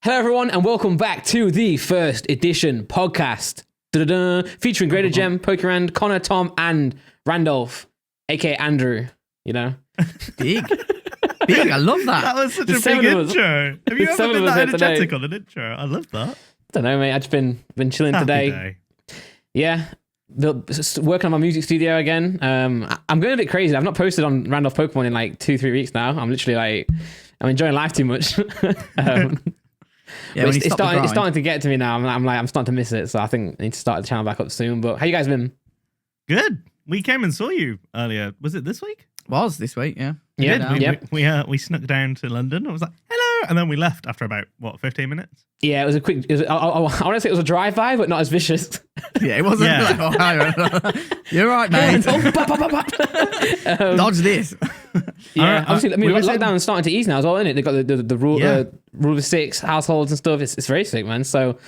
Hello, everyone, and welcome back to the first edition podcast. Da-da-da, featuring Greater Gem, Pokerand, Connor, Tom, and Randolph, aka Andrew. You know, big. I love that. That was such a big intro. Have you ever been that energetic on an intro? I love that. I don't know, mate. I've just been chilling today. Yeah, working on my music studio again. I'm going a bit crazy. I've not posted on Randolph Pokemon in like 2-3 weeks now. I'm literally like, I'm enjoying life too much. Yeah, it's starting to get to me now. I'm starting to miss it. So I think I need to start the channel back up soon. But how you guys been? Good. We came and saw you earlier. Was it this week? Was this week? Yeah. We snuck down to London. I was like, hello, and then we left after about 15 minutes. Yeah, it was a quick. I want to say it was a drive-by, but not as vicious. Yeah, it wasn't. Yeah. Like, oh, hi. You're right, mate. Dodge this. Yeah, obviously, I mean, lockdown is starting to ease now as well, isn't it? They've got the rule of 6 households and stuff. It's very sick, man. So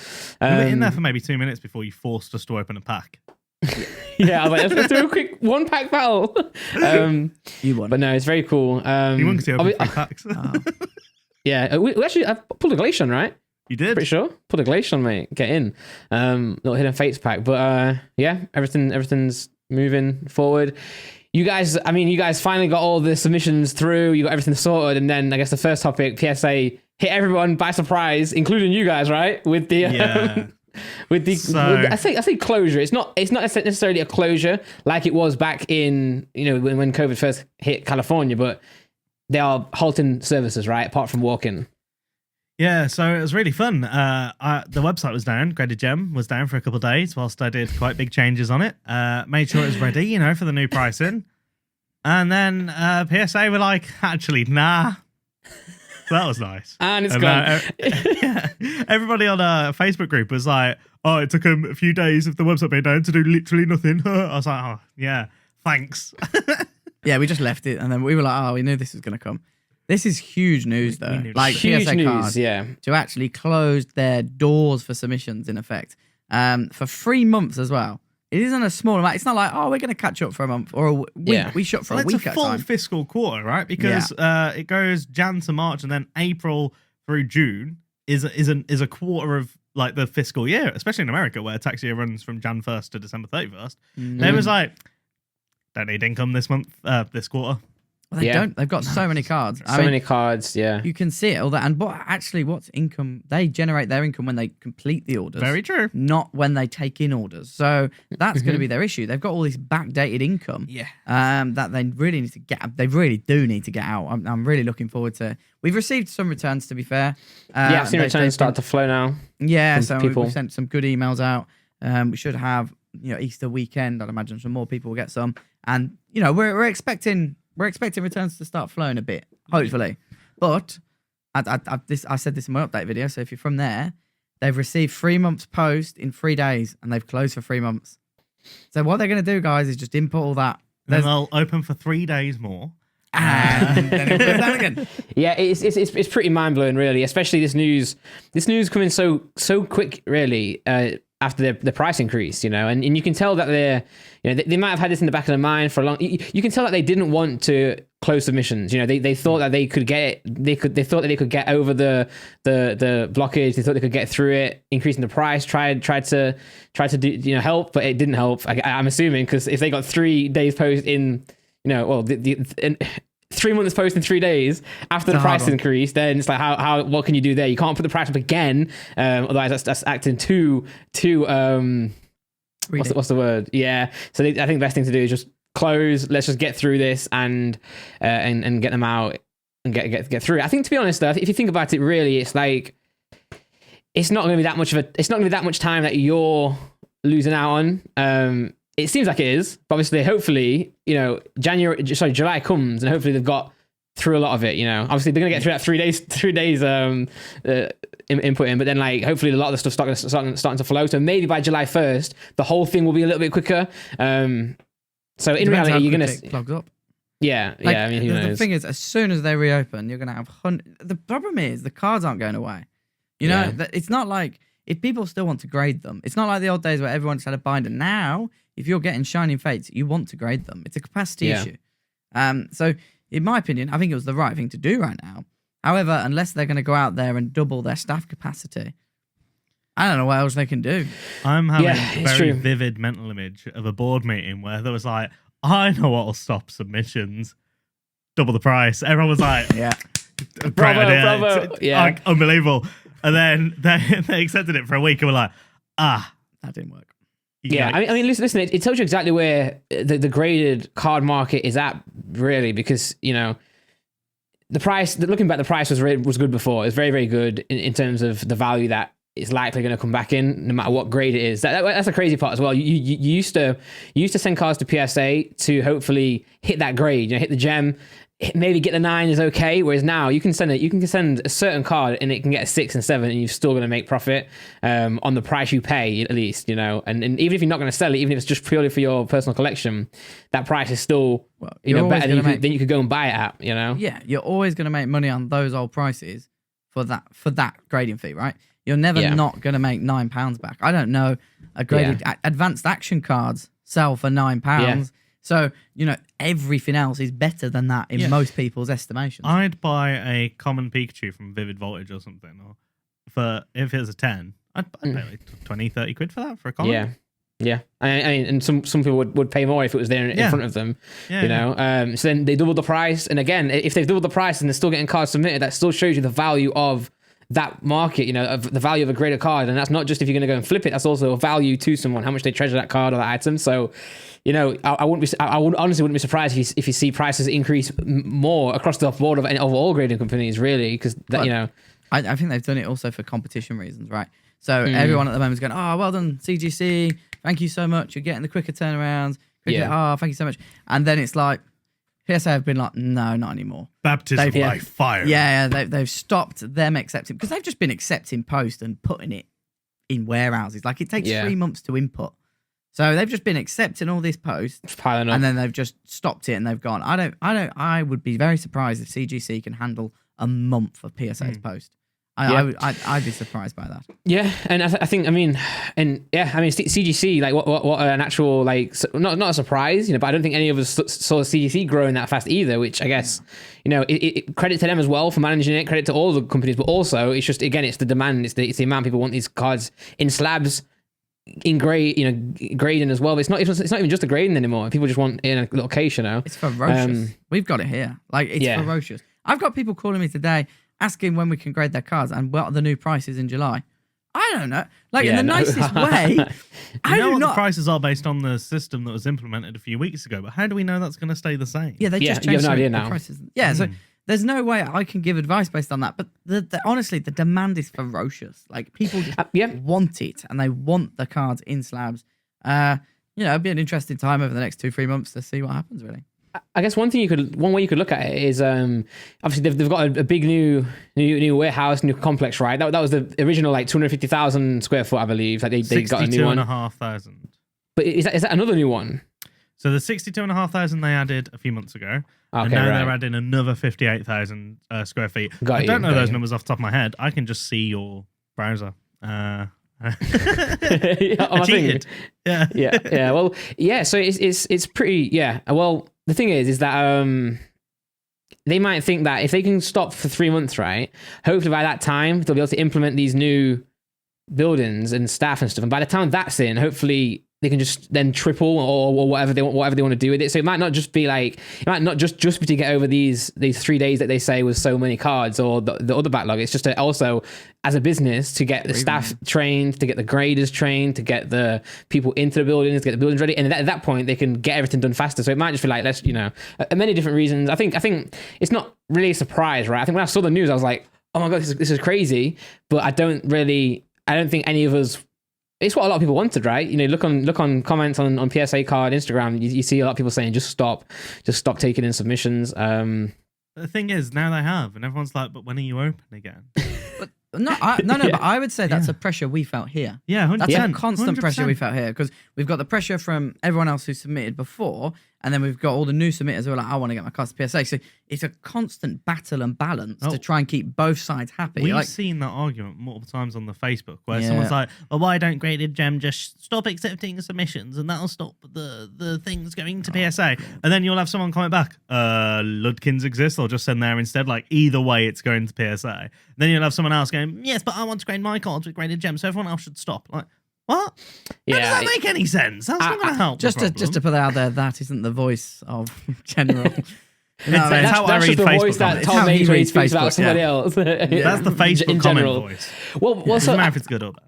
we were in there for maybe 2 minutes before you forced us to open a pack. Yeah, I was like, let's do a quick 1-pack battle. You won. But no, it's very cool. You won because you opened 3 packs. Yeah, we actually I pulled a Glacian, right? You did? Pretty sure. Pulled a Glacian, mate. Get in. Little Hidden Fates pack. But yeah, everything's moving forward. You guys finally got all the submissions through. You got everything sorted. And then I guess the first topic, PSA, hit everyone by surprise, including you guys, right? With the... I think closure. It's not necessarily a closure like it was back in, when COVID first hit California, but they are halting services, right? Apart from walk-in. Yeah, so it was really fun. The website was down. Greater Gem was down for a couple of days whilst I did quite big changes on it. Made sure it was ready, for the new pricing. And then PSA were like, actually, nah. So that was nice. And it's gone. Yeah, everybody on a Facebook group was like, oh, it took them a few days of the website being down to do literally nothing. I was like, oh, yeah, thanks. Yeah, we just left it. And then we were like, oh, we knew this was going to come. This is huge news, though. Like huge PSA news, Card to actually close their doors for submissions, in effect, for 3 months as well. It isn't a small amount. It's not like, oh, we're going to catch up for a month or a week. Yeah. We shut for a week at a time. It's a full fiscal quarter, right? Because it goes Jan to March, and then April through June is a quarter of like the fiscal year, especially in America where tax year runs from Jan 1st to December 31st. They was like, don't need income this month, this quarter. Well, they don't. They've got so many cards. Many cards, yeah. You can see it, all that. And what's income? They generate their income when they complete the orders. Very true. Not when they take in orders. So that's going to be their issue. They've got all this backdated income that they really need to get. They really do need to get out. I'm really looking forward to. We've received some returns, to be fair. I've seen returns start to flow now. Yeah, so we've sent some good emails out. We should have, Easter weekend. I'd imagine some more people will get some. And, we're expecting returns to start flowing a bit, hopefully. But I said this in my update video, so if you're from there, they've received 3 months post in 3 days, and they've closed for 3 months. So what they're going to do, guys, is just import all that. Then they'll open for 3 days more. And then it'll go down again. Yeah, it's pretty mind-blowing, really, especially this news coming so quick, really, after the price increase, and you can tell that they might have had this in the back of their mind for a long. You can tell that they didn't want to close submissions. They thought that they could get it. They thought that they could get over the blockage. They thought they could get through it, increasing the price. Tried to do help, but it didn't help. I'm assuming because if they got 3 days post in, 3 months post in 3 days after the price increase, then it's like what can you do there? You can't put the price up again, otherwise that's acting too what's the word? Yeah. So I think the best thing to do is just close. Let's just get through this and get them out and get through it. I think, to be honest, though, if you think about it, really, it's like it's not going to be that much time that you're losing out on. It seems like it is, but obviously, hopefully, July comes and hopefully they've got through a lot of it. Obviously they're gonna get through that 3 days input in, but then hopefully a lot of the stuff's starting to flow. So maybe by July 1st, the whole thing will be a little bit quicker. So in reality, you're gonna plugs up. Yeah, yeah. I mean, who knows? The thing is, as soon as they reopen, you're gonna have the problem is the cards aren't going away. It's not like if people still want to grade them. It's not like the old days where everyone just had a binder. Now, if you're getting Shining Fates, you want to grade them. It's a capacity issue. So, in my opinion, I think it was the right thing to do right now. However, unless they're going to go out there and double their staff capacity, I don't know what else they can do. I'm having Yeah, a it's very true. vivid mental image of a board meeting where there was like, I know what'll stop submissions. Double the price. Everyone was like, Yeah. great Bravo, idea. bravo. Yeah. Like, unbelievable. And then they accepted it for a week and were like, That didn't work. Yeah, yikes. I mean, listen. It tells you exactly where the graded card market is at, really, because the price. Looking back, the price was good before. It was very, very good in terms of the value that is likely going to come back in, no matter what grade it is. That's a crazy part as well. You used to send cards to PSA to hopefully hit that grade. Hit the gem. Maybe get the 9 is okay, whereas now you can send a certain card and it can get a 6 and 7 and you're still going to make profit on the price you pay, at least, and even if you're not going to sell it, even if it's just purely for your personal collection, that price is still better than you could go and buy it at. Yeah, you're always going to make money on those old prices for that grading fee, right? You're never not going to make £9 back. I don't know a graded advanced action cards sell for £9. Yeah. So, everything else is better than that in most people's estimations. I'd buy a common Pikachu from Vivid Voltage or something, or if it was a 10, I'd pay like 20, 30 quid for that for a common. Yeah. And some people would pay more if it was there in front of them, So then they doubled the price. And again, if they've doubled the price and they're still getting cards submitted, that still shows you the value of that market, of the value of a graded card. And that's not just if you're going to go and flip it, that's also a value to someone, how much they treasure that card or that item. So, I honestly wouldn't be surprised if you see prices increase more across the board of all grading companies, really, because I think they've done it also for competition reasons, right? So everyone at the moment is going, oh, well done, CGC, thank you so much, you're getting the quicker turnarounds, thank you so much. And then it's like, PSA have been like, no, not anymore. Baptism by fire. Yeah, they've stopped them accepting, because they've just been accepting post and putting it in warehouses. Like, it takes 3 months to input. So they've just been accepting all this post, piling up, and then they've just stopped it and they've gone. I would be very surprised if CGC can handle a month of PSA's post. I'd be surprised by that. Yeah, and I think CGC, like what an actual, like, not a surprise, but I don't think any of us saw CGC growing that fast either. Which I guess it credit to them as well for managing it. Credit to all the companies, but also it's just, again, it's the demand, it's the amount people want these cards in slabs, in grading as well. But it's not even just the grading anymore. People just want in a location. It's ferocious. We've got it here. Like, it's ferocious. I've got people calling me today asking when we can grade their cards and what are the new prices in July. I don't know. Like, in the nicest way. I know what the prices are based on the system that was implemented a few weeks ago, but how do we know that's going to stay the same? Yeah, they just changed you have no idea now. The prices. Yeah, so there's no way I can give advice based on that. But honestly, the demand is ferocious. Like, people just want it, and they want the cards in slabs. It'd be an interesting time over the next 2-3 months to see what happens, really. I guess one way you could look at it is obviously they've got a big new warehouse, new complex, right? That was the original, like, 250,000 square foot, I believe. Like, they got a new one. 62,500. But is that another new one? So the 62,500 they added a few months ago, and Okay, now right. they're adding another 58,000 square feet. Got I you, don't know got those you. numbers off the top of my head. I can just see your browser. Yeah, I Cheated. Yeah. yeah. Well, yeah. So it's pretty. Yeah. Well, the thing is that they might think that if they can stop for 3 months, right? Hopefully by that time they'll be able to implement these new buildings and staff and stuff. And by the time that's in, hopefully they can just then triple or whatever they want to do with it. So it might not just be like, it might not just be to get over these 3 days that they say was so many cards or the other backlog. It's just to also, as a business, to get the staff trained, to get the graders trained, to get the people into the buildings, to get the buildings ready. And at that point, they can get everything done faster. So it might just be like, let's, many different reasons. I think it's not really a surprise, right? I think when I saw the news, I was like, oh my God, this is crazy. But I don't think any of us, it's what a lot of people wanted, right? Look on comments on PSA card, Instagram, you see a lot of people saying, just stop taking in submissions. The thing is, now they have, and everyone's like, but when are you open again? No, but I would say that's a pressure we felt here. Yeah, 100%. That's a constant 100%. pressure we felt here, because we've got the pressure from everyone else who submitted before, And then we've got all the new submitters who are like, I want to get my cards to PSA. So it's a constant battle and balance to try and keep both sides happy. We've seen that argument multiple times on the Facebook where someone's like, well, why don't Graded Gem just stop accepting submissions and that'll stop the things going to PSA? And then you'll have someone comment back, Ludkins exist, I'll just send there instead. Like, either way, it's going to PSA. Then you'll have someone else going, yes, but I want to grade my cards with Graded Gem, so everyone else should stop. Like, what? Yeah, How does that make any sense? That's not going to help. Just to put it out there, that isn't the voice of General. It's how I read the Facebook voice that comments. Tom makes when he speaks Facebook, about somebody else. That's the Facebook in comment general. voice. Well, It doesn't so matter if it's good or bad.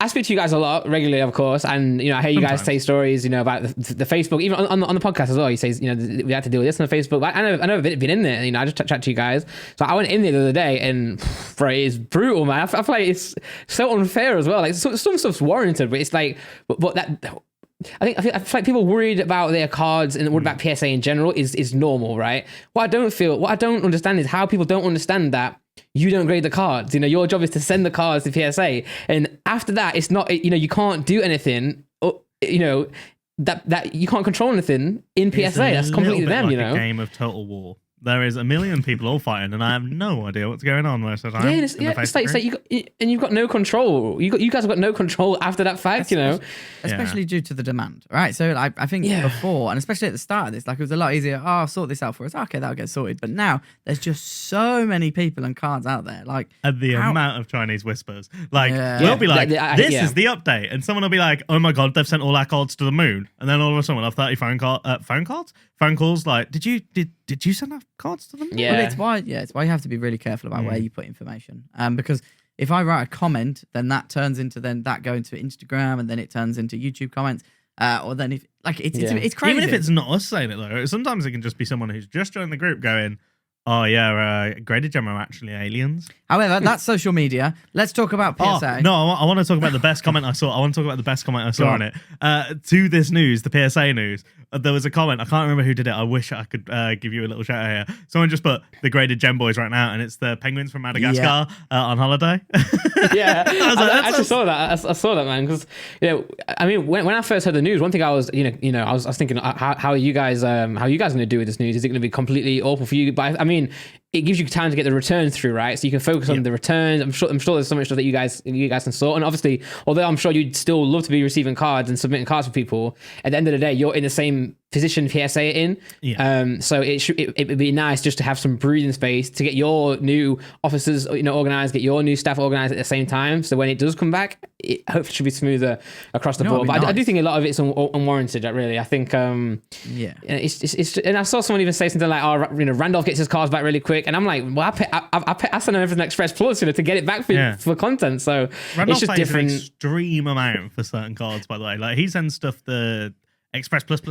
I speak to you guys a lot regularly, of course, and I hear you guys say stories, about the Facebook, even on the podcast as well. You say, we had to deal with this on Facebook. But I never been in there. I just chat to you guys. So I went in there the other day, and bro, it's brutal, man. I feel like it's so unfair as well. Like some stuff's warranted, but it's like, but that. I feel like people worried about their cards and worried about PSA in general is normal, right? What I don't understand is how people don't understand that you don't grade the cards. Your job is to send the cards to PSA, and after that, it's not. You can't do anything. That you can't control anything in PSA. That's completely them. Like a game of Total War. There is a million people all fighting, and I have no idea what's going on most of the time. It's like you've got no control. You guys have got no control after that fact, Especially due to the demand, right? So I think before, and especially at the start of this, like it was a lot easier. Oh, I'll sort this out for us. Okay, that'll get sorted. But now there's just so many people and cards out there. Like, and the amount of Chinese whispers. Like, we'll be like, this is the update, and someone will be like, oh my god, they've sent all our cards to the moon, and then all of a sudden we'll have 30 phone calls. Like, did you send our cards to them? Yeah. Well, it's why you have to be really careful about where you put information. Because if I write a comment, then that turns into that going to Instagram, and then it turns into YouTube comments. Or then it's crazy. Even if it's not us saying it though, sometimes it can just be someone who's just joined the group going, oh yeah, Graded Gem are actually aliens. However, that's social media. Let's talk about PSA. Oh, no, I want to talk about the best comment I saw. On it. To this news, the PSA news, there was a comment. I can't remember who did it. I wish I could give you a little shout out here. Someone just put the Graded Gem boys right now, and it's the penguins from Madagascar on holiday. Yeah, I actually saw that. I saw that, man. Because when I first heard the news, one thing I was I was thinking, how are you guys going to do with this news? Is it going to be completely awful for you? But I mean, it gives you time to get the returns through, right? So you can focus on the returns. I'm sure there's so much stuff that you guys can sort. And obviously, although I'm sure you'd still love to be receiving cards and submitting cards for people, at the end of the day, you're in the same position PSA in. Yeah. So it would be nice just to have some breathing space to get your new officers, organized, get your new staff organized at the same time. So when it does come back, it hopefully should be smoother across the board. But I do think a lot of it's unwarranted. Really, I think. It's and I saw someone even say something like, "Oh, Randolph gets his cards back really quick," and I'm like, "Well, I sent him everything Express Plus, to get it back for content." So Randolph it's just different. An extreme amount for certain cards, by the way. Like he sends stuff the Express Plus.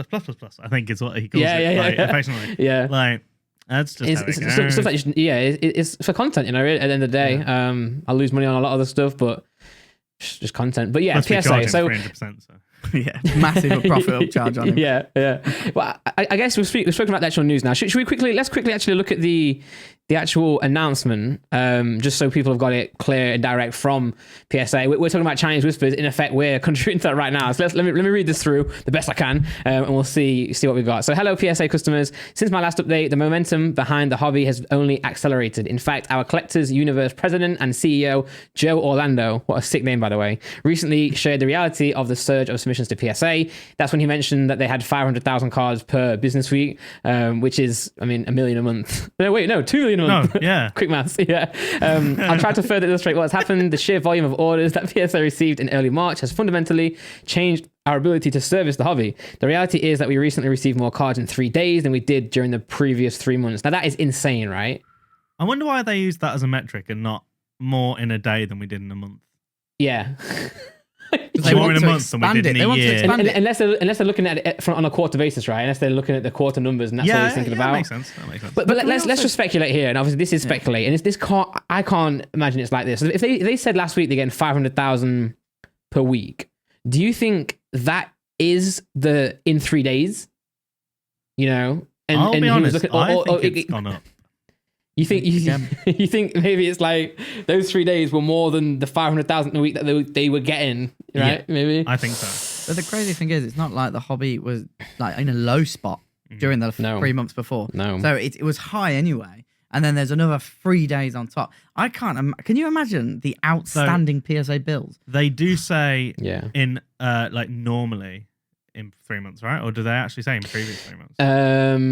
I think is what he calls it. Affectionately. Yeah. Like. That's just it's stuff that it's for content, at the end of the day. Yeah. I lose money on a lot of the stuff, but just content. But yeah, PSA. So 300%. Yeah, massive profit upcharge on him. Yeah. Well, I guess we've spoken about the actual news now. Should we let's quickly actually look at the actual announcement, just so people have got it clear and direct from PSA. We're talking about Chinese whispers. In effect, we're contributing to that right now. So let me read this through the best I can, and we'll see what we've got. So hello, PSA customers. Since my last update, the momentum behind the hobby has only accelerated. In fact, our Collectors Universe president and CEO, Joe Orlando, what a sick name, by the way, recently shared the reality of the surge of submissions to PSA. That's when he mentioned that they had 500,000 cards per business week, which is, a million a month. No, wait, no, 2 million a month. No, yeah. Quick maths, yeah. I'll try to further illustrate what's happened. The sheer volume of orders that PSA received in early March has fundamentally changed our ability to service the hobby. The reality is that we recently received more cards in 3 days than we did during the previous 3 months. Now, that is insane, right? I wonder why they use that as a metric and not more in a day than we did in a month. Yeah. They want to expand it. They want to expand it. Unless they're looking at it on a quarter basis, right? Unless they're looking at the quarter numbers, and that's what he's thinking about. That makes sense. But let's just speculate here, and obviously this is speculating. I can't imagine it's like this. If they said last week they're getting 500,000 per week, do you think that is in 3 days? And I'll be honest. I think it's gone up. You think maybe it's like those 3 days were more than the 500,000 a week that they were getting, right? Yeah, maybe I think so. But the crazy thing is, it's not like the hobby was like in a low spot. during the No. 3 months before. No. So it was high anyway. And then there's another 3 days on top. I can't. Can you imagine the outstanding PSA bills? They do say Yeah. in like normally in 3 months, right? Or do they actually say in previous 3 months?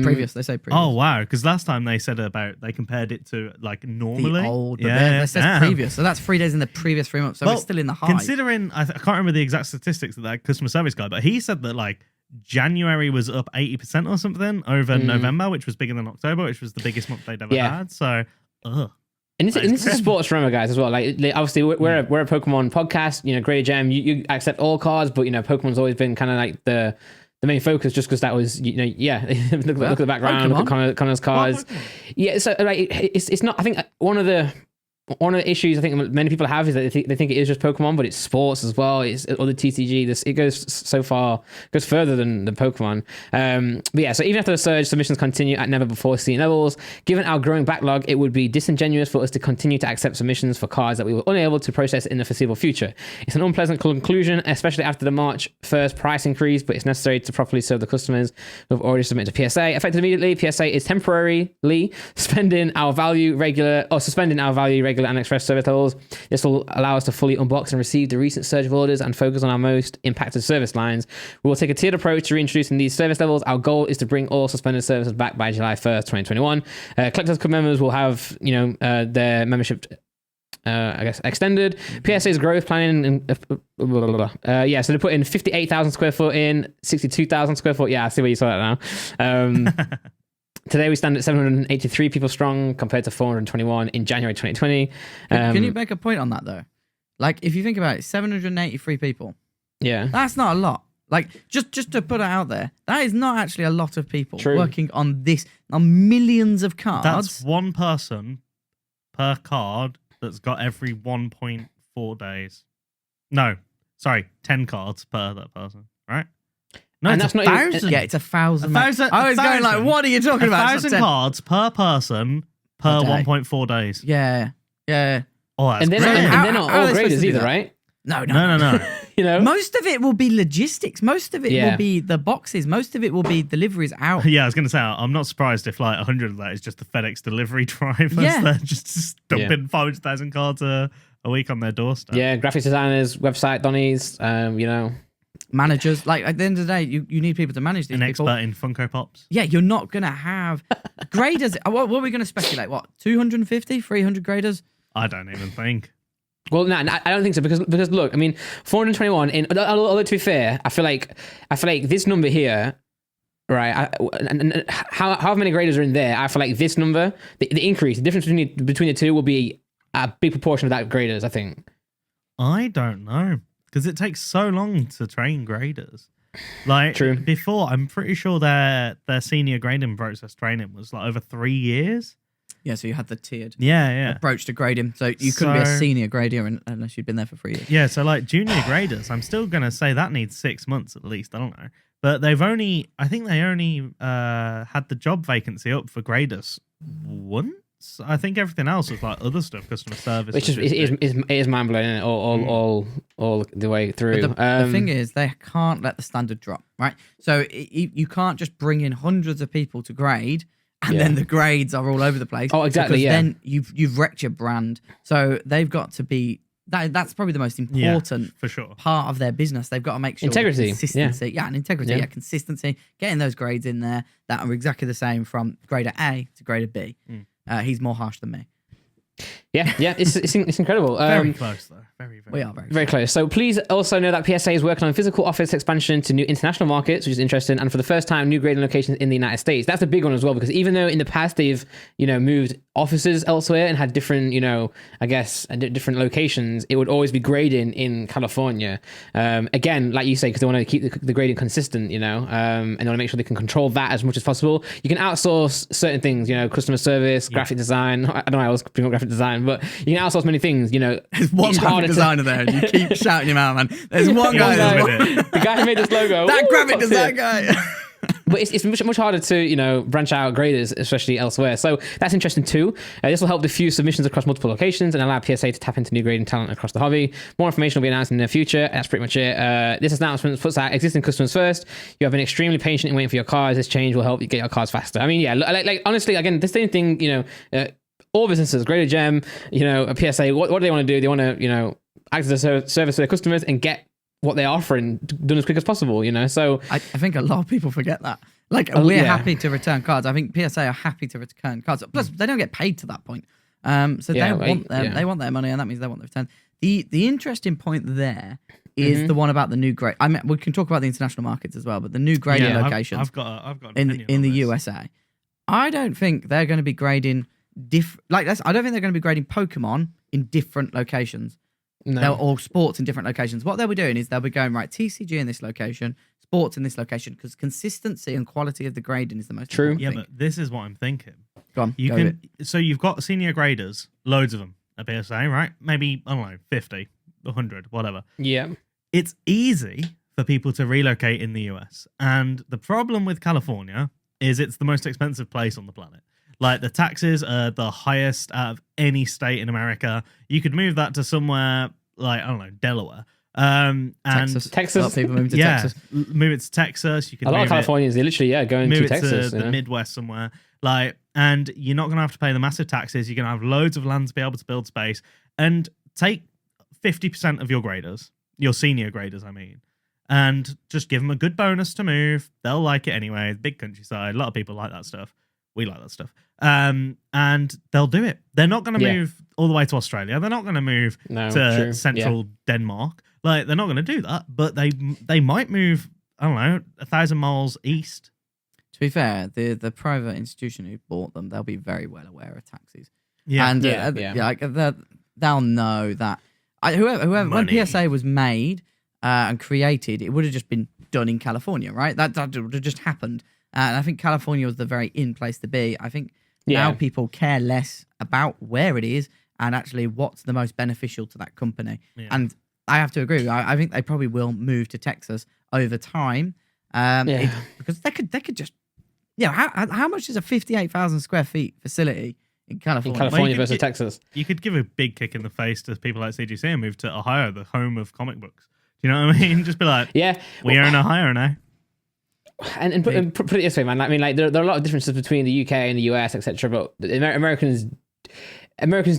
Previous, they say previous. Oh wow! Because last time they said they compared it to like normally. The old, yeah, it says previous. So that's 3 days in the previous 3 months. So we're still in the high. Considering, I can't remember the exact statistics of that customer service guy, but he said that like January was up 80% or something over November, which was bigger than October, which was the biggest month they'd ever had. So, And this is sports remember, guys, as well. Like obviously, we're a Pokemon podcast. You know, Great Gem, you accept all cards, but you know, Pokemon's always been kind of like the main focus, just because that was look at the background, look at Connor's cards. Yeah, so like it's not. I think one of the issues I think many people have is that they think it is just Pokemon, but it's sports as well. It's other TCG. It goes further than the Pokemon. But yeah, so even after the surge, submissions continue at never before seen levels. Given our growing backlog, it would be disingenuous for us to continue to accept submissions for cards that we were unable to process in the foreseeable future. It's an unpleasant conclusion, especially after the March 1st price increase, but it's necessary to properly serve the customers who have already submitted to PSA. Effective immediately, PSA is temporarily suspending our value regular and express service levels. This will allow us to fully unbox and receive the recent surge of orders and focus on our most impacted service lines. We will take a tiered approach to reintroducing these service levels. Our goal is to bring all suspended services back by July 1st, 2021. Collectors Club members will have, their membership extended. PSA's growth planning so they put in 58,000 square foot in, 62,000 square foot. Yeah, I see where you saw that now. Today we stand at 783 people strong compared to 421 in January 2020. Can you make a point on that though? Like if you think about it, 783 people. Yeah. That's not a lot. Like just to put it out there, that is not actually a lot of people working on millions of cards. That's one person per card that's got every 1.4 days. No, sorry, 10 cards per that person, right? No, and it's that's not 1,000. Yeah, it's 1,000. I was going like, what are you talking about? 1,000 cards per person per 1.4 days. Yeah. Oh, that's and great. they're not all graders either, right? No. You know, most of it will be logistics. Most of it will be the boxes. Most of it will be deliveries out. Yeah, I was going to say, I'm not surprised if like 100 of that is just the FedEx delivery drivers. Yeah. They're just dumping 500,000 cards a week on their doorstep. Yeah, graphics designers, website donnies, Managers, like at the end of the day, you need people to manage these An people. expert in Funko Pops. Yeah, you're not going to have graders. What are we going to speculate? What, 250, 300 graders? I don't even think. Well, no, I don't think so because look, I mean, 421. Although to be fair, I feel like this number here, right? And how many graders are in there? I feel like this number, the increase, the difference between the two, will be a big proportion of that graders. I think. I don't know because it takes so long to train graders. Like True. Before, I'm pretty sure their senior grading process training was like over 3 years. Yeah, so you had the tiered approach to grading. So you couldn't be a senior grader unless you'd been there for 3 years. Yeah, so like junior graders, I'm still going to say that needs 6 months at least. I don't know. But I think they only had the job vacancy up for graders once. I think everything else was like other stuff, customer service. Which is mind blowing all the way through. But the thing is, they can't let the standard drop, right? So you can't just bring in hundreds of people to grade and then the grades are all over the place. Oh, exactly. Because then you've wrecked your brand. So they've got to be. That's probably the most important for sure part of their business. They've got to make sure integrity, consistency, and integrity, consistency, getting those grades in there that are exactly the same from grader A to grader B. He's more harsh than me. Yeah, it's incredible. Very close though. Very, we are very close. So please also know that PSA is working on physical office expansion to new international markets, which is interesting, and for the first time, new grading locations in the United States. That's a big one as well, because even though in the past they've moved offices elsewhere and had different different locations, it would always be grading in California. Again, like you say, because they want to keep the grading consistent, and they want to make sure they can control that as much as possible. You can outsource certain things, customer service, graphic design. I don't know how I was bring up graphic design, but you can outsource many things. There's one graphic designer there, and you keep shouting him out, man. There's one guy. The guy who made this logo. That graphic design guy. But it's much harder to, branch out graders, especially elsewhere. So that's interesting too. This will help diffuse submissions across multiple locations and allow PSA to tap into new grading talent across the hobby. More information will be announced in the near future. That's pretty much it. This announcement puts out existing customers first. You have been extremely patient in waiting for your cards. This change will help you get your cards faster. I mean, yeah, like honestly, again, the same thing, all businesses, Grader Gem, a PSA, what do they want to do? They want to, act as a service to their customers and get what they're offering done as quick as possible, So I think a lot of people forget that. Like, we're happy to return cards. I think PSA are happy to return cards. Plus, they don't get paid to that point. So they want their money, and that means they want the return. The interesting point there is the one about the new grade. I mean, we can talk about the international markets as well, but the new grading locations. I've got an in the this. USA. I don't think they're going to be grading I don't think they're going to be grading Pokemon in different locations. No. Or sports in different locations. What they'll be doing is they'll be going, right, TCG in this location, sports in this location, because consistency and quality of the grading is the most important thing. But this is what I'm thinking. Go on. So you've got senior graders, loads of them at PSA, right? Maybe, I don't know, 50, 100, whatever. Yeah. It's easy for people to relocate in the US. And the problem with California is it's the most expensive place on the planet. Like, the taxes are the highest out of any state in America. You could move that to somewhere like, I don't know, Delaware. And Texas. A lot of people moving to Texas. Move it to Texas. You can a lot of Californians, they literally, going to Texas. To the Midwest somewhere. And you're not going to have to pay the massive taxes. You're going to have loads of land to be able to build space. And take 50% of your graders, your senior graders, I mean, and just give them a good bonus to move. They'll like it anyway. Big countryside. A lot of people like that stuff. We like that stuff. And they'll do it. They're not going to move all the way to Australia. They're not going to move to central Denmark. Like, they're not going to do that. But they might move, I don't know, 1,000 miles east. To be fair, the private institution who bought them, they'll be very well aware of taxes. Yeah. And they'll know that. Whoever when PSA was made and created, it would have just been done in California, right? That would have just happened. And I think California was the very in place to be. I think now people care less about where it is and actually what's the most beneficial to that company. Yeah. And I have to agree. I think they probably will move to Texas over time because they could just, how much is a 58,000 square feet facility in California? In California versus Texas. You could give a big kick in the face to people like CGC and move to Ohio, the home of comic books. Do you know what I mean? Just be like, we own Ohio now. And put it this way, man. I mean, like there are a lot of differences between the UK and the US, etc. But Americans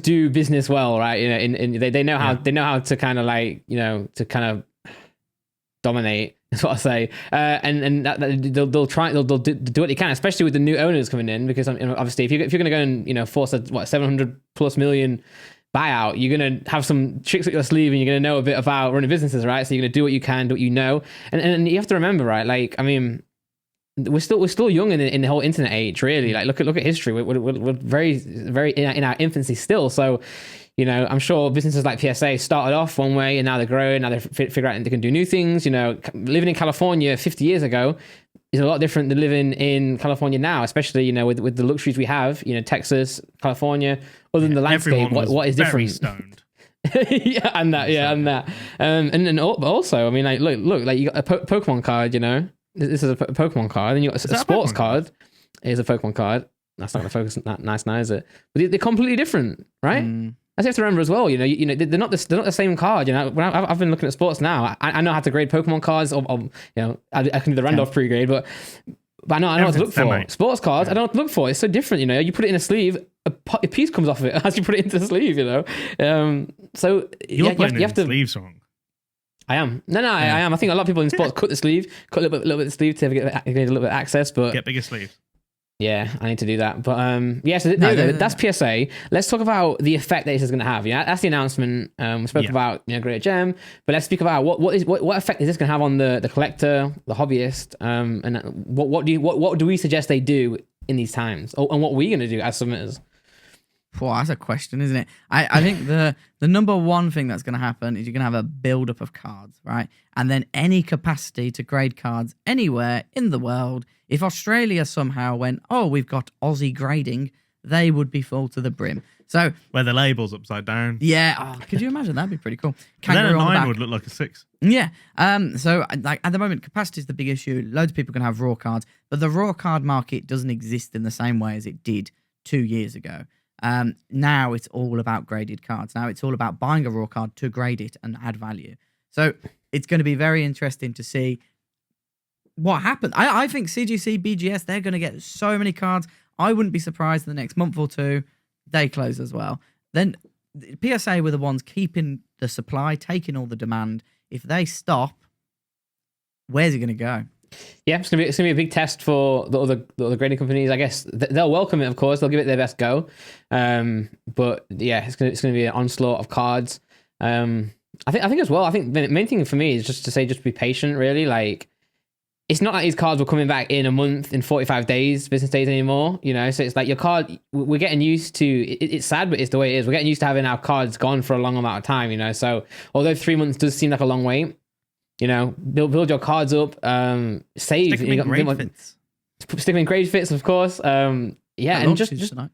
do business well, right? They know how to kind of to kind of dominate. That's what I say. And they'll do what they can, especially with the new owners coming in, because obviously if you're going to go and force a $700+ million buyout, you're going to have some tricks up your sleeve and you're going to know a bit about running businesses, right? So you're going to do what you can, do what you know. And you have to remember, right? Like, I mean, we're still young in the whole internet age, really. Like, look at history. We're very, very in our infancy still. So, I'm sure businesses like PSA started off one way and now they're growing. Now they figure out they can do new things. Living in California 50 years ago is a lot different than living in California now, especially, with the luxuries we have, Texas, California, other than the landscape, what is different? Stoned. and that. And also, I mean, like, look, like, you got a Pokemon card, This is a Pokemon card, and you got a sports card. Here's a Pokemon card. That's not going to focus that nice now, is it? But they're completely different, right? As you have to remember as well, they're not the same card. When I've been looking at sports now, I know how to grade Pokemon cards. I can do the Randolph pre-grade, but I know what to look for. Sports cards, I don't know what to look for. It's so different, You put it in a sleeve, a piece comes off of it as you put it into the sleeve, So you're putting you have to sleeves wrong. I am. No, I am. I think a lot of people in sports cut the sleeve, cut a little bit of the sleeve to get a little bit of access, but get bigger sleeves. Yeah, I need to do that. But so that's PSA. Let's talk about the effect that this is going to have. That's the announcement. We spoke about Great Gem, but let's speak about what effect is this going to have on the collector, the hobbyist, and what do we suggest they do in these times, and what we're going to do as submitters. Well, that's a question, isn't it? I think the number one thing that's going to happen is you're going to have a build-up of cards, right? And then any capacity to grade cards anywhere in the world. If Australia somehow went, we've got Aussie grading, they would be full to the brim. So where the label's upside down. yeah, could you imagine? That'd be pretty cool. And then a Kangaroo on the 9 back. would look like a 6. Yeah. So like at the moment, capacity is the big issue. Loads of people can have raw cards, but the raw card market doesn't exist in the same way as it did 2 years ago. Now it's all about graded cards. Now it's all about buying a raw card to grade it and add value. So it's going to be very interesting to see what happens. I think CGC, BGS, they're going to get so many cards. I wouldn't be surprised in the next month or two they close as well. Then PSA were the ones keeping the supply, taking all the demand. If they stop, where's it going to go? Yeah, it's gonna be a big test for the other grading companies. I guess they'll welcome it, of course. They'll give it their best go. But yeah, it's gonna be an onslaught of cards. I think as well. I think the main thing for me is just be patient. Really, like it's not like these cards were coming back in a month, in 45 days, business days anymore. You know, so it's like your card. We're getting used to. It's sad, but it's the way it is. We're getting used to having our cards gone for a long amount of time. You know, so although 3 months does seem like a long wait, you know, build your cards up, save. Stick them in grade fits. Stick them in grade fits, of course. Yeah, and just tonight.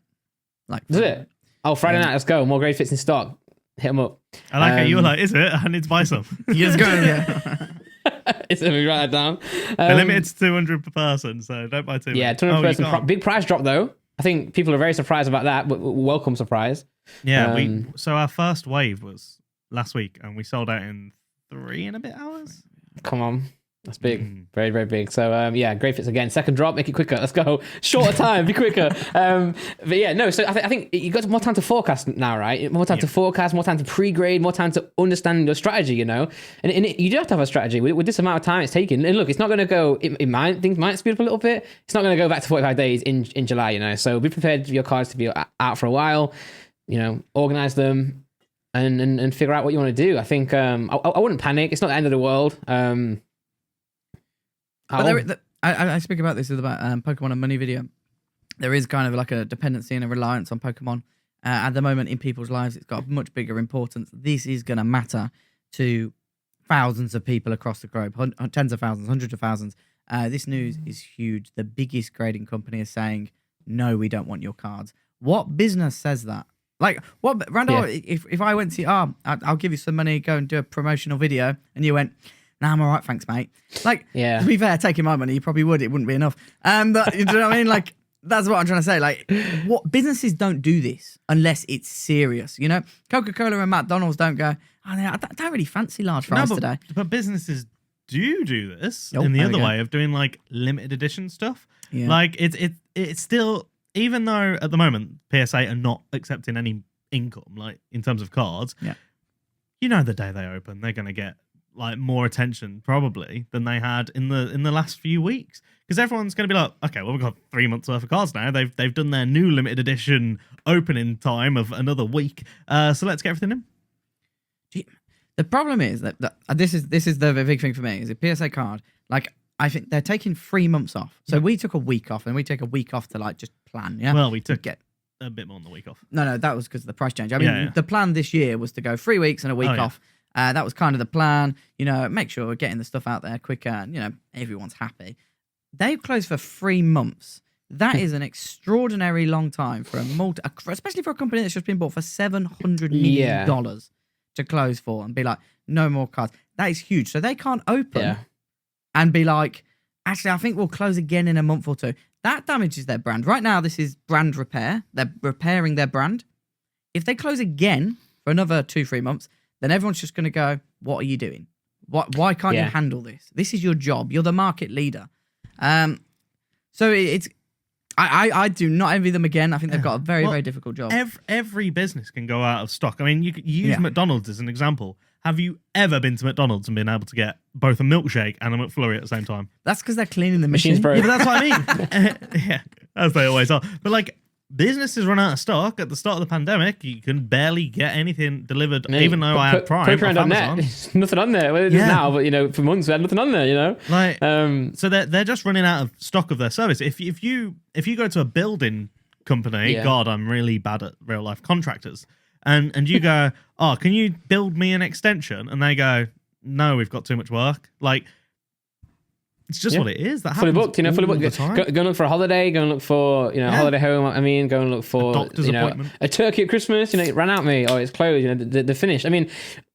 Like does it? Oh, Friday night, let's go. More grade fits in stock. Hit them up. I like how you were like, is it? I need to buy some. You just go in there. It's let me write that down. The limited's 200 per person, so don't buy too much. Yeah, 200 per person. Big price drop though. I think people are very surprised about that, but welcome surprise. Yeah, so our first wave was last week, and we sold out in 3 and a bit hours. Come on. That's big. Very, very big. So, yeah, grade fits again. Second drop, make it quicker. Let's go. Shorter time, be quicker. But yeah, no, so I think you got more time to forecast now, right? More time to forecast, more time to pre-grade, more time to understand your strategy, you know? And you do have to have a strategy with this amount of time it's taking. And look, it's not going to go, things might speed up a little bit. It's not going to go back to 45 days in July, you know? So be prepared for your cards to be out for a while, you know, organize them and figure out what you want to do. I think I wouldn't panic. It's not the end of the world. But I speak about this with about Pokemon and Money video. There is kind of like a dependency and a reliance on Pokemon at the moment in people's lives. It's got a much bigger importance. This is going to matter to thousands of people across the globe, tens of thousands, hundreds of thousands. This news is huge. The biggest grading company is saying, no, we don't want your cards. What business says that? Like, what, Randall, if I went to you, I'll give you some money, go and do a promotional video, and you went, nah, I'm all right, thanks, mate. Like, to be fair, taking my money, you probably would. It wouldn't be enough. But you know what I mean? Like, that's what I'm trying to say. Like, what businesses don't do this unless it's serious. You know, Coca-Cola and McDonald's don't go, I don't really fancy large fries today. But businesses do this in the other way of doing like limited edition stuff. Yeah. Like, it's still, even though at the moment PSA are not accepting any income, like in terms of cards, you know, the day they open, they're going to get like more attention probably than they had in the last few weeks, because everyone's going to be like, okay, well, we've got 3 months worth of cards now. They've done their new limited edition opening time of another week, so let's get everything in. The problem is that this is the big thing for me is a PSA card. Like, I think they're taking 3 months off. So we took a week off, and we take a week off to like just plan. Yeah. Well, we took a bit more than the week off. No, that was because of the price change. I mean, the plan this year was to go 3 weeks and a week off. That was kind of the plan, you know, make sure we're getting the stuff out there quicker and, you know, everyone's happy. They've closed for 3 months. That is an extraordinary long time for especially for a company that's just been bought for $700 million to close for and be like, no more cards. That is huge. So they can't open and be like, actually, I think we'll close again in a month or two. That damages their brand. Right now, this is brand repair. They're repairing their brand. If they close again for another 2-3 months, then everyone's just going to go, what are you doing? Why can't you handle this? This is your job. You're the market leader. So it's I do not envy them again. I think they've got a very, very difficult job. Every business can go out of stock. I mean, you could use McDonald's as an example. Have you ever been to McDonald's and been able to get both a milkshake and a McFlurry at the same time? That's because they're cleaning the machines. Yeah, but that's what I mean. As they always are. But like, businesses run out of stock at the start of the pandemic. You can barely get anything delivered, even though I had Prime off Amazon. There's nothing on there. Well, it is now, but you know, for months we had nothing on there. You know, like so they're just running out of stock of their service. If you go to a building company, God, I'm really bad at real life contractors, and you go, oh, can you build me an extension? And they go, no, we've got too much work. Like, It's just what it is. That fully happens booked, you know, fully all booked. the time. Go and look for a holiday. Go and look for, you know, a holiday home. I mean, go and look for doctor's appointment. a turkey at Christmas. You know, it ran out me, or it's closed. You know, they're finished. I mean,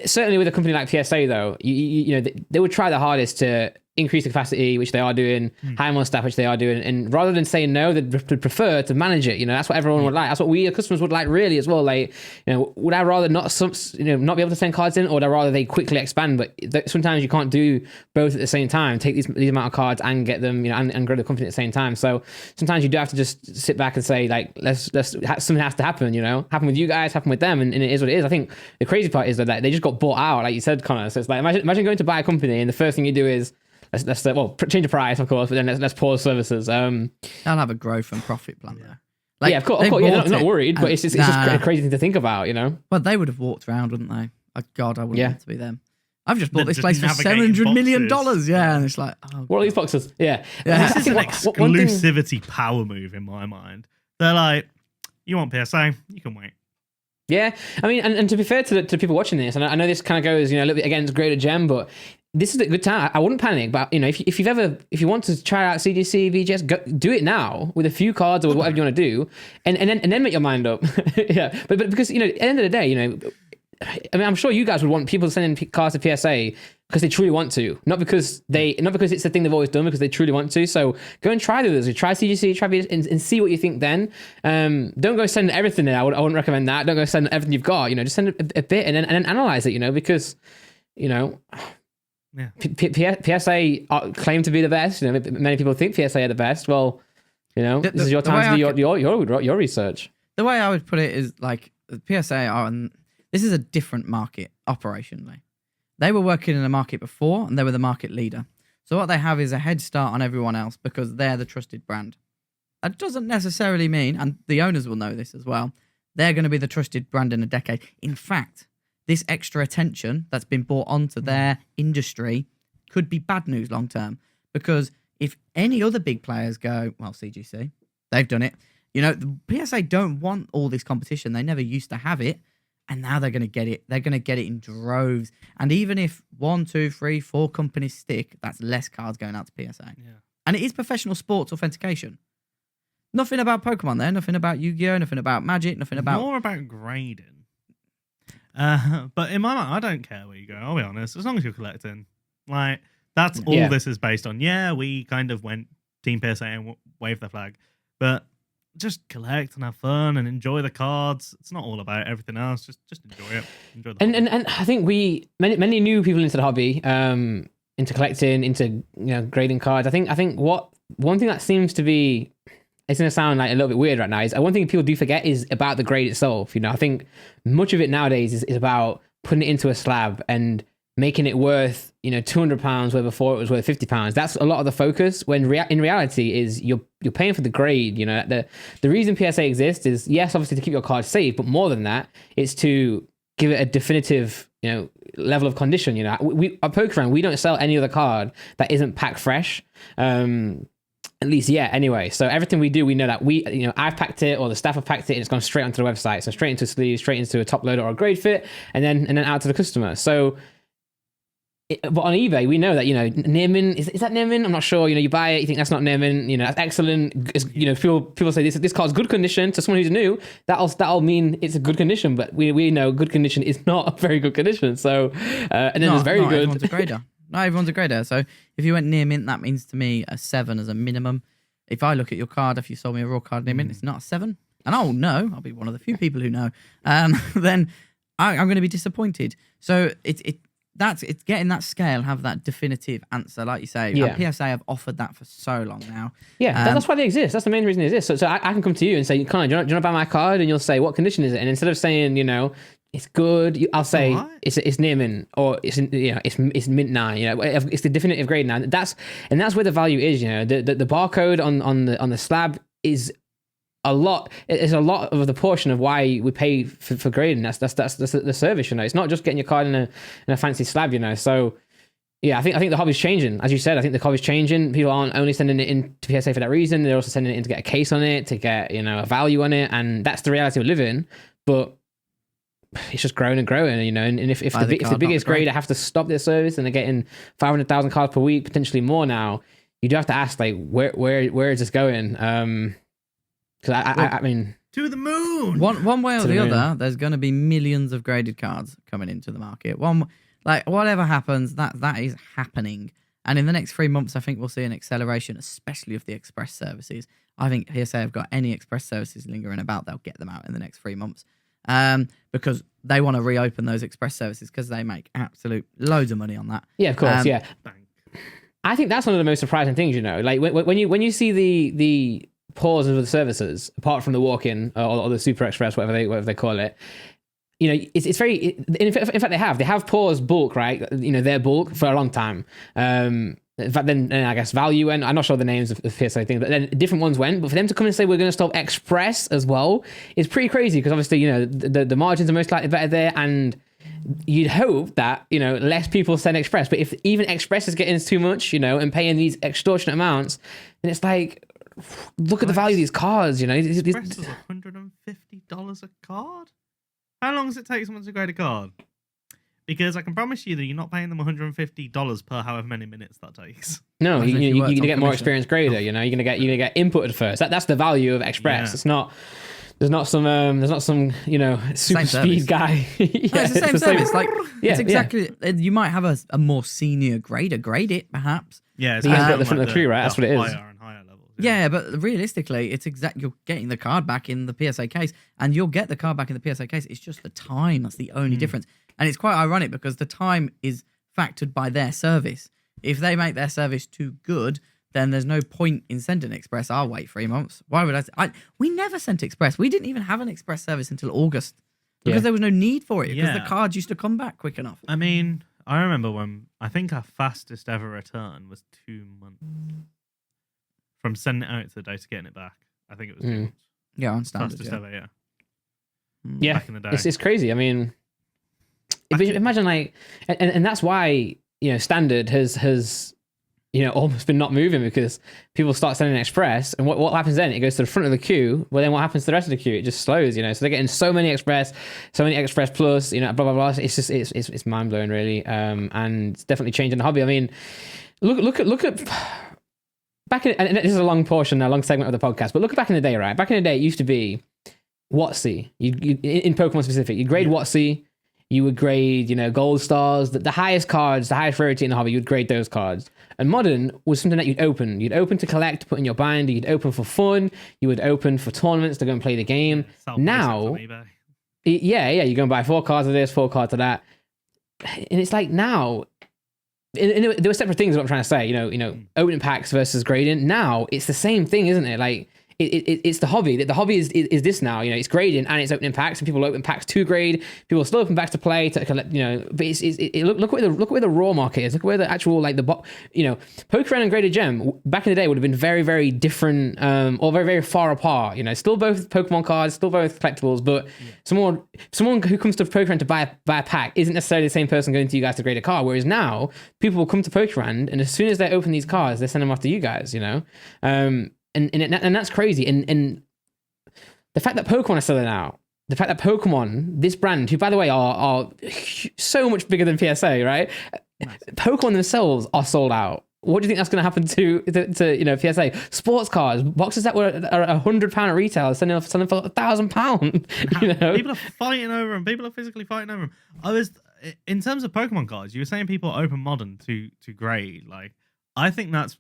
certainly with a company like PSA though, you know, they would try their hardest to increase the capacity, which they are doing, hire more staff, which they are doing, and rather than saying no, they'd prefer to manage it. You know, that's what everyone would like. That's what we as customers would like, really, as well. Like, you know, would I rather not not be able to send cards in, or would I rather they quickly expand? But sometimes you can't do both at the same time. Take these amount of cards and get them, you know, and grow the company at the same time. So sometimes you do have to just sit back and say, like, something has to happen. You know, happen with you guys, happen with them, and it is what it is. I think the crazy part is that they just got bought out, like you said, Connor. So it's like imagine going to buy a company and the first thing you do is let's change the price, of course, but then let's pause services. They'll have a growth and profit plan there. Like, yeah, of course, yeah, not worried, but it's just a crazy thing to think about, you know. But they would have walked around, wouldn't they? Oh, God, I wouldn't want to be them. I've just bought They're this place for $700 million. Yeah, and it's like, oh, what are these boxes? Yeah, this is an exclusivity power move in my mind. They're like, you want PSA, you can wait. Yeah, I mean, and to be fair to people watching this, and I know this kind of goes, you know, a little bit against Greater Gem, but this is a good time. I wouldn't panic, but you know, if you want to try out CGC, VGS, do it now with a few cards or whatever you want to do, and then make your mind up. Yeah, but because, you know, at the end of the day, you know, I mean, I'm sure you guys would want people to send in cards to PSA because they truly want to, not because it's the thing they've always done, because they truly want to. So go and try the others. Try CGC, try VGS, and see what you think. Then don't go send everything in. I wouldn't recommend that. Don't go send everything you've got. You know, just send a bit and then analyze it. You know, because, you know. Yeah. PSA claim to be the best. You know, many people think PSA are the best. Well, you know, this is your time to do your research. The way I would put it is like PSA are. This is a different market operationally. They were working in a market before, and they were the market leader. So what they have is a head start on everyone else because they're the trusted brand. That doesn't necessarily mean, and the owners will know this as well, they're going to be the trusted brand in a decade. In fact, this extra attention that's been brought onto their industry could be bad news long term, because if any other big players go, well, CGC, they've done it. You know, the PSA don't want all this competition. They never used to have it, and now they're going to get it. They're going to get it in droves. And even if 1, 2, 3, 4 companies stick, that's less cards going out to PSA. Yeah. And it is professional sports authentication. Nothing about Pokemon there, nothing about Yu-Gi-Oh, nothing about Magic, nothing about... More about grading. But in my mind, I don't care where you go, I'll be honest, as long as you're collecting. Like, that's all this is based on. Yeah, we kind of went Team PSA and waved the flag, but just collect and have fun and enjoy the cards. It's not all about everything else. Just enjoy it. Enjoy the and I think many new people into the hobby, into collecting, into, you know, grading cards. I think one thing that seems to be, it's going to sound like a little bit weird right now, is one thing people do forget is about the grade itself. You know, I think much of it nowadays is about putting it into a slab and making it worth, you know, £200 where before it was worth £50. That's a lot of the focus, when in reality is you're paying for the grade. You know, the reason PSA exists is, yes, obviously to keep your card safe, but more than that, it's to give it a definitive, you know, level of condition. You know, we at Pokerang, we don't sell any other card that isn't pack fresh. At least, yeah, anyway. So everything we do, we know that I've packed it, or the staff have packed it, and it's gone straight onto the website. So straight into a sleeve, straight into a top loader or a grade fit, and then out to the customer. So, but on eBay, we know that, you know, near mint, is that near mint? I'm not sure. You know, you buy it, you think that's not near mint, you know, that's excellent. You know, people say this card's good condition. To someone who's new, that'll mean it's a good condition, but we know good condition is not a very good condition. So, and then there's very good. Everyone's a grader. Not everyone's a grader. So if you went near mint, that means to me a 7 as a minimum. If I look at your card, if you sold me a raw card near mint, it's not a 7. And I'll know, I'll be one of the few people who know, then I'm going to be disappointed. So it's getting that scale, have that definitive answer, like you say. Yeah. And PSA have offered that for so long now. Yeah, that's why they exist. That's the main reason they exist. So I can come to you and say, Connor, do you want to buy my card? And you'll say, what condition is it? And instead of saying, you know, it's good, I'll say it's near mint, or it's mint 9. You know, it's the definitive grade 9. That's where the value is. You know, the barcode on the slab is a lot. It's a lot of the portion of why we pay for grading. That's the service. You know, it's not just getting your card in a fancy slab. You know, so yeah, I think the hobby's changing. As you said, I think the hobby's changing. People aren't only sending it in to PSA for that reason. They're also sending it in to get a case on it, to get, you know, a value on it, and that's the reality we live in. But it's just growing and growing, you know. And if the biggest grader have to stop their service and they're getting 500,000 cards per week, potentially more now, you do have to ask like where is this going? Because I mean, to the moon. One way or To the the moon. other, there's going to be millions of graded cards coming into the market. Whatever happens, that is happening. And in the next 3 months, I think we'll see an acceleration, especially of the express services. I think PSA have got any express services lingering about, they'll get them out in the next 3 months. Because they want to reopen those express services because they make absolute loads of money on that. yeah, of course, yeah. Bank. I think that's one of the most surprising things, like when you see the pause of the services, apart from the walk-in or the Super Express, whatever they call it. It's very. In fact, they have paused bulk, right? Their bulk for a long time. In fact, then I guess value, and I'm not sure the names of PSA things, but then different ones went. But for them to come and say we're going to stop Express as well is pretty crazy because obviously the margins are most likely better there, and you'd hope that less people send Express. But if even Express is getting too much, and paying these extortionate amounts, then it's like, look at the value of these cards. Express is $150 a card. How long does it take someone to grade a card? Because I can promise you that you're not paying them $150 per however many minutes that takes. No, As if you you're worked gonna on get more commission. experienced grader. You're gonna get inputted first. That's the value of Express. Yeah. It's not. There's not some super Same speed service. guy. No, it's the same service. Like, Yeah, it's exactly. You might have a more senior grader grade it, perhaps. Yeah, it's He's kind got of the front of the tree, right? That's what it is. Higher and higher levels. Yeah, but realistically, it's you're getting the card back in the PSA case, and you'll get the card back in the PSA case. It's just the time that's the only difference, and it's quite ironic because the time is factored by their service. If they make their service too good, then there's no point in sending Express. I'll wait 3 months. Why would I? We never sent Express. We didn't even have an Express service until August because there was no need for it because the cards used to come back quick enough. I mean, I remember when I think our fastest ever return was 2 months. From sending it out to the day to getting it back. I think it was 2 months. Yeah, on standard. Fastest ever, yeah. Yeah, Back in the day. it's crazy. I mean, imagine like, and that's why standard has almost been not moving because people start sending Express, and what happens then? It goes to the front of the queue. Well, then what happens to the rest of the queue? It just slows. So they're getting so many Express Plus. Blah blah blah. It's just it's mind blowing, really, and it's definitely changing the hobby. I mean, look at. Back in, and this is a long segment of the podcast, but look back in the day, right? Back in the day, it used to be WotC. You in Pokemon specific, you grade WotC, you would grade, gold stars, the highest cards, the highest rarity in the hobby, you would grade those cards. And modern was something that you'd open. You'd open to collect, put in your binder, you'd open for fun, you would open for tournaments to go and play the game. Now, you go and buy 4 cards of this, 4 cards of that. And it's like now, and there were separate things what I'm trying to say, opening packs versus grading. Now it's the same thing, isn't it? Like it's the hobby. The hobby is this now. It's grading and it's opening packs, and people open packs to grade. People still open packs to play to collect. But look where the raw market is. Look where the actual Pokerun and Graded Gem back in the day would have been very, very different, or very, very far apart. Still both Pokemon cards, still both collectibles, but someone who comes to Pokerun to buy a pack isn't necessarily the same person going to you guys to grade a card. Whereas now people will come to Pokerun, and as soon as they open these cards, they send them off to you guys. And that's crazy. And the fact that Pokemon are selling out, the fact that Pokemon, this brand, who by the way are so much bigger than PSA, right? Nice. Pokemon themselves are sold out. What do you think that's going to happen to PSA? Sports cards, boxes that were £100 at retail, selling for £1,000. People are fighting over them. People are physically fighting over them. In terms of Pokemon cards, you were saying people open modern to grade. Like, I think that's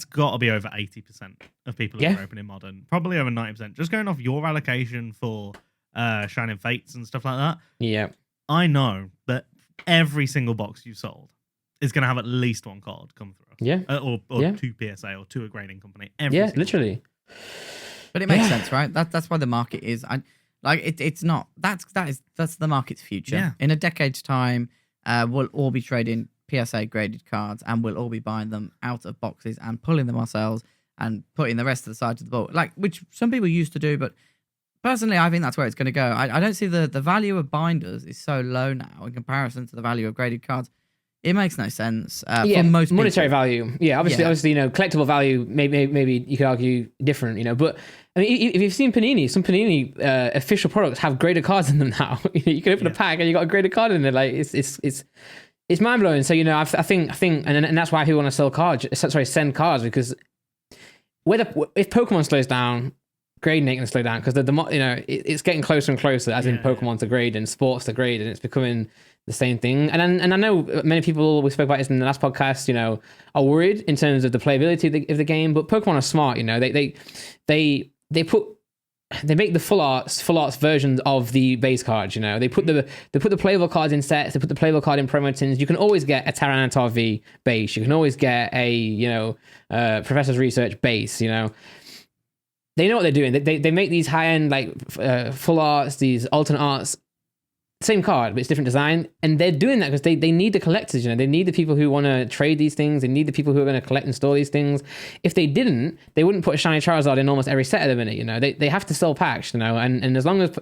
got to be over 80% of people who are opening modern, probably over 90%. Just going off your allocation for Shining Fates and stuff like that. Yeah, I know that every single box you sold is going to have at least 1 card come through. Yeah, or 2 PSA or 2 a grading company. Literally. But it makes sense, right? That's why the market is. It's not. That's the market's future. Yeah. In a decade's time, we'll all be trading PSA graded cards, and we'll all be buying them out of boxes and pulling them ourselves and putting the rest of the side to the bowl, which some people used to do. But personally, I think that's where it's going to go. I don't see the value of binders is so low now in comparison to the value of graded cards. It makes no sense for most monetary people. value. Yeah, obviously, collectible value. Maybe you could argue different. But I mean, if you've seen Panini, some Panini official products have graded cards in them now. You can open a pack and you got a graded card in there. Like it's it's mind blowing. So I think, and that's why people want to sell cards. Send cards because if Pokemon slows down, grading ain't gonna slow down because it's getting closer and closer. As in Pokemon to grade and sports to grade, and it's becoming the same thing. And I know many people, we spoke about this in the last podcast, are worried in terms of the playability of the game. But Pokemon are smart. They make the full arts versions of the base cards. They put the playable cards in sets. They put the playable card in promo tins. You can always get a Tyranitar V base. You can always get a Professor's Research base. They know what they're doing. They make these high end full arts, these alternate arts. Same card, but it's different design, and they're doing that because they need the collectors. They need the people who want to trade these things. They need the people who are going to collect and store these things. If they didn't, they wouldn't put a shiny Charizard in almost every set at the minute. They have to sell packs. And as long as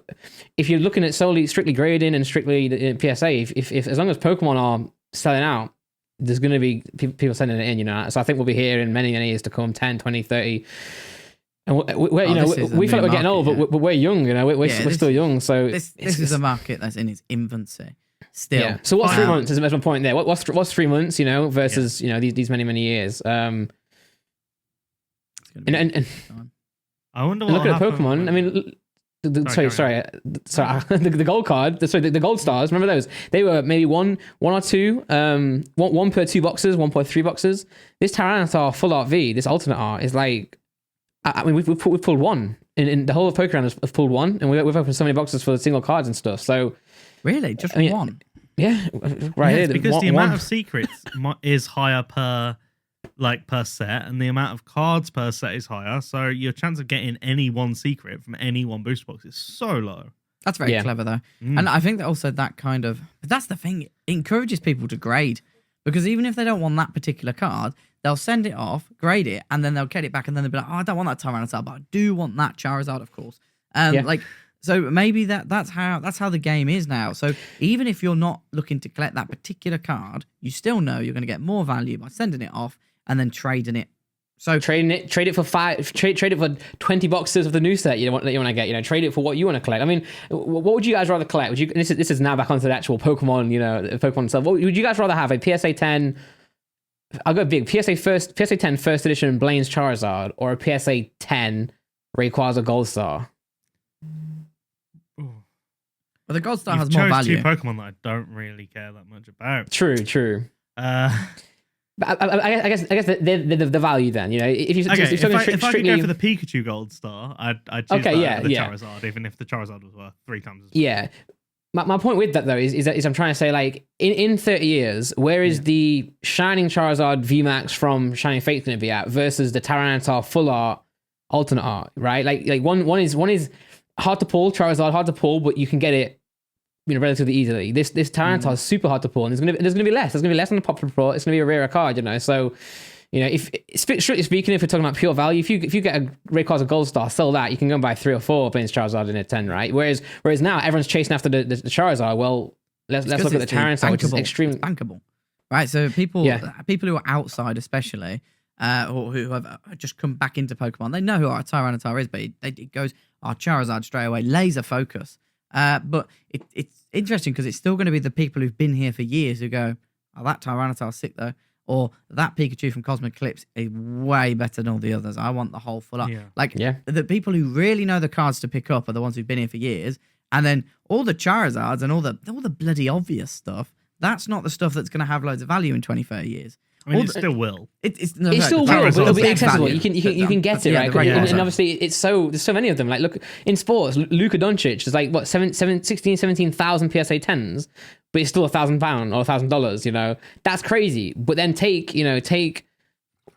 if you're looking at strictly grading and strictly PSA, if as long as Pokemon are selling out, there's going to be people sending it in. So I think we'll be here in many years to come, 10, 20, 30. And we feel like we're getting old, but we're young. We're still young. So this is a market that's in its infancy still. Yeah. So what's 3 months? Is my point there. What's 3 months? Versus these many years. And I wonder what look at Pokemon. I mean, the gold card. The gold stars. Remember those? They were maybe one or two. One per 2 boxes, 1.3 boxes. This Tyranitar full art V, this alternate art is like. I mean, we've pulled one in the whole of Pokemon has pulled one, and we've opened so many boxes for the single cards and stuff. So really, just one? Yeah, right here. Because the amount of secrets is higher per set, and the amount of cards per set is higher. So your chance of getting any one secret from any one booster box is so low. That's very clever, though, and I think that also that's the thing. It encourages people to grade because even if they don't want that particular card. They'll send it off, grade it, and then they'll get it back, and then they'll be like, "Oh, I don't want that Tyranitar, but I do want that Charizard, of course." So maybe that's how the game is now. So even if you're not looking to collect that particular card, you still know you're going to get more value by sending it off and then trading it. So trade it for 20 boxes of the new set you want to get. Trade it for what you want to collect. I mean, what would you guys rather collect? This is now back onto the actual Pokemon, Pokemon itself. What would you guys rather have? A PSA 10? I'll go big. PSA 10 first edition Blaine's Charizard or a PSA 10 Rayquaza Gold Star. Well, the Gold Star has more more value. Two Pokemon that I don't really care that much about. True. But I guess the value then. If I could go for the Pikachu Gold Star, I'd choose the Charizard, even if the Charizard was worth 3 times as much. Yeah. My point with that though is I'm trying to say in 30 years, where is the Shining Charizard VMAX from Shining Faith going to be at versus the Tyranitar full art alternate art, right? One is hard to pull, Charizard hard to pull, but you can get it relatively easily. This Tyranitar is super hard to pull, and there's gonna be less. There's gonna be less on the popular report. It's gonna be a rarer card, So if strictly speaking, if we're talking about pure value, if you get a Rayquaza Gold Star, sell that, you can go and buy 3 or 4 Blaine's Charizard in a 10, right? Whereas now everyone's chasing after the Charizard. Well, let's look at the Tyranitar, which is extremely bankable, right? So people who are outside, especially, or who have just come back into Pokemon, they know who our Tyranitar is, but it goes our Charizard straight away, laser focus. But it's interesting because it's still going to be the people who've been here for years who go, "Oh, that Tyranitar's sick though." Or that Pikachu from Cosmic Eclipse is way better than all the others. I want the whole full art. The people who really know the cards to pick up are the ones who've been here for years. And then all the Charizards and all the bloody obvious stuff, that's not the stuff that's going to have loads of value in 20, 30 years. I mean, it still will. It still will, but it'll be accessible. You can get it, right? And obviously, there's so many of them. Look, in sports, Luka Doncic is 17,000 PSA 10s, but it's still £1,000 or $1,000. That's crazy. But then take.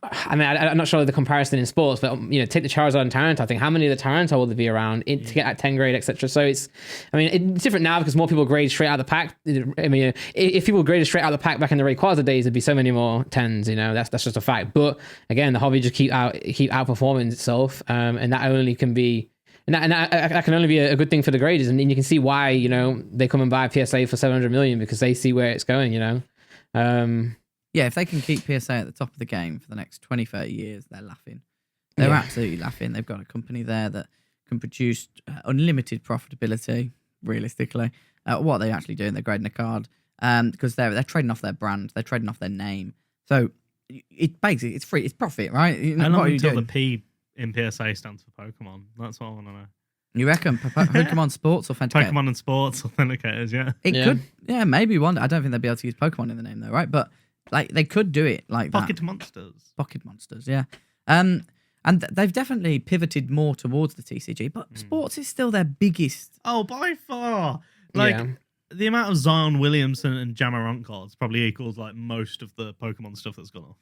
I mean, I'm not sure of the comparison in sports, but take the Charizard and Tyranitar. I think how many of the Tyranitar will there be around to get at 10 grade, etc. So it's different now because more people grade straight out of the pack. I mean, if people graded straight out of the pack back in the Rayquaza days, there'd be so many more 10s. That's just a fact. But again, the hobby just keep outperforming itself, and that only can be. And that can only be a good thing for the graders, and you can see why they come and buy PSA for 700 million because they see where it's going. Yeah, if they can keep PSA at the top of the game for the next 20, 30 years, they're laughing. They're absolutely laughing. They've got a company there that can produce unlimited profitability, realistically. What are they actually doing? They're grading a card because they're trading off their brand, they're trading off their name. So it basically it's free, it's profit, right? How long What are you until doing? the P in PSA stands for Pokemon? That's what I want to know. You reckon Pokemon Sports Authenticator? Pokemon and Sports Authenticators, yeah. It could, maybe one. I don't think they'd be able to use Pokemon in the name though, right? But like they could do it like Pocket that. Monsters. Pocket Monsters, yeah. And they've definitely pivoted more towards the TCG, but sports is still their biggest. Oh, by far. Like, the amount of Zion Williamson and Jamarant cards probably equals like most of the Pokemon stuff that's gone off.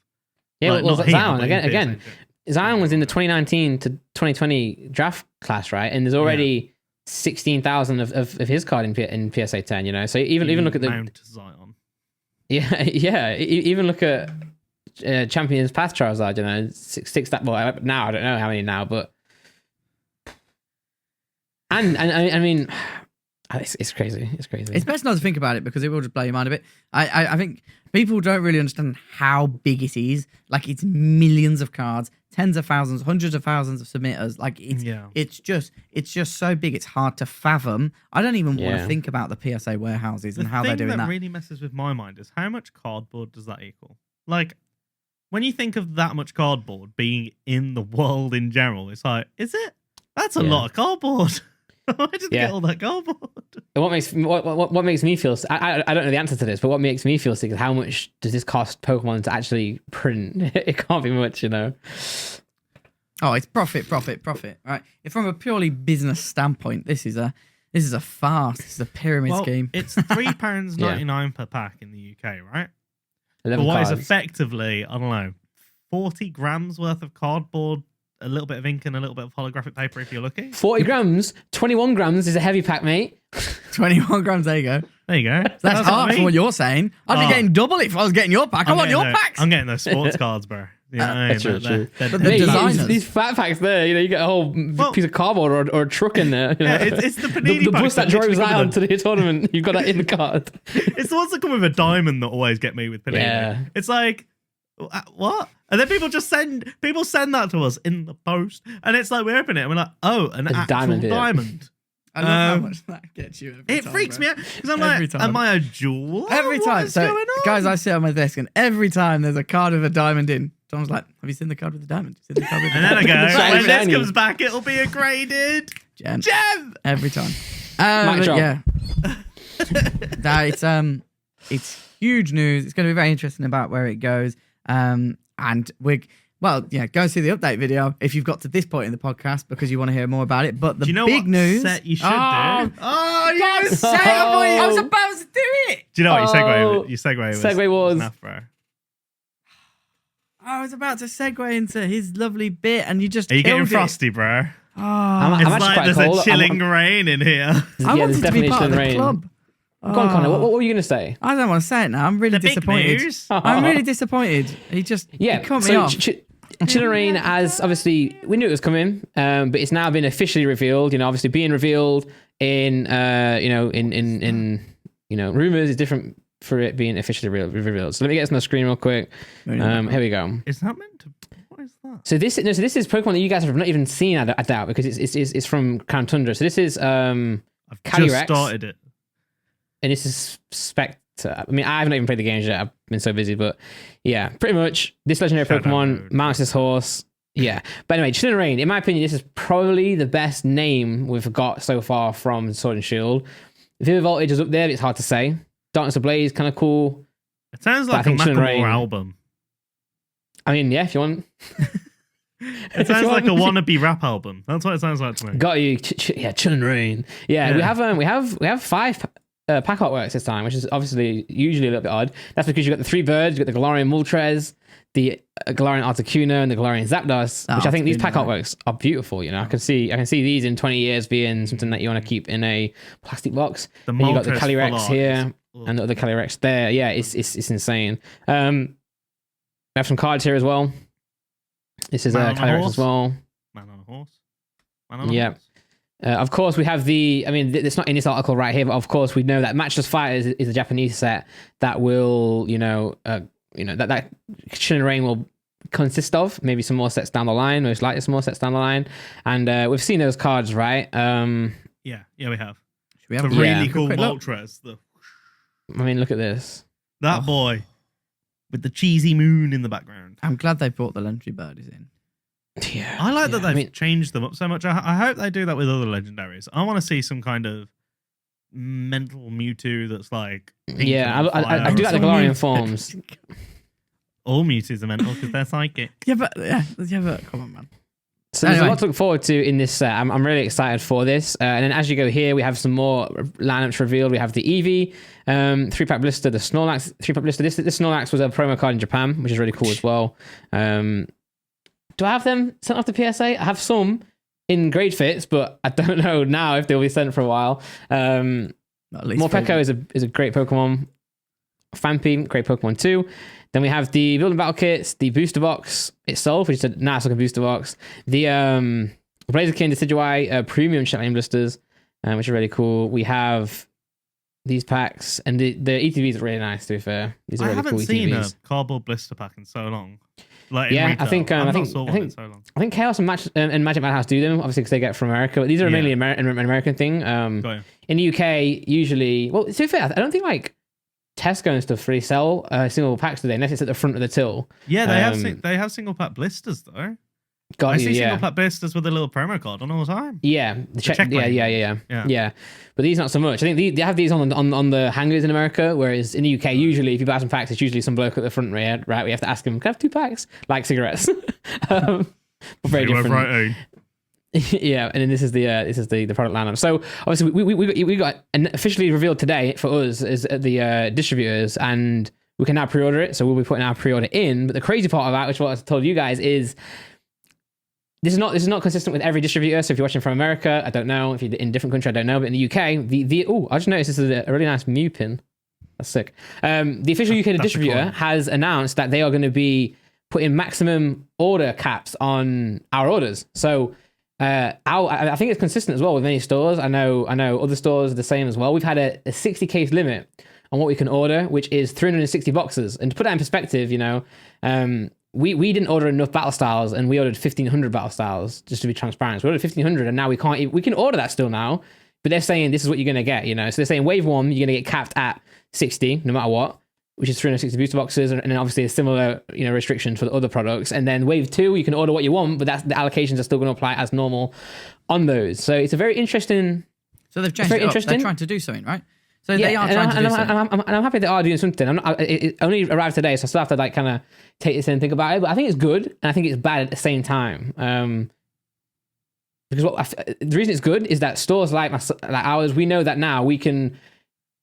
Yeah, Like, well, not here, Zion but in again. PSA. Zion was in the 2019 to 2020 draft class, right? And there's already 16,000 of his card in PSA 10. You know, so even look at the Mount Zion. Even look at Champions Path Charizard. You know, six that. Well, now I don't know how many now, but and I mean. It's crazy. It's crazy. It's best not to think about it because it will just blow your mind a bit. I think people don't really understand how big it is. Like it's millions of cards, tens of thousands, hundreds of thousands of submitters. Like it's just so big. It's hard to fathom. I don't even want to think about the PSA warehouses and how they're doing that. The thing that really messes with my mind is how much cardboard does that equal? Like when you think of that much cardboard being in the world in general, it's like, is it? That's a lot of cardboard. Why did they get all that cardboard? What makes me feel I don't know the answer to this, but what makes me feel sick is how much does this cost Pokemon to actually print? It can't be much, you know. Oh, it's profit, right? If from a purely business standpoint, this is a farce. This is a pyramid scheme. It's £3.99 per pack in the UK, right? 11 But what is cards. effectively, I don't know, 40 grams worth of cardboard, a little bit of ink and a little bit of holographic paper if you're lucky. 40 grams, 21 grams is a heavy pack, mate. 21 grams, there you go. There you go. That's half from what you're saying. I'd be getting double if I was getting your pack. I want your packs. I'm getting those sports cards, bro. You know what I mean? True. But the Mate, designers. these fat packs there, you know, you get a whole piece of cardboard or a truck in there. You know? It's the Panini the packs bus that literally drove come Zion with to the tournament. You've got that in the card. It's the ones that come with a diamond that always get me with Panini. Yeah. It's like, what? And then people send that to us in the post, and it's like we open it and we're like, oh, an actual diamond. I love how much that gets you. Every time, freaks me out because I'm every like, time. am I a jewel? Every time. What's So, going on? guys, I sit on my desk, and every time there's a card with a diamond in, Tom's like, "Have you seen the card with the diamond? Seen the card with the And then I diamond?" go, when this Shiny. comes back, it'll be a graded Gem. gem. Every time. Mic drop. Yeah. It's huge news. It's going to be very interesting about where it goes. And go and see the update video if you've got to this point in the podcast because you want to hear more about it. But the Do you know big what news. set you should Oh, do? Oh, you God's sake, I was about to do it. Do you know what Oh, your segue was? segue was- enough, bro. I was about to segue into his lovely bit, and you just Are you getting killed it. frosty, bro? Oh, I'm It's actually like quite there's cold. a chilling rain in here. I there's wanted to be definitely part of the rain. club. Go on, Connor. What were you going to say? I don't want to say it now. I'm really The big disappointed. news. I'm really disappointed. He cut me so off. Chilling Rain, as obviously we knew it was coming, but it's now been officially revealed. You know, obviously being revealed in rumors is different for it being officially revealed. So let me get this on the screen real quick. Here we go. Is that meant to? What is that? So this is Pokemon that you guys have not even seen, I doubt, because it's from Crown Tundra. So this is I've Calyrex. just started it. and this is Spectre. I mean, I haven't even played the games yet. I've been so busy, but yeah, pretty much this legendary Shadow Pokemon Mode. mounts this horse. Yeah, but anyway, Chilling Rain. In my opinion, this is probably the best name we've got so far from Sword and Shield. Vivid Voltage is up there, but it's hard to say. Darkness Ablaze, kind of cool. It sounds But I like a think Chilling Rain- Macklemore album. I mean, yeah, if you want. It sounds like a wannabe rap album. That's what it sounds like to me. Got you. Yeah, Chilling Rain. Yeah, Yeah. we have 5 pack artworks this time, which is obviously usually a little bit odd. That's because you've got the 3 birds, you've got the Galarian Moltres, the Galarian Articuno, and the Galarian Zapdos, which I think these pack artworks are beautiful. You know, I can see these in 20 years being something that you want to keep in a plastic box. The Then you got the Moltres full Calyrex art here is- and the other Calyrex there. Yeah, it's insane. We have some cards here as well. This is Man on a Calyrex horse. as well. Man on a horse. Man on a Yeah. horse. Of course, we have it's not in this article right here, but of course we know that Matchless Fighters is a Japanese set that will, that Chilling Rain will consist of. Maybe some more sets down the line, most likely some more sets down the line. And we've seen those cards, right? Yeah, we have. Should we have The a really quick cool look? Moltres. The I mean, look at this. That boy with the cheesy moon in the background. I'm glad they brought the legendary birdies in. Yeah, I like that they've I mean, changed them up so much. I hope they do that with other legendaries. I want to see some kind of mental Mewtwo that's like. yeah, I do like the Galarian forms. All Mewtwo's are mental because they're psychic. Yeah, but come on, man. So there's a lot to look forward to in this set. I'm really excited for this. And then as you go here, we have some more lineups revealed. We have the Eevee, 3-pack blister, the Snorlax 3-pack blister. This Snorlax was a promo card in Japan, which is really cool as well. Do I have them sent off to PSA? I have some in grade fits, but I don't know now if they'll be sent for a while. Morpeko is a great Pokemon. Phanpy, great Pokemon too. Then we have the building battle kits, the booster box itself, which is a nice looking booster box. The Blaziken Decidueye premium Shetland blisters, which are really cool. We have these packs, and the ETBs are really nice. To be fair, these are really cool ETBs. I haven't seen a cardboard blister pack in so long. Like yeah, retail. I think I think Chaos and Magic Madhouse do them, obviously because they get from America. But these are mainly an American thing. In the UK, usually, well, to be fair, I don't think like Tesco and stuff really sell single packs today, unless it's at the front of the till. Yeah, they have single pack blisters though. I see single pack blisters with a little promo code on all the time. Yeah, yeah. But these not so much. I think they have these on the hangers in America, whereas in the UK, usually if you buy some packs, it's usually some bloke at the front right? We have to ask him, can I have 2 packs? Like cigarettes. But very different. Yeah, and then this is the product lineup. So obviously we got officially revealed today for us as the distributors, and we can now pre-order it. So we'll be putting our pre-order in. But the crazy part of that, which what I told you guys, is this is not consistent with every distributor. So if you're watching from America, I don't know. If you're in a different country, I don't know. But in the UK, I just noticed this is a really nice Mew pin. That's sick. The official UK distributor has announced that they are going to be putting maximum order caps on our orders. So I think it's consistent as well with many stores. I know other stores are the same as well. We've had a 60 case limit on what we can order, which is 360 boxes. And to put that in perspective, we didn't order enough battle styles, and we ordered 1,500 battle styles, just to be transparent. So we ordered 1,500, and now we can order that still now, but they're saying this is what you're going to get, So they're saying wave 1, you're going to get capped at 60, no matter what, which is 360 booster boxes, and then obviously a similar, restriction for the other products. And then wave 2, you can order what you want, but the allocations are still going to apply as normal on those. So it's a very interesting. So they've changed it up. They're trying to do something, right? So they are trying to do something. I'm happy they are doing something. It only arrived today, so I still have to kind of take this in and think about it. But I think it's good, and I think it's bad at the same time. Because the reason it's good is that stores like ours, we know that now we can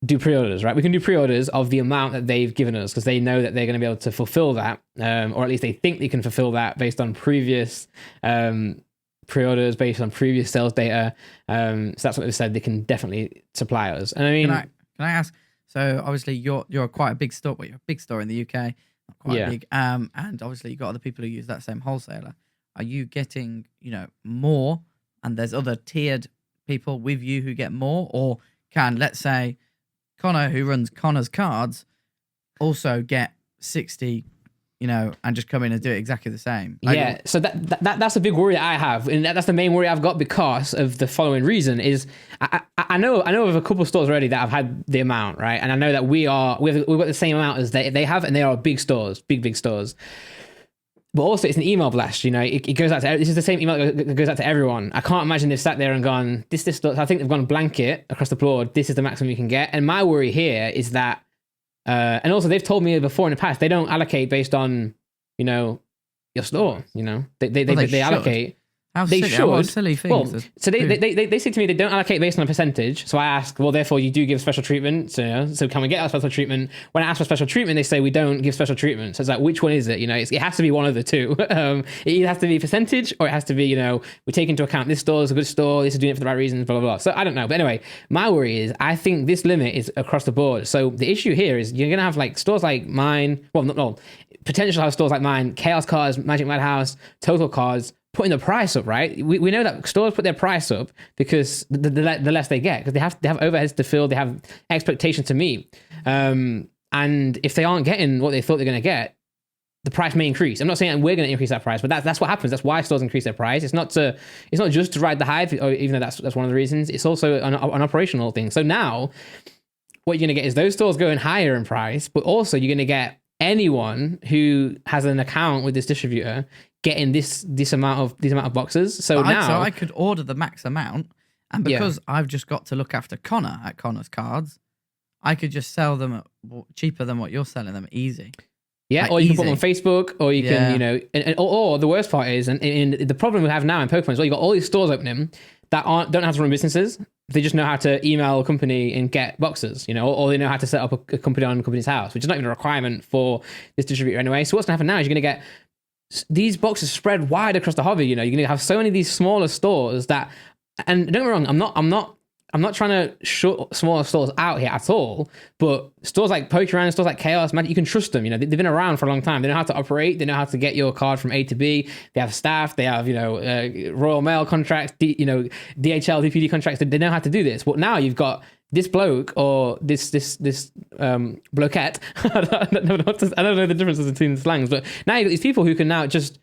do pre-orders, right? We can do pre-orders of the amount that they've given us because they know that they're going to be able to fulfill that, or at least they think they can fulfill that based on previous pre-orders, based on previous sales data. So that's what they said. They can definitely supply us. And I mean, can I ask? So obviously you're quite a big store. Well, you're a big store in the UK, not quite big. And obviously you've got other people who use that same wholesaler. Are you getting more? And there's other tiered people with you who get more, or can, let's say, Connor, who runs Connor's cards, also get 60, and just come in and do it exactly the same. So that's a big worry that I have, and that's the main worry I've got because of the following reason is I know of a couple of stores already that have had the amount, right? And I know that we've got the same amount as they have, and they are big stores, big stores. But also, it's an email blast. It goes out to. This is the same email that goes out to everyone. I can't imagine they've sat there and gone, this. I think they've gone blanket across the board. This is the maximum you can get. And my worry here is that, and also they've told me before in the past, they don't allocate based on, your store. They allocate. How they silly, should. What silly things. Well, so they say to me they don't allocate based on a percentage. So I ask, well, therefore you do give special treatment. So can we get our special treatment? When I ask for special treatment, they say we don't give special treatment. So it's like, which one is it? It has to be one of the two. It either has to be percentage, or it has to be, we take into account this store is a good store. This is doing it for the right reasons. Blah blah blah. So I don't know. But anyway, my worry is I think this limit is across the board. So the issue here is you're gonna have like stores like mine. Well, no, potential have stores like mine, Chaos Cards, Magic Madhouse, Total Cards, putting the price up, right? We know that stores put their price up because the less they get, because they have overheads to fill, they have expectations to meet, and if they aren't getting what they thought they're going to get, the price may increase. I'm not saying we're going to increase that price, but that's what happens. That's why stores increase their price. It's not just to ride the hype, or even though that's one of the reasons. It's also an operational thing. So now what you're going to get is those stores going higher in price, but also you're going to get anyone who has an account with this distributor getting this amount of boxes. So I could order the max amount, and because I've just got to look after Connor at Connor's Cards, I could just sell them at cheaper than what you're selling them. Easy. Yeah, or you can put them on Facebook, or you can, or the worst part is, and the problem we have now in Pokemon is, well, you got all these stores opening that don't have to run businesses. They just know how to email a company and get boxes, or they know how to set up a company on a company's house, which is not even a requirement for this distributor anyway. So what's going to happen now is you're going to get these boxes spread wide across the hobby. You're going to have so many of these smaller stores that, and don't get me wrong, I'm not trying to shut smaller stores out here at all, but stores like Pokemon, stores like Chaos, Magic, you can trust them. They've been around for a long time. They know how to operate. They know how to get your card from A to B. They have staff. They have, Royal Mail contracts, DHL, DPD contracts. They know how to do this. But now you've got this bloke or this bloquette. I don't know the differences between the slangs, but now you've got these people who can now just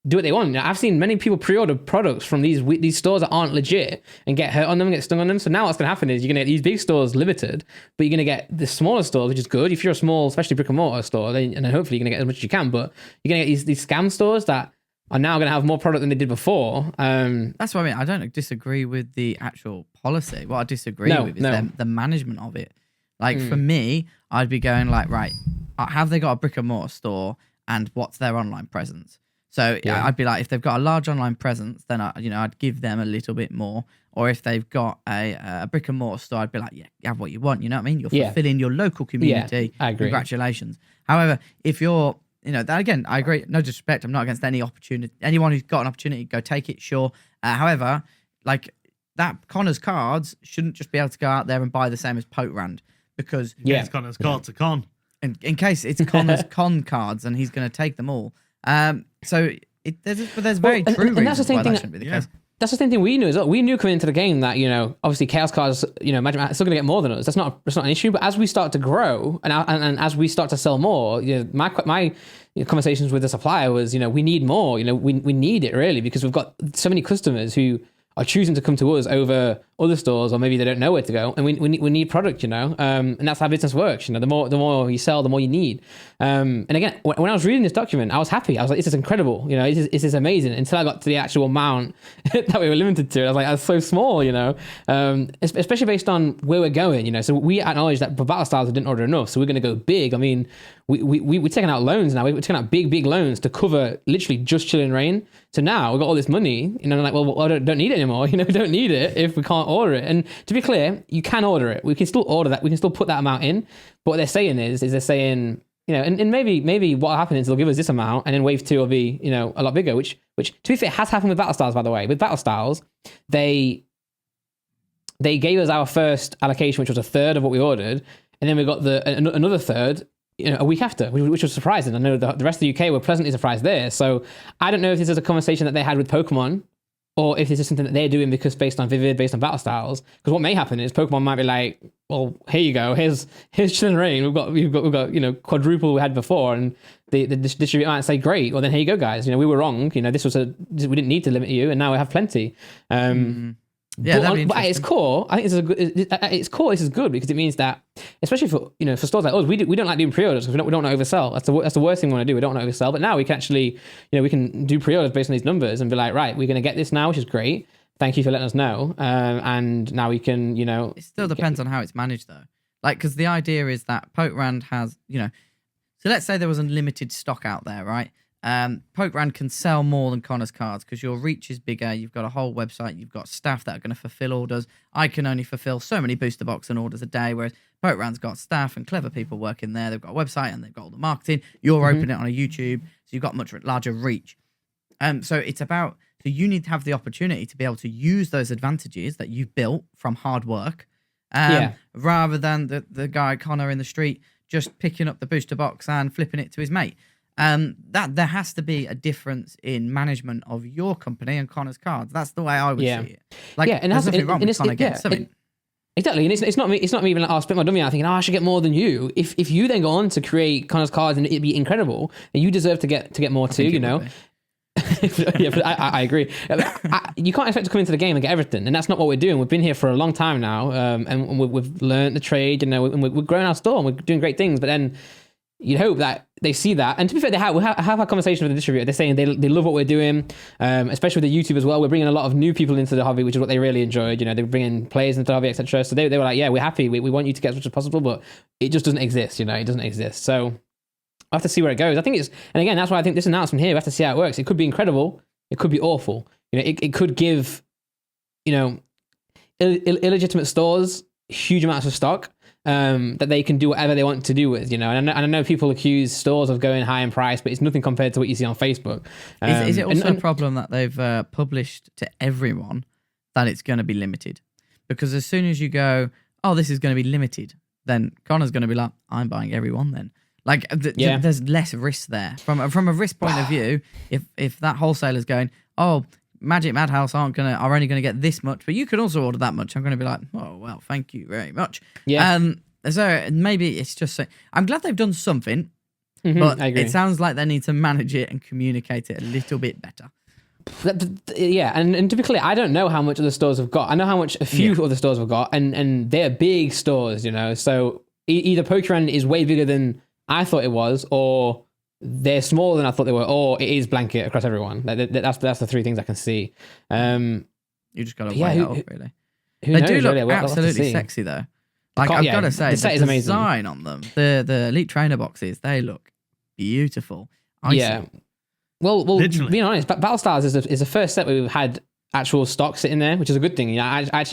do what they want. I've seen many people pre-order products from these stores that aren't legit and get hurt on them, get stung on them. So now what's going to happen is you're going to get these big stores limited, but you're going to get the smaller stores, which is good. If you're a small, especially brick and mortar store, and then hopefully you're going to get as much as you can, but you're going to get these scam stores that are now going to have more product than they did before. That's what I mean. I don't disagree with the actual policy. What I disagree with is the management of it. Like for me, I'd be going like, right, have they got a brick and mortar store and what's their online presence? So I'd be like, if they've got a large online presence, then I'd give them a little bit more. Or if they've got a brick and mortar store, I'd be like, yeah, you have what you want. You know what I mean? You're fulfilling your local community. I agree. Congratulations. However, if you're, that again, I agree. No disrespect. I'm not against any opportunity. Anyone who's got an opportunity, go take it. Sure. However, like that Connor's Cards shouldn't just be able to go out there and buy the same as Pokerand, because it's Connor's Card to con. In case it's Connor's con cards and he's going to take them all. So there's very true reasons that's the same why thing that shouldn't be the case. That's the same thing we knew as well. We knew coming into the game that, obviously Chaos Cards, Magic are still going to get more than us. That's not an issue. But as we start to grow and as we start to sell more, my conversations with the supplier was, we need more. We need it really, because we've got so many customers who are choosing to come to us over other stores, or maybe they don't know where to go, and we need product, and that's how business works. The more you sell, the more you need. And again, when I was reading this document, I was happy. I was like, this is incredible. This is amazing. Until I got to the actual amount that we were limited to, I was like, that's so small. Especially based on where we're going. So we acknowledge that for Battle Styles we didn't order enough, so we're going to go big. I mean, we're taking out loans now. We're taking out big loans to cover literally just Chilling Reign. So now we've got all this money. Like, well, I don't need it anymore. We don't need it if we can't order it. And to be clear, you can order it. We can still order that. We can still put that amount in. But what they're saying is they're saying, and maybe what will happen is they'll give us this amount, and then wave 2 will be, a lot bigger, which to be fair has happened with Battle Styles, by the way. With Battle Styles, they gave us our first allocation, which was a third of what we ordered, and then we got another third a week after, which was surprising. I know the rest of the UK were pleasantly surprised there. So I don't know if this is a conversation that they had with Pokemon, or if this is something that they're doing because based on Vivid, based on Battle Styles. Because what may happen is Pokemon might be like, well, here you go, here's Chilling Reign. We've got quadruple we had before, and the distributor might say, great, well then here you go, guys. We were wrong. We didn't need to limit you, and now we have plenty. Yeah, but at its core, I think this is good, because it means that, especially for for stores like us, we don't like doing pre-orders because we don't want to oversell. That's the worst thing we want to do. We don't want to oversell. But now we can actually we can do pre-orders based on these numbers and be like, right, we're going to get this now, which is great. Thank you for letting us know. And now we can It still depends on how it's managed though. Like, because the idea is that Pokerand has so let's say there was unlimited stock out there, right? Pokerand can sell more than Connor's Cards because your reach is bigger. You've got a whole website. You've got staff that are going to fulfill orders. I can only fulfill so many booster box and orders a day, whereas Pokerand's got staff and clever people working there. They've got a website and they've got all the marketing. You're opening it on a YouTube, so you've got much larger reach. So it's about, so you need to have the opportunity to be able to use those advantages that you've built from hard work, rather than the guy Connor in the street just picking up the booster box and flipping it to his mate. That there has to be a difference in management of your company and Connor's Cards. That's the way I would see it. Like, and there's nothing wrong with Connor getting something. Exactly, and it's not me. It's not me even like, split my dummy out thinking, I should get more than you. If you then go on to create Connor's Cards and it'd be incredible, and you deserve to get more too. Yeah, but I agree. You can't expect to come into the game and get everything, and that's not what we're doing. We've been here for a long time now, and we've learned the trade. You know, and we're growing our store and we're doing great things. But then you'd hope that they see that. And to be fair, we have a conversation with the distributor. They're saying they love what we're doing, especially with the YouTube as well. We're bringing a lot of new people into the hobby, which is what they really enjoyed. You know, they're bringing players into the hobby, etc. So they were like, yeah, we're happy. We want you to get as much as possible, but it just doesn't exist. You know, it doesn't exist. So I have to see where it goes. I think it's, and again, that's why I think this announcement here, we have to see how it works. It could be incredible. It could be awful. You know, it could give, you know, illegitimate stores huge amounts of stock. That they can do whatever they want to do with, you know, and I know people accuse stores of going high in price, but it's nothing compared to what you see on Facebook. Is it also a problem that they've published to everyone that it's going to be limited? Because as soon as you go, oh, this is going to be limited, then Connor's going to be like, I'm buying everyone then. Like, there's less risk there. From a risk point of view, if that wholesaler's going, oh, Magic Madhouse are only gonna get this much, but you can also order that much. I'm gonna be like, oh well, thank you very much. Yeah. So maybe it's just. I'm glad they've done something, Mm-hmm, but I agree. it sounds like they need to manage it and communicate it a little bit better. Yeah, and to be clear, I don't know how much other stores have got. I know how much a few other stores have got, and they're big stores, you know. So either Pokemon is way bigger than I thought it was, or they're smaller than I thought they were, or it is blanket across everyone. That's the three things I can see. You just got to weigh it up, really. They knows, do look really? Absolutely sexy, though. Like, I've got to say, the set is amazing. Design on them, the Elite Trainer boxes, they look beautiful. Yeah. Well, being honest, Battlestars is the first set where we've had actual stock sitting there, which is a good thing. You know, I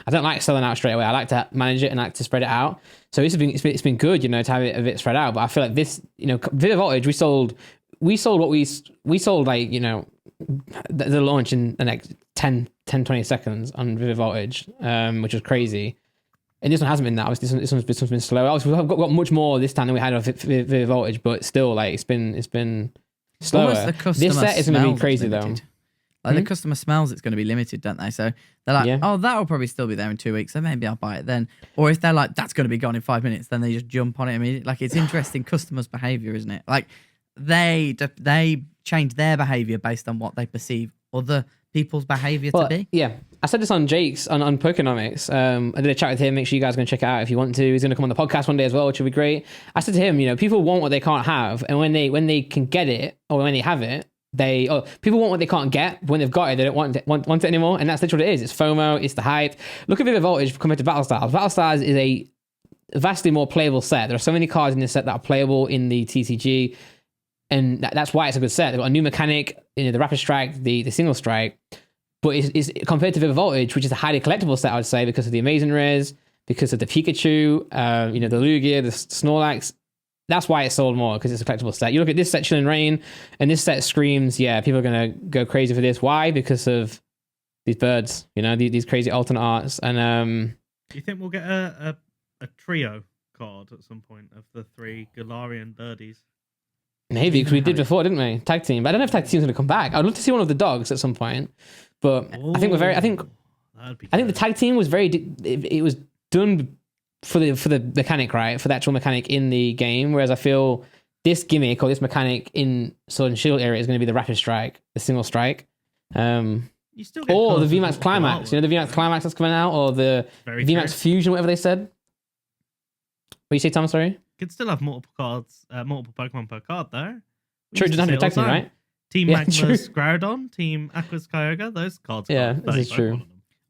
don't like selling out straight away. I like to manage it and like to spread it out. So it's been good, you know, to have it a bit spread out. But I feel like this, you know, Vivid Voltage, we sold what we sold, like, you know, the launch in the next 10, 20 seconds on Vivid Voltage, which was crazy. And this one hasn't been that. Obviously, this one's been slow. Obviously, we've got much more this time than we had of Vivid Voltage, but still, like, it's been slower. This set is going to be crazy though. Like the customer smells it's going to be limited, don't they? So they're like, oh, that'll probably still be there in 2 weeks, so maybe I'll buy it then. Or if they're like, that's going to be gone in 5 minutes, then they just jump on it immediately. Like, it's interesting customers' behavior, isn't it? Like, they change their behavior based on what they perceive other people's behavior to be. Yeah. I said this on Jake's on Pokenomics. I did a chat with him. Make sure you guys are going to check it out if you want to. He's going to come on the podcast one day as well, which will be great. I said to him, you know, people want what they can't have, and when they can get it, or when they have it, people want what they can't get. When they've got it, they don't want it anymore, and that's literally what it is. It's FOMO. It's the hype. Look at Vivid Voltage compared to Battlestars. Battlestars is a vastly more playable set. There are so many cards in this set that are playable in the TCG, and that's why it's a good set. They've got a new mechanic, you know, the Rapid Strike, the Single Strike, but it's compared to Vivid Voltage, which is a highly collectible set, I would say, because of the Amazing Rares, because of the Pikachu, you know, the Lugia, the Snorlax. That's why it's sold more, because it's a collectible set. You look at this set, Chilling Reign, and this set screams, yeah, people are going to go crazy for this. Why? Because of these birds, you know, these crazy alternate arts. And do you think we'll get a trio card at some point of the three Galarian birdies? Maybe, because we did before, didn't we? Tag team. But I don't know if tag team's going to come back. I'd love to see one of the dogs at some point. But I think I think the tag team was it was done for the mechanic, right? For the actual mechanic in the game. Whereas I feel this gimmick or this mechanic in Sword and Shield area is going to be the Rapid Strike, the Single Strike. You still get or the VMAX Climax. You know, the VMAX Climax that's coming out, or the VMAX Fusion, whatever they said. What you say, Tom? Sorry? Could still have multiple cards, multiple Pokemon per card, though. True, it doesn't have to be tag team, right? Team Magma's Groudon, Team Aqua's Kyogre, those cards. Yeah, this is true.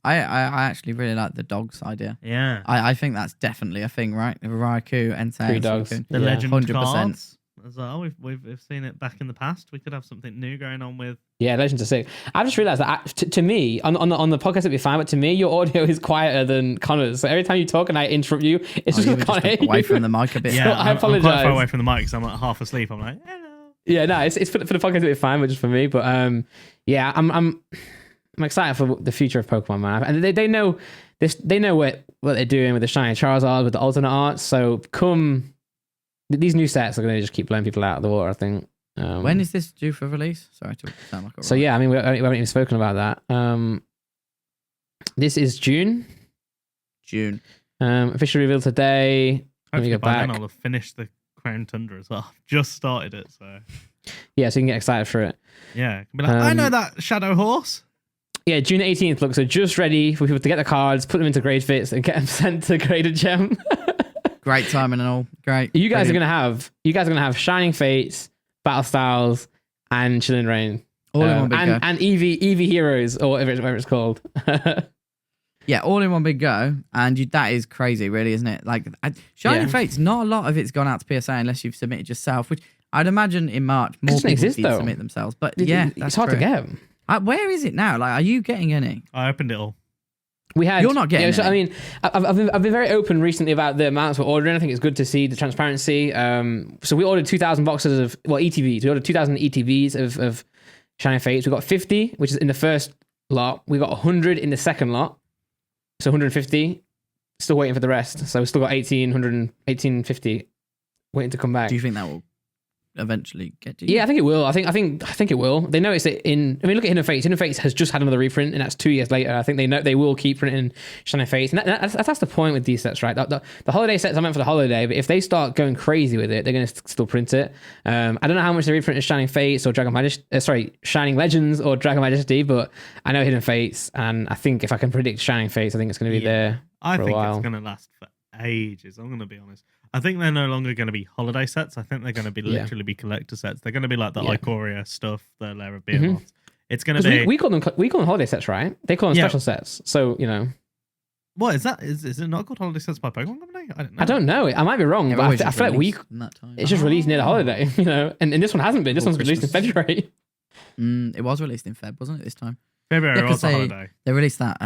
I actually really like the dogs idea. Yeah. I think that's definitely a thing, right? Raikou, Entei, 3 dogs. The legend 100%. Cards as well. We've seen it back in the past. We could have something new going on with. Yeah, Legends are sick. I've just realised that to me, on the podcast it'd be fine, but to me, your audio is quieter than Connor's. So every time you talk and I interrupt you, it's just Connor. Just away from the mic a bit. Yeah, I apologise. I'm quite far away from the mic because I'm like half asleep. I'm like, hello. Yeah, no, it's for the podcast it'd be fine, but just for me. But yeah, I'm excited for the future of Pokemon, man. And they know this. They know what they're doing with the Shiny Charizard, with the alternate arts. So these new sets are going to just keep blowing people out of the water, I think. When is this due for release? Sorry to sound like a So yeah, I mean, we haven't even spoken about that. This is June. Officially revealed today. Hopefully by then I'll have finished the Crown Tundra as well. Just started it, so. Yeah, so you can get excited for it. Yeah, be like, I know that shadow horse. Yeah, June 18th. Look, so just ready for people to get the cards, put them into grade fits, and get them sent to Graded Gem. Great timing and all. Great. You guys Brilliant. are gonna have Shining Fates, Battle Styles, and Chilling Reign. All in one big go. And EV Heroes, or whatever it's called. Yeah, all in one big go, and that is crazy, really, isn't it? Like, Shining Fates, not a lot of it's gone out to PSA unless you've submitted yourself, which I'd imagine in March more people exist, did though. submit themselves. But yeah, it's hard to get. Where is it now? Like, are you getting any? I opened it all. We had. You're not getting. So I mean, I've been very open recently about the amounts we're ordering. I think it's good to see the transparency. So we ordered 2,000 boxes of ETVs. We ordered 2,000 ETVs of Shining Fates. We got 50, which is in the first lot. We got 100 in the second lot. So 150, still waiting for the rest. So we've still got 1850 waiting to come back. Do you think that will eventually get to you? Yeah, I think it will. I think it will. They noticed it in. I mean, look at Hidden Fates. Hidden Fates has just had another reprint, and that's 2 years later. I think they know they will keep printing Shining Fates, and that's the point with these sets, right? The holiday sets are meant for the holiday, but if they start going crazy with it, they're going to still print it. I don't know how much they reprint is Shining Fates or Shining Legends or Dragon Majesty, but I know Hidden Fates, and I think if I can predict Shining Fates, I think it's going to be there. I for think a while. it's going to last for ages. I'm going to be honest. I think they're no longer going to be holiday sets. I think they're going to be literally be collector sets. They're going to be like the Ikoria stuff, the Lair Behemoth. It's going to be. We call them holiday sets, right? They call them special sets. So What is that? Is it not called holiday sets by Pokemon Company? I don't know. I don't know. I might be wrong, but I feel like it's just released near the holiday, and this one hasn't been. This one's released in February. It was released in Feb, wasn't it? This time. February was a holiday. They released that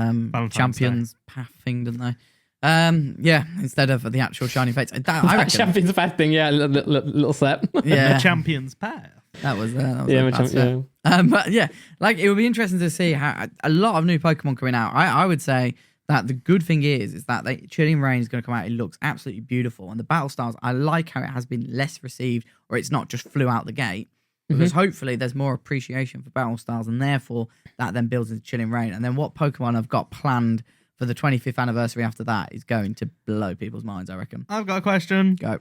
Champions Path thing, didn't they? Instead of the actual Shining Fates. I reckon. Champions Path thing, yeah, little set. Yeah, the Champions Path. That was a yeah, bad set. But yeah, like it would be interesting to see how a lot of new Pokemon coming out. I would say that the good thing is that Chilling Reign is going to come out. It looks absolutely beautiful, and the Battle Styles, I like how it has been less received, or it's not just flew out the gate. Because hopefully there's more appreciation for Battle Styles, and therefore that then builds into Chilling Reign. And then what Pokemon have got planned for the 25th anniversary after that is going to blow people's minds, I reckon. I've got a question. Go.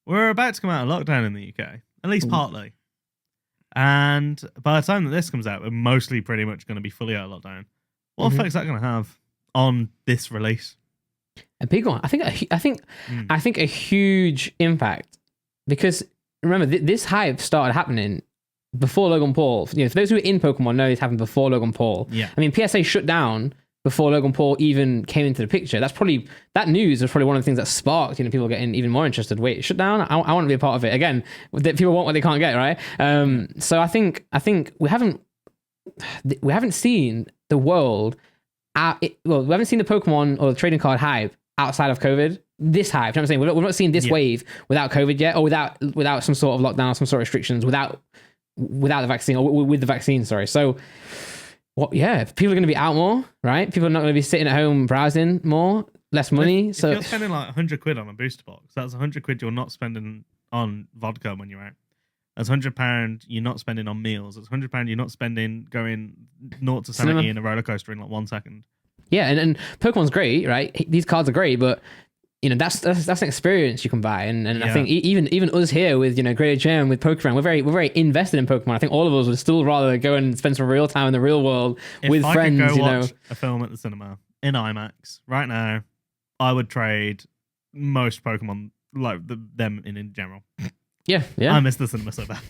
We're about to come out of lockdown in the UK, at least partly. And by the time that this comes out, we're mostly pretty much going to be fully out of lockdown. What effect is that going to have on this release? A big one. I think a huge impact, because remember this hype started happening before Logan Paul. For those who are in Pokemon know this happened before Logan Paul. Yeah. I mean, PSA shut down before Logan Paul even came into the picture. That news was probably one of the things that sparked people getting even more interested. Wait, it shut down? I want to be a part of it again. People want what they can't get, right? So I think we haven't seen the world. We haven't seen the Pokemon or the trading card hype outside of COVID. This hype, you know what I'm saying? We're not seeing this wave without COVID yet, or without some sort of lockdown, some sort of restrictions, without the vaccine, or with the vaccine. Sorry. So, people are going to be out more, right? People are not going to be sitting at home browsing more, less money. If so you're spending like 100 quid on a booster box, that's 100 quid you're not spending on vodka when you're out. That's £100 you're not spending on meals. That's £100 you're not spending going 0 to 70 in a roller coaster in like 1 second. Yeah, and Pokemon's great, right? These cards are great, but that's an experience you can buy, and I think even us here with Graded Gem with Pokemon, we're very invested in Pokemon. I think all of us would still rather go and spend some real time in the real world with friends. If I could go watch a film at the cinema in IMAX right now, I would trade most Pokemon like them in general. Yeah. I miss the cinema so bad.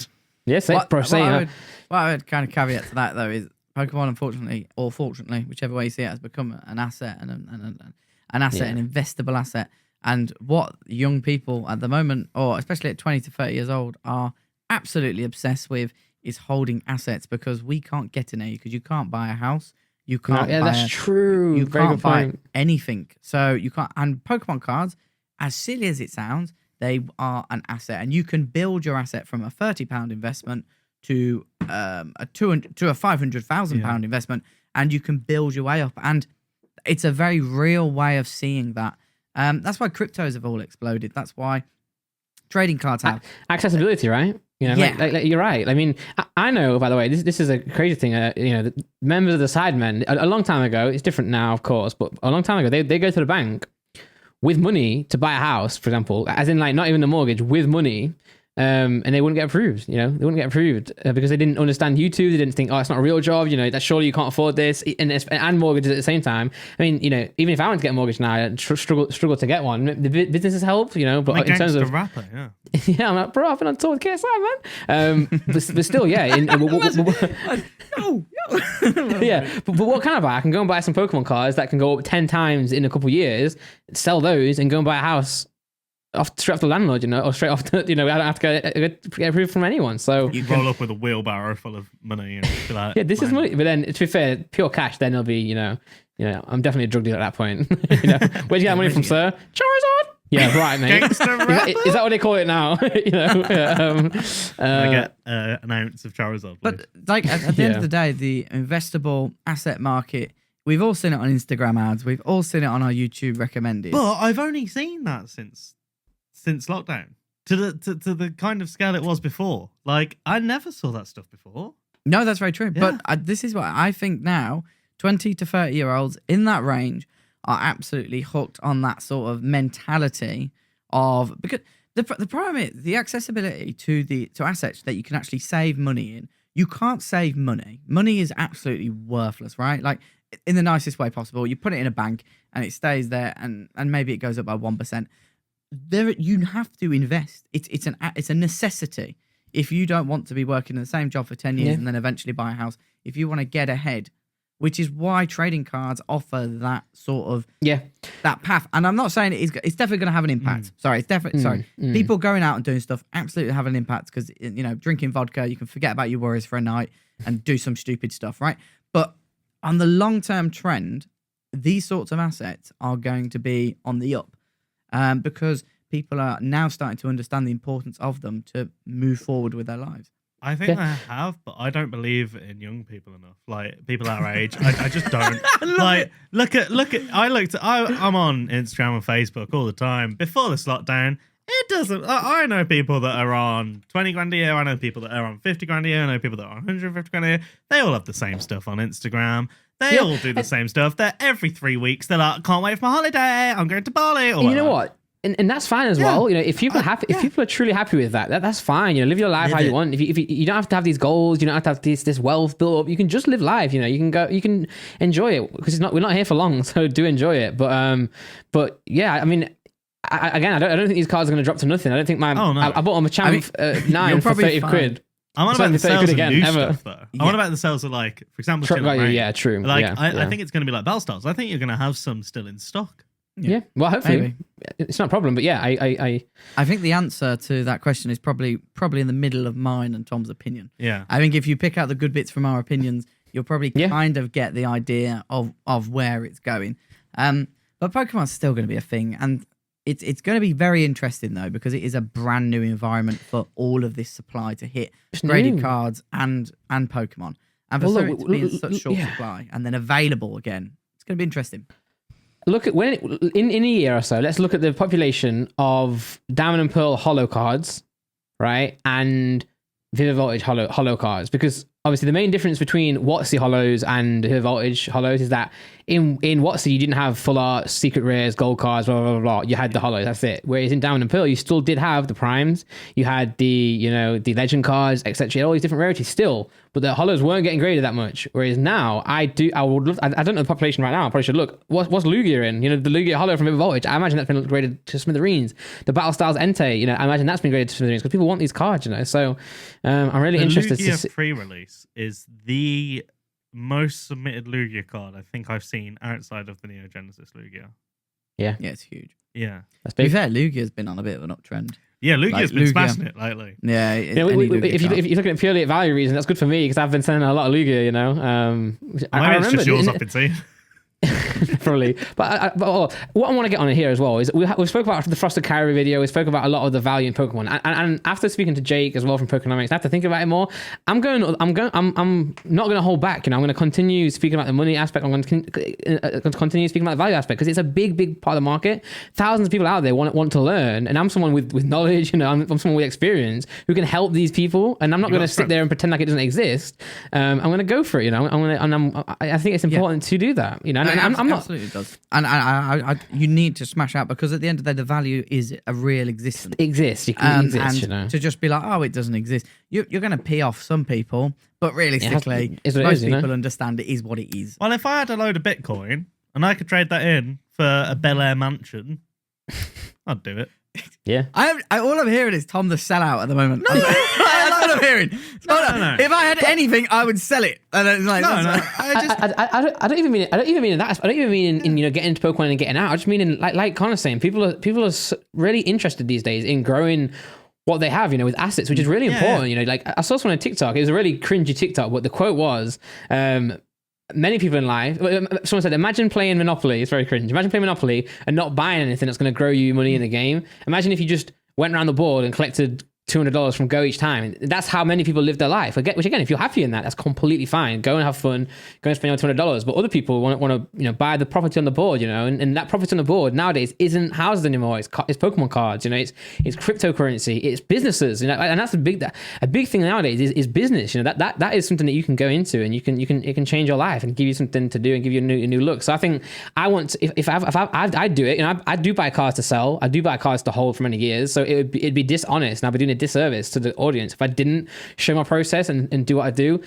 Yes, what I would kind of caveat to that though is Pokemon, unfortunately or fortunately, whichever way you see it, has become an asset and an investable asset. And what young people at the moment, or especially at 20 to 30 years old, are absolutely obsessed with is holding assets, because we can't get in there because you can't buy a house. You can't. That's true. You Very can't good buy point. anything. So you can't. And Pokemon cards, as silly as it sounds, they are an asset, and you can build your asset from a £30 investment to a £500,000 investment, and you can build your way up. And it's a very real way of seeing that. That's why cryptos have all exploded. That's why trading cards have accessibility, right? Like, you're right. I mean, I know, by the way, this is a crazy thing. The members of the Sidemen, a long time ago, it's different now, of course, but a long time ago, they go to the bank with money to buy a house, for example, as in like not even the mortgage, with money, and they wouldn't get approved. They wouldn't get approved because they didn't understand YouTube. They didn't think, oh, it's not a real job. That surely you can't afford this, and mortgages at the same time. I mean, even if I want to get a mortgage now, I struggle to get one. The businesses help, but in terms of rapper, yeah. yeah, I'm like, bro, I've been on tour with KSI, man. But still, yeah. Yeah, but what can I buy? I can go and buy some Pokemon cards that can go up 10 times in a couple of years, sell those, and go and buy a house straight off the landlord, or straight off the, I don't have to get approved from anyone. So you roll up with a wheelbarrow full of money and be like, yeah, this is money. But then, to be fair, pure cash, then it'll be, I'm definitely a drug dealer at that point. Where'd you get that money from, sir? Charizard. Yeah, right, mate. Is that what they call it now? I get an ounce of Charizard. But at the end of the day, the investable asset market, we've all seen it on Instagram ads. We've all seen it on our YouTube recommended. But I've only seen that since lockdown to the kind of scale it was before. Like, I never saw that stuff before. No, that's very true. Yeah. But this is what I think now. 20 to 30-year-olds in that range are absolutely hooked on that sort of mentality of, because the problem is the accessibility to assets that you can actually save money in. You can't save money. Money is absolutely worthless, right? Like, in the nicest way possible. You put it in a bank and it stays there, and maybe it goes up by 1%. You have to invest. It's a necessity. If you don't want to be working in the same job for 10 years and then eventually buy a house, if you want to get ahead, which is why trading cards offer that sort of that path. And I'm not saying it's definitely going to have an impact. Sorry, it's definitely people going out and doing stuff absolutely have an impact, because drinking vodka, you can forget about your worries for a night and do some stupid stuff, right? But on the long-term trend, these sorts of assets are going to be on the up, because people are now starting to understand the importance of them to move forward with their lives. I think I have, but I don't believe in young people enough. Like, people our age, I just don't. Like, look at. I'm on Instagram and Facebook all the time. Before this lockdown, it doesn't. I know people that are on 20 grand a year. I know people that are on 50 grand a year. I know people that are on 150 grand a year. They all have the same stuff on Instagram. They all do the same stuff. They're every 3 weeks. They're like, can't wait for my holiday. I'm going to Bali. Or you know what? And that's fine as well. If people are happy, if people are truly happy with that's fine. Live your life how you want. If you don't have to have these goals, you don't have to have this wealth built up. You can just live life. You can enjoy it, because we're not here for long. So do enjoy it. But yeah, I mean, I don't think these cards are going to drop to nothing. I don't think I bought them a champ 9 for 30 quid. I'm on about the sales of new stuff, though. I'm on about the sales of, like, for example, yeah, true. Like, I think it's going to be like Bellstars. I think you're going to have some still in stock. Yeah. Well, hopefully. Maybe. It's not a problem, but yeah, I think the answer to that question is probably in the middle of mine and Tom's opinion. Yeah. I think if you pick out the good bits from our opinions, you'll probably kind of get the idea of where it's going. But Pokemon's still going to be a thing, and it's going to be very interesting, though, because it is a brand new environment for all of this supply to hit graded cards and Pokemon, and for it to be in such short supply and then available again. It's going to be interesting. Look at in a year or so, let's look at the population of Diamond and Pearl holo cards, right? And Vivid Voltage holo cards, because obviously the main difference between WotC holos and Vivid Voltage holos is that in WotC you didn't have full art, secret rares, gold cards, blah, blah, blah, blah. You had the holos, that's it. Whereas in Diamond and Pearl, you still did have the primes, you had the legend cards, etc. You had all these different rarities still, but the holos weren't getting graded that much. Whereas now, I don't know the population right now, I probably should look. What's Lugia in? The Lugia holo from Vivid Voltage, I imagine that's been graded to smithereens. The Battle Styles Entei, I imagine that's been graded to smithereens, because people want these cards, so I'm really interested to see. The Lugia pre-release is the most submitted Lugia card I think I've seen outside of the Neo Genesis Lugia. Yeah, it's huge. Yeah, to be fair, Lugia's been on a bit of an uptrend. Yeah, Lugia's been smashing it lately. Yeah, if you're looking at purely at value reason, that's good for me, because I've been selling a lot of Lugia. I remember it's just yours I've been seeing. Probably, but what I want to get on here as well is we spoke about the Frosted Kyrie video. We spoke about a lot of the value in Pokemon, and after speaking to Jake as well from Pokenomics, I have to think about it more. I'm not going to hold back. I'm going to continue speaking about the money aspect. I'm going to continue speaking about the value aspect, because it's a big part of the market. Thousands of people out there want to learn, and I'm someone with knowledge. I'm someone with experience who can help these people, and I'm not going to sit there and pretend like it doesn't exist. I'm going to go for it. I think it's important to do that. I'm not. Absolutely does. And you need to smash out because at the end of the day, the value is a real existence. Exists. You can exist, and you know. to just be like, oh, it doesn't exist. You're going to pee off some people, but realistically, it's what it most is, you know? people understand it is what it is. Well, if I had a load of Bitcoin and I could trade that in for a Bel Air mansion, I'd do it. Yeah. All I'm hearing is Tom the sellout at the moment. That's what I'm hearing. No. If I had anything, I would sell it. And it's like, I don't even mean I don't even mean in that. I don't even mean in getting into Pokemon and getting out. I just mean in like Connor's saying, people are really interested these days in growing what they have, with assets, which is really important. Like I saw someone on TikTok. It was a really cringy TikTok, but the quote was, many people in life, someone said, imagine playing Monopoly. It's very cringe. Imagine playing Monopoly and not buying anything that's going to grow you money in the game. Imagine if you just went around the board and collected $200 from Go each time. That's how many people live their life. Which again, if you're happy in that, that's completely fine. Go and have fun. Go and spend your $200. But other people want to buy the property on the board. And that property on the board nowadays isn't houses anymore. It's Pokemon cards. It's cryptocurrency. It's businesses. And that's a big thing nowadays is business. That is something that you can go into and it can change your life and give you something to do and give you a new look. So I think I want to, if I'd do it. I do buy cars to sell. I do buy cars to hold for many years. So it'd be dishonest, and I'd be doing a disservice to the audience if I didn't show my process and do what I do.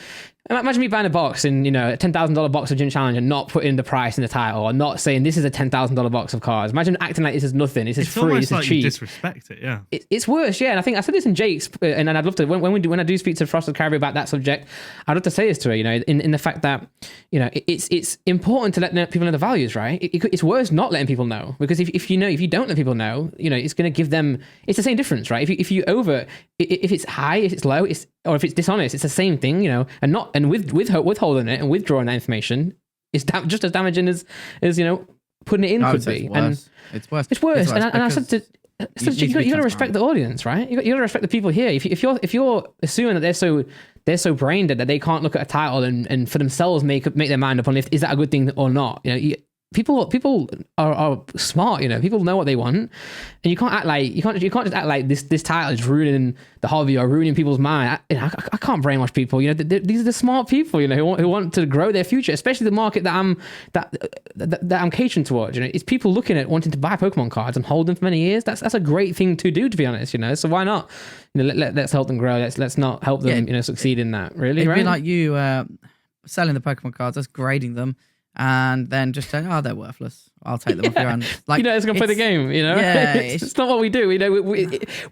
Imagine me buying a box and a $10,000 box of Gym Challenge and not putting the price in the title, or not saying this is a $10,000 box of cards. Imagine acting like this is nothing. This is free. This is cheap. You disrespect it, yeah. It's worse, yeah. And I think I said this in Jake's, and I'd love to when I do speak to Frosted Caribou about that subject, I'd love to say this to her. In the fact that it's important to let people know the values, right? It's worse not letting people know, because if you don't let people know, it's going to give them. It's the same difference, right? If it's high, if it's low, or if it's dishonest, it's the same thing, and withholding it and withdrawing that information is just as damaging as putting it in could be. And it's worse. It's worse. And I said to you got to respect the audience, right? You got to respect the people here. If you're assuming that they're so brain dead that they can't look at a title and for themselves make their mind up on if is that a good thing or not. People are smart, people know what they want, and you can't just act like this title is ruining the hobby or ruining people's mind. I can't brainwash people. These are the smart people, who want to grow their future, especially the market that I'm catering towards. It's people looking at wanting to buy Pokemon cards and hold them for many years. That's a great thing to do, to be honest. So why not? Let's help them grow. Let's not help them succeed in that. Really, it'd right? be like you selling the Pokemon cards, us grading them. And then just say, oh, they're worthless. I'll take them off your hands. Like, it's gonna play the game. Yeah, it's not what we do. We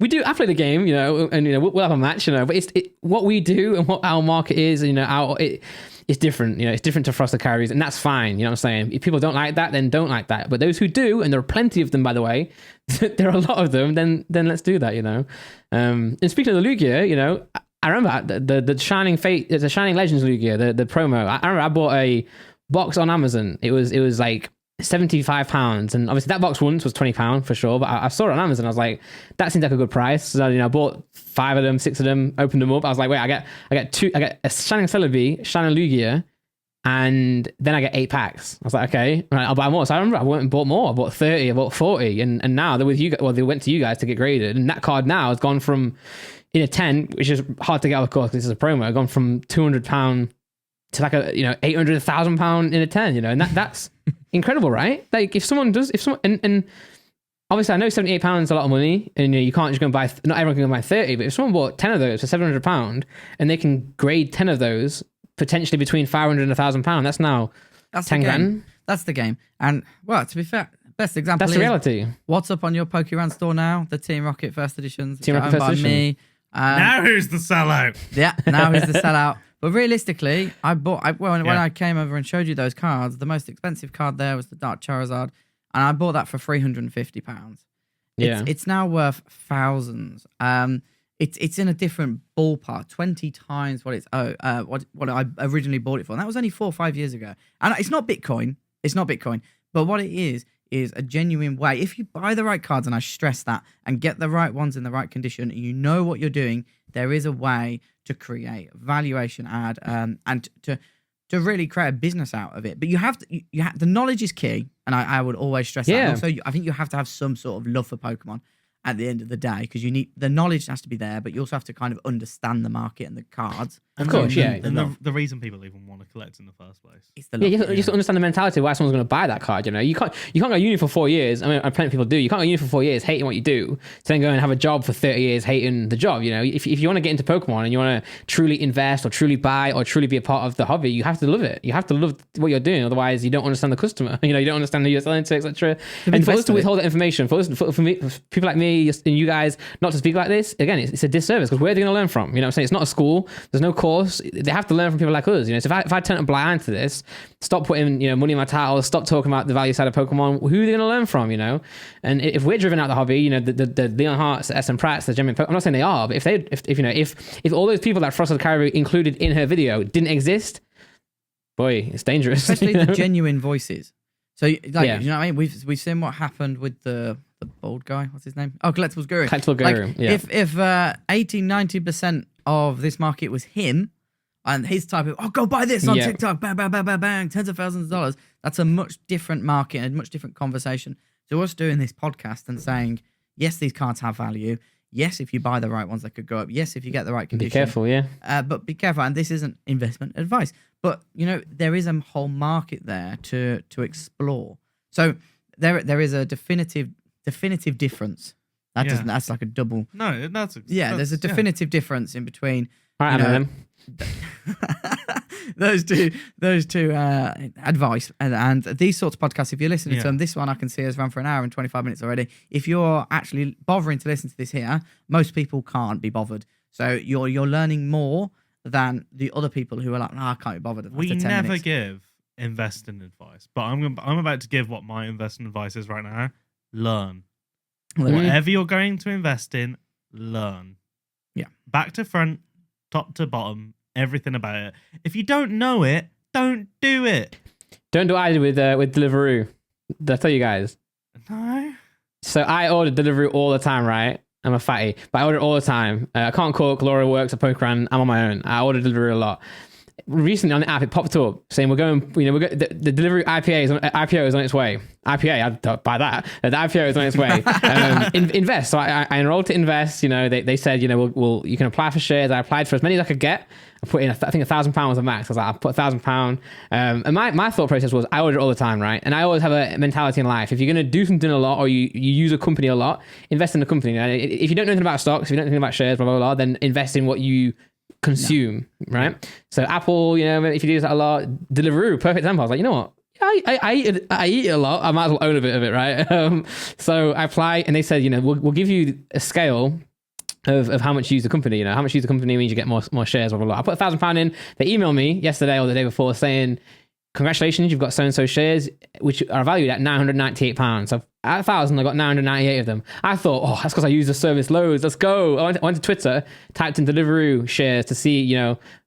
do. I play the game. And we'll have a match. But what we do and what our market is. It's different. It's different to Frosted Carries, and that's fine. You know what I'm saying? If people don't like that, then don't like that. But those who do, and there are plenty of them, by the way, there are a lot of them. Then let's do that. And speaking of the Lugia, I remember the Shining Fate, the Shining Legends Lugia, the promo. I remember I bought a box on Amazon. It was like £75, and obviously that box once was £20 for sure, but I saw it on Amazon. I was like, that seems like a good price. So I bought 5 of them, 6 of them, opened them up. I was like, wait, I get a Shining Celebi, Shining Lugia, and then I get 8 packs. I was like, okay, right, I'll buy more. So I remember I went and bought more. I bought 30, I bought 40, and now they're with you. Well, they went to you guys to get graded, and that card now has gone from, in a 10, which is hard to get, of course, because this is a promo, gone from £200 to like a £800, £1,000 in a 10, and that's incredible, right? Like if someone and obviously I know £78 is a lot of money, and you can't just go and buy. Not everyone can go and buy 30, but if someone bought 10 of those for £700, and they can grade 10 of those potentially between £500 and £1,000, that's 10 grand. That's the game. And well, to be fair, best example. That's the reality. What's up on your Pokemon store now? The Team Rocket First Editions. Team Rocket First Edition. Me. Now who's the sellout? Yeah, now who's the sellout? But realistically, when I came over and showed you those cards, the most expensive card there was the Dark Charizard, and I bought that for £350. Yeah, it's now worth thousands. It's in a different ballpark, 20 times what I originally bought it for. And that was only 4 or 5 years ago. And it's not Bitcoin. But what it is a genuine way. If you buy the right cards, and I stress that, and get the right ones in the right condition, and you know what you're doing, there is a way to create a valuation add and to really create a business out of it. But you have the knowledge is key, and I would always stress that. And also, I think you have to have some sort of love for Pokemon. at the end of the day, because you need the knowledge has to be there, but you also have to kind of understand the market and the cards. Of course, yeah. And the reason people even want to collect in the first place. It's the You have to understand the mentality of why someone's going to buy that card. You can't go uni for 4 years. I mean, plenty of people do. You can't go uni for 4 years hating what you do, to then go and have a job for 30 years hating the job. If you want to get into Pokemon and you want to truly invest or truly buy or truly be a part of the hobby, you have to love it. You have to love what you're doing. Otherwise, you don't understand the customer. You don't understand who you're selling to, etc. And for us to withhold that information, for people like me and you guys not to speak like this, again, it's a disservice, because where are they going to learn from? You know what I'm saying? It's not a school. There's no course. They have to learn from people like us. So if I turn a blind eye to this, stop putting money in my titles, stop talking about the value side of Pokemon, who are they going to learn from? And if we're driven out the hobby, the Leon Harts, the SM Pratts, the Gemini, I'm not saying they are, but if all those people that Frost of the Caribou included in her video didn't exist, boy, it's dangerous. Especially the genuine voices. So you know what I mean? We've seen what happened with the bald guy. What's his name? Oh, Collectibles Guru. Collectible Guru. Yeah. If 80-90% of this market was him and his type of go buy this on TikTok, bang bang bang bang bang, tens of thousands of dollars, that's a much different market and a much different conversation. So us doing this podcast and saying, yes, these cards have value. Yes, if you buy the right ones, they could go up. Yes, if you get the right condition. Be careful, yeah. But be careful. And this isn't investment advice. But, there is a whole market there to explore. So there is a definitive difference. That's like a double. No, there's a definitive difference in between. All right, I know them. those two advice and these sorts of podcasts. If you're listening to them, this one I can see has run for an hour and 25 minutes already. If you're actually bothering to listen to this here, most people can't be bothered. So you're learning more than the other people who are like, I can't be bothered. We never give investing advice, but I'm about to give what my investing advice is right now. Learn. Whatever you're going to invest in, learn. Yeah. Back to front, top to bottom, everything about it. If you don't know it, don't do it. Don't do what I did with Deliveroo. Did I tell you guys? No. So I order Deliveroo all the time, right? I'm a fatty, but I order it all the time. I can't cook. Laura works at Pokerun. I'm on my own. I order Deliveroo a lot. Recently on the app, it popped up saying we're going. The delivery IPO is on its way. IPA, I'd buy that. The IPO is on its way. Invest. So I enrolled to invest. They said we'll you can apply for shares. I applied for as many as I could get. I put in I think £1,000 was the max. I was like, I put £1,000. And my thought process was I order it all the time, right? And I always have a mentality in life. If you're going to do something a lot or you use a company a lot, invest in the company. If you don't know anything about stocks, if you don't know anything about shares, blah blah blah, then invest in what you consume, right? So Apple, if you do that a lot, Deliveroo, perfect example. I was like, you know what? I eat it a lot. I might as well own a bit of it, right? So I applied, and they said, we'll give you a scale of how much you use the company. How much you use the company means you get more shares, blah blah blah. I put £1,000 in. They emailed me yesterday or the day before saying, congratulations, you've got so-and-so shares, which are valued at £998. So at 1,000, I got 998 of them. I thought, that's because I use the service loads. Let's go. I went to Twitter, typed in Deliveroo shares to see,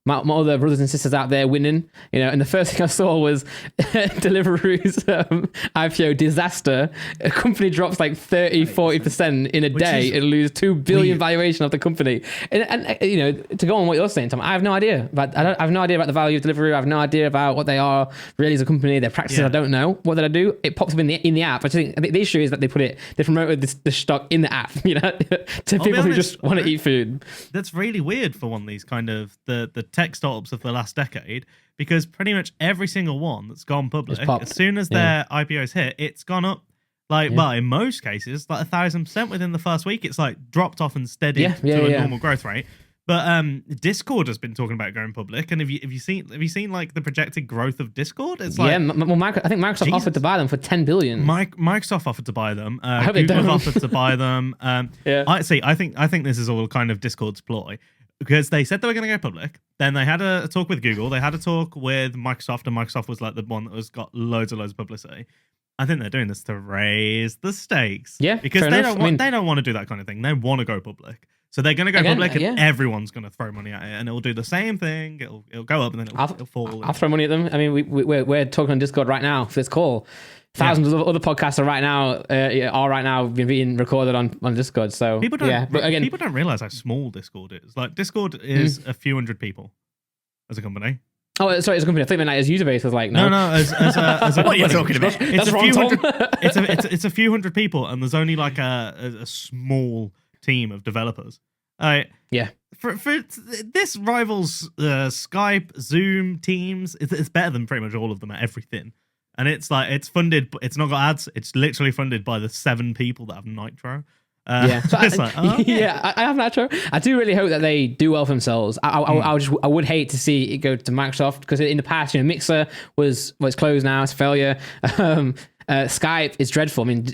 my other brothers and sisters out there winning, and the first thing I saw was Deliveroo's IPO disaster. A company drops like 30-40% in a day and lose 2 billion valuation of the company. And to go on what you're saying, Tom, I have no idea. But I have no idea about the value of Deliveroo. I have no idea about what they are really as a company. Their practices, I don't know. What did I do? It pops up in the app. I think the issue is that they promoted the stock in the app, to people who just want to eat food. That's really weird for one of these kind of the tech startups of the last decade, because pretty much every single one that's gone public, as soon as their IPOs hit, it's gone up well, in most cases, like 1,000% within the first week. It's like dropped off and steady to a normal growth rate. But Discord has been talking about going public, and have you seen like the projected growth of Discord? It's like I think Microsoft offered to buy them for 10 billion. Microsoft offered to buy them. I hope Google they don't. offered to buy them. I think this is all kind of Discord's ploy, because they said they were going to go public. Then they had a talk with Google. They had a talk with Microsoft, and Microsoft was like the one that was got loads of publicity. I think they're doing this to raise the stakes. Yeah, because they don't want to do that kind of thing. They want to go public. So they're going to go public, and everyone's going to throw money at it, and it'll do the same thing. It'll go up, and then it'll fall. I'll throw money at them. I mean, we're talking on Discord right now for this call. Thousands of other podcasts are right now being recorded on Discord. So people don't realize how small Discord is. Like Discord is a few hundred people as a company. Oh, sorry, it's a company. I think like as user base was like no. No, as a What are you company. talking about? It's That's a wrong, few Tom. hundred. It's a few hundred people, and there's only like a small team of developers. Yeah. For this rivals Skype, Zoom, Teams. It's better than pretty much all of them at everything. And it's like it's funded. It's not got ads. It's literally funded by the 7 people that have Nitro. Yeah, so it's like, oh, yeah, I have Nitro. I do really hope that they do well for themselves. I would hate to see it go to Microsoft because in the past, Mixer was closed now. It's a failure. Skype is dreadful. I mean,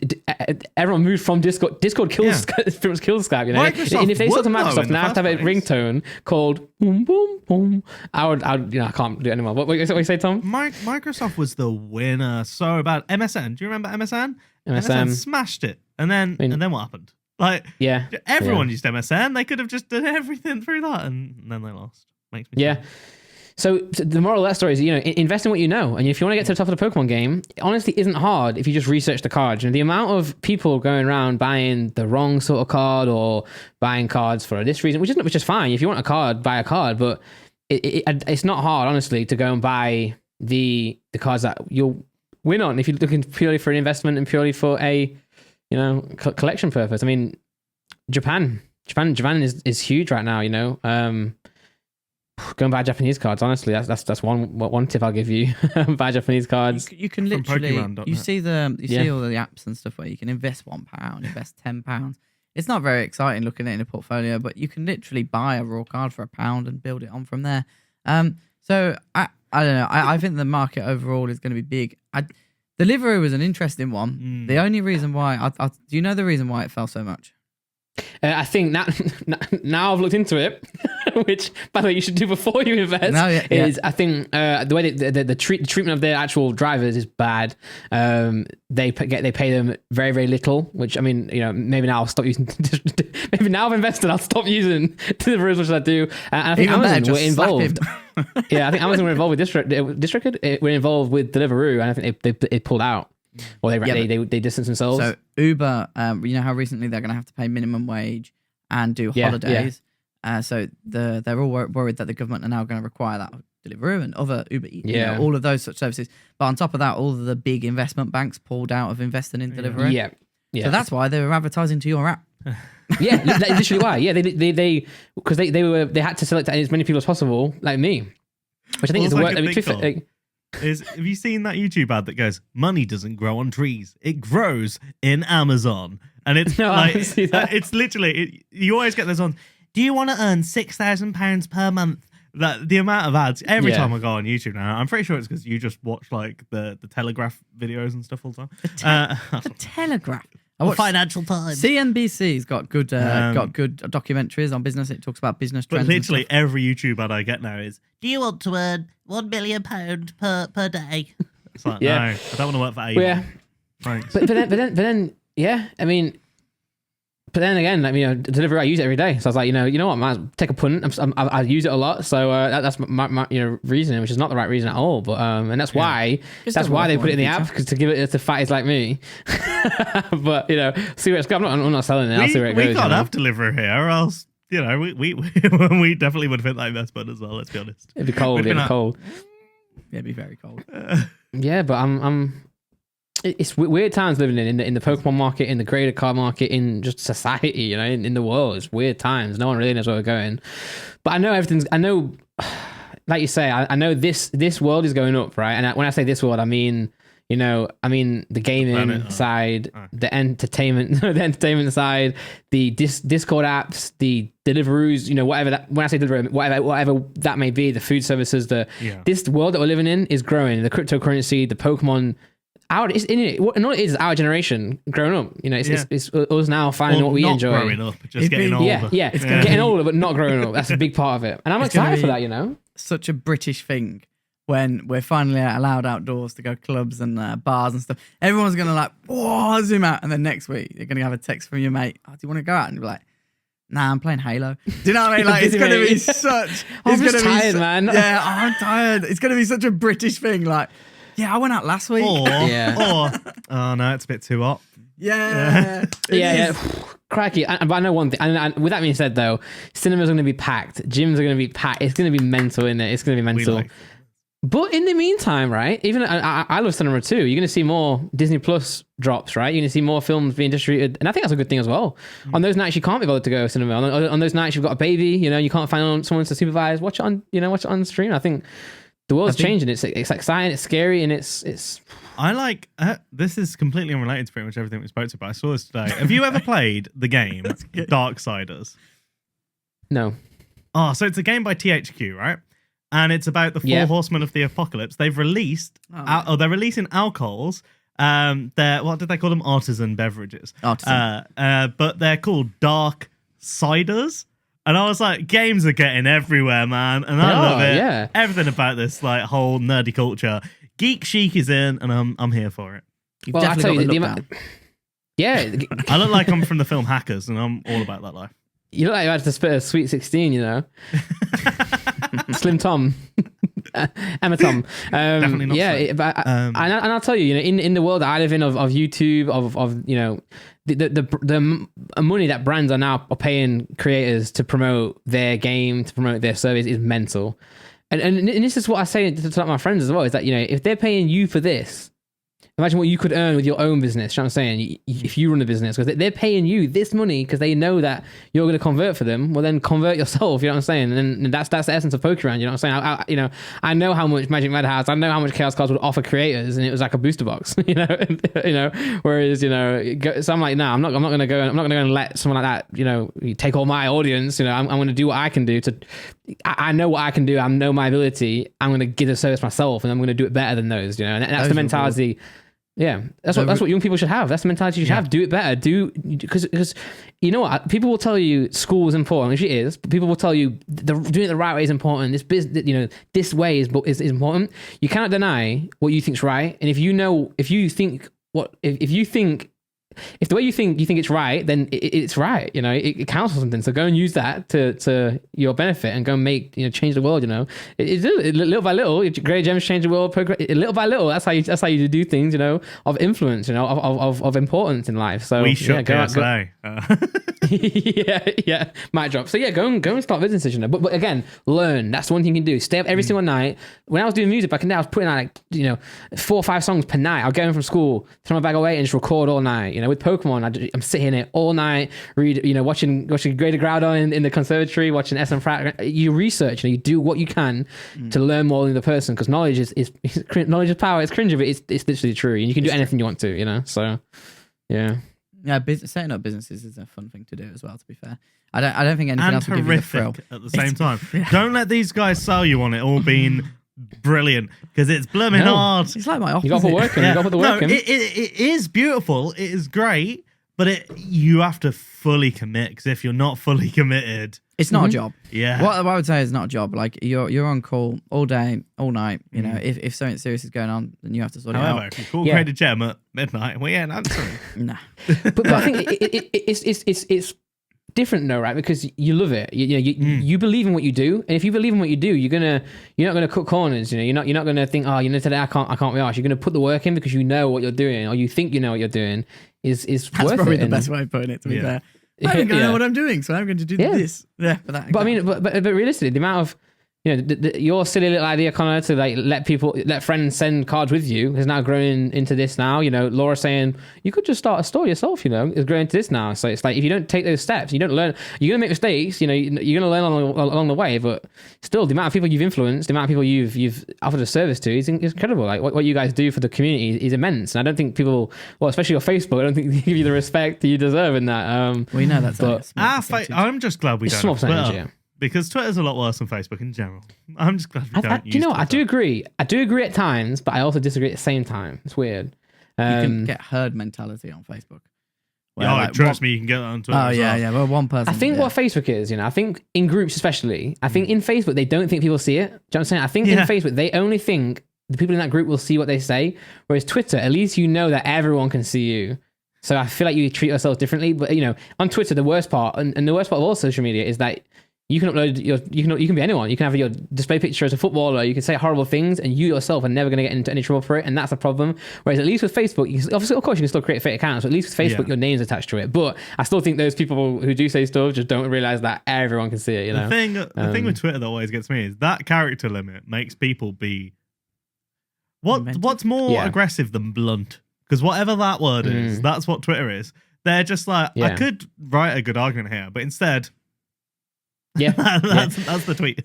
everyone moved from Discord. Discord kills pretty much kills Skype. Microsoft And if they sell to won, though, Microsoft, in the now I have to have a first place. ringtone called boom boom boom. I can't do it anymore. What you say, Tom? Microsoft was the winner so bad. MSN. Do you remember MSN? MSN. Smashed it, and then what happened? Like, Yeah, everyone used MSN. They could have just done everything through that, and then they lost. Makes me sad. So the moral of that story is, invest in what you know. And if you want to get to the top of the Pokemon game, it honestly isn't hard if you just research the cards. The amount of people going around buying the wrong sort of card or buying cards for this reason, which is fine. If you want a card, buy a card. But it's not hard, honestly, to go and buy the cards that you'll win on if you're looking purely for an investment and purely for a collection purpose. I mean, Japan is huge right now. Go and buy Japanese cards. Honestly, that's one tip I'll give you. Buy Japanese cards. You can literally you see all the apps and stuff where you can invest £1, invest £10. It's not very exciting looking at it in a portfolio, but you can literally buy a raw card for £1 and build it on from there. So I don't know. I think the market overall is going to be big. Deliveroo was an interesting one. The only reason why do you know the reason why it fell so much? I think now I've looked into it, which by the way you should do before you invest. I think the way the treatment of their actual drivers is bad. They pay them very, very little, which I mean maybe now I'll stop using. Maybe now I've invested, I'll stop using Deliveroo as much as I do. And I think Amazon were involved. Yeah, I think Amazon were involved with District. Were involved with Deliveroo, and I think they pulled out. Or they distance themselves. So Uber, you know how recently they're going to have to pay minimum wage and do holidays. So they're all worried that the government are now going to require that of Deliveroo and other Uber Eats, all of those such services. But on top of that, all of the big investment banks pulled out of investing in Deliveroo. Yeah. So that's why they were advertising to your app. Yeah, that's literally why. Yeah, they because they had to select as many people as possible, like me, which I think is the word. Have you seen that YouTube ad that goes, "Money doesn't grow on trees; it grows in Amazon"? And it's it's literally you always get those on. Do you want to earn £6,000 per month? That the amount of ads every time I go on YouTube now. I'm pretty sure it's because you just watch like the Telegraph videos and stuff all the time. The Telegraph. The Financial Times. CNBC's got good documentaries on business. It talks about business trends. But literally every YouTube ad I get now is, "Do you want to earn £1 million per day?" It's like, no, I don't want to work for Avon. Yeah. Thanks. But then, yeah. I mean, but then again, Deliveroo, I use it every day. So I was like, you know what, man, take a punt. I use it a lot, so that's my reason, which is not the right reason at all. But and that's why they put it in the app, because to give it to fatties like me. But see where it's going. I'm not selling it. I'll see where it goes. We can't have Deliveroo here, or else we definitely would fit that investment as well. Let's be honest. It'd be cold. Yeah, it'd be very cold. Yeah, but it's weird times living in the Pokemon market, in the creator card market, in just society, in the world. It's weird times. No one really knows where we're going. But I know, like you say, I know this world is going up, right? And when I say this world, I mean the gaming side, the entertainment side, the Discord apps, the Deliveroos, whatever that. When I say Deliveroo, whatever that may be, the food services, this world that we're living in is growing. The cryptocurrency, the Pokemon. It's in it. What it is our generation growing up. It's us now finding what we enjoy. Growing up, just getting older. Yeah, getting older, but not growing up. That's a big part of it, and I'm excited for that. Such a British thing when we're finally allowed outdoors to go clubs and bars and stuff. Everyone's gonna zoom out, and then next week you're gonna have a text from your mate. "Oh, do you want to go out?" And you're like, "Nah, I'm playing Halo." Do you know what I mean? Like, it's gonna be such. I'm just tired, man. Yeah, I'm tired. It's gonna be such a British thing. Like, yeah, I went out last week. Or oh no, it's a bit too hot. Yeah. Crikey. But I know one thing. And with that being said, though, cinemas are going to be packed. Gyms are going to be packed. It's going to be mental, isn't it? It's going to be mental. But in the meantime, right? Even I love cinema too. You're going to see more Disney Plus drops, right? You're going to see more films being distributed, and I think that's a good thing as well. On those nights you can't be bothered to go to cinema. On those nights you've got a baby, you can't find someone to supervise. Watch it on stream. I think the world's changing. It's exciting. It's scary, and it's. I like this is completely unrelated to pretty much everything we spoke to, but I saw this today. Have you ever played the game Darksiders? No. Oh, so it's a game by THQ, right? And it's about the four horsemen of the apocalypse. They've released, they're releasing alcohols. They're, what did they call them? Artisan beverages. But they're called Dark Ciders. And I was like, games are getting everywhere, man. And I love it. Yeah. Everything about this like whole nerdy culture. Geek chic is in, and I'm here for it. You've definitely got the look down. Yeah. I look like I'm from the film Hackers, and I'm all about that life. You look like you had to spit a Sweet 16, Slim Tom. Emma Tom. Definitely not. Yeah, and I'll tell you, in the world that I live in of YouTube, of the money that brands are now paying creators to promote their game, to promote their service is mental. And this is what I say to my friends as well, is that, if they're paying you for this, imagine what you could earn with your own business. You know what I'm saying? If you run a business, because they're paying you this money because they know that you're going to convert for them. Well, then convert yourself. You know what I'm saying? And that's the essence of poker round. You know what I'm saying? I know how much Magic Madhouse, I know how much Chaos Cards would offer creators, and it was like a booster box. Whereas so I'm like, no, I'm not going to go. I'm not going to go and let someone like that, take all my audience. I'm going to do what I can do to. I know what I can do. I know my ability. I'm going to give a service myself, and I'm going to do it better than those. And that's the mentality. Yeah, that's what young people should have. That's the mentality you should have. Do it better. Because you know what? People will tell you school is important, which it is. But people will tell you doing it the right way is important. This business, this way is important. You cannot deny what you think's right. And if the way you think it's right, then it's right. It counts for something. So go and use that to your benefit, and go and make change the world. Little by little, Grey Gems change the world. Little by little, that's how you do things. Of influence. Of importance in life. So we should PSA. yeah. Mic drop. So yeah, go and start businesses. But again, learn. That's one thing you can do. Stay up every single night. When I was doing music back in the day, I was putting out 4 or 5 songs per night. I'll go in from school, throw my bag away, and just record all night. With Pokemon, I'm sitting here all night, watching Greater Groudon in the conservatory, watching SM Frat. You research, you do what you can to learn more than the person, because knowledge is knowledge is power. It's cringe of it. It's literally true, and you can do anything you want to. So yeah. Yeah, setting up businesses is a fun thing to do as well. To be fair, I don't think anything else would give you the thrill at the same time. Yeah. Don't let these guys sell you on it all being brilliant, because it's blooming hard. It's like my opposite. You got to put work in. You got to put the work in. It is beautiful. It is great, but you have to fully commit, because if you're not fully committed, it's not a job. Yeah. What I would say is not a job. Like you're on call all day, all night. If something serious is going on, then you have to sort it out. However, if you call Greater Gem at midnight, we ain't answering. Nah. but I think it's different though, right? Because you love it. You believe in what you do, and if you believe in what you do, you're not gonna cut corners. You're not gonna think, today I can't be arsed. You're gonna put the work in because you know what you're doing, or you think you know what you're doing is That's worth it. That's probably the best way of putting it. To be fair, I think I know what I'm doing, so I'm going to do this. Yeah, for that. But I mean, but realistically, the amount of your silly little idea, Connor, to let friends send cards with you has now grown into this now. Laura saying you could just start a store yourself. Is growing into this now. So it's like, if you don't take those steps, you don't learn. You're gonna make mistakes. You're gonna learn along the way. But still, the amount of people you've influenced, the amount of people you've offered a service to is incredible. Like what you guys do for the community is immense. And I don't think people, especially your Facebook, I don't think they give you the respect you deserve in that. We know that's. But I'm just glad we don't have Twitter. Because Twitter's a lot worse than Facebook in general. I'm just glad we don't use Twitter. I do agree. I do agree at times, but I also disagree at the same time. It's weird. You can get herd mentality on Facebook. Trust me, you can get that on Twitter. Oh, yeah. Well, one person. I think what Facebook is, I think in groups especially, I think in Facebook, they don't think people see it. Do you know what I'm saying? I think in Facebook, they only think the people in that group will see what they say. Whereas Twitter, at least you know that everyone can see you. So I feel like you treat yourself differently. But, on Twitter, the worst part, and the worst part of all social media is that you can upload you can be anyone. You can have your display picture as a footballer. You can say horrible things, and you yourself are never going to get into any trouble for it, and that's a problem. Whereas at least with Facebook, obviously, of course, you can still create fake accounts, but at least with Facebook, your name's attached to it. But I still think those people who do say stuff just don't realize that everyone can see it. The thing with Twitter that always gets me is that character limit makes people be What's more aggressive than blunt? Because whatever that word is, that's what Twitter is. They're just like, I could write a good argument here, but instead, that's the tweet.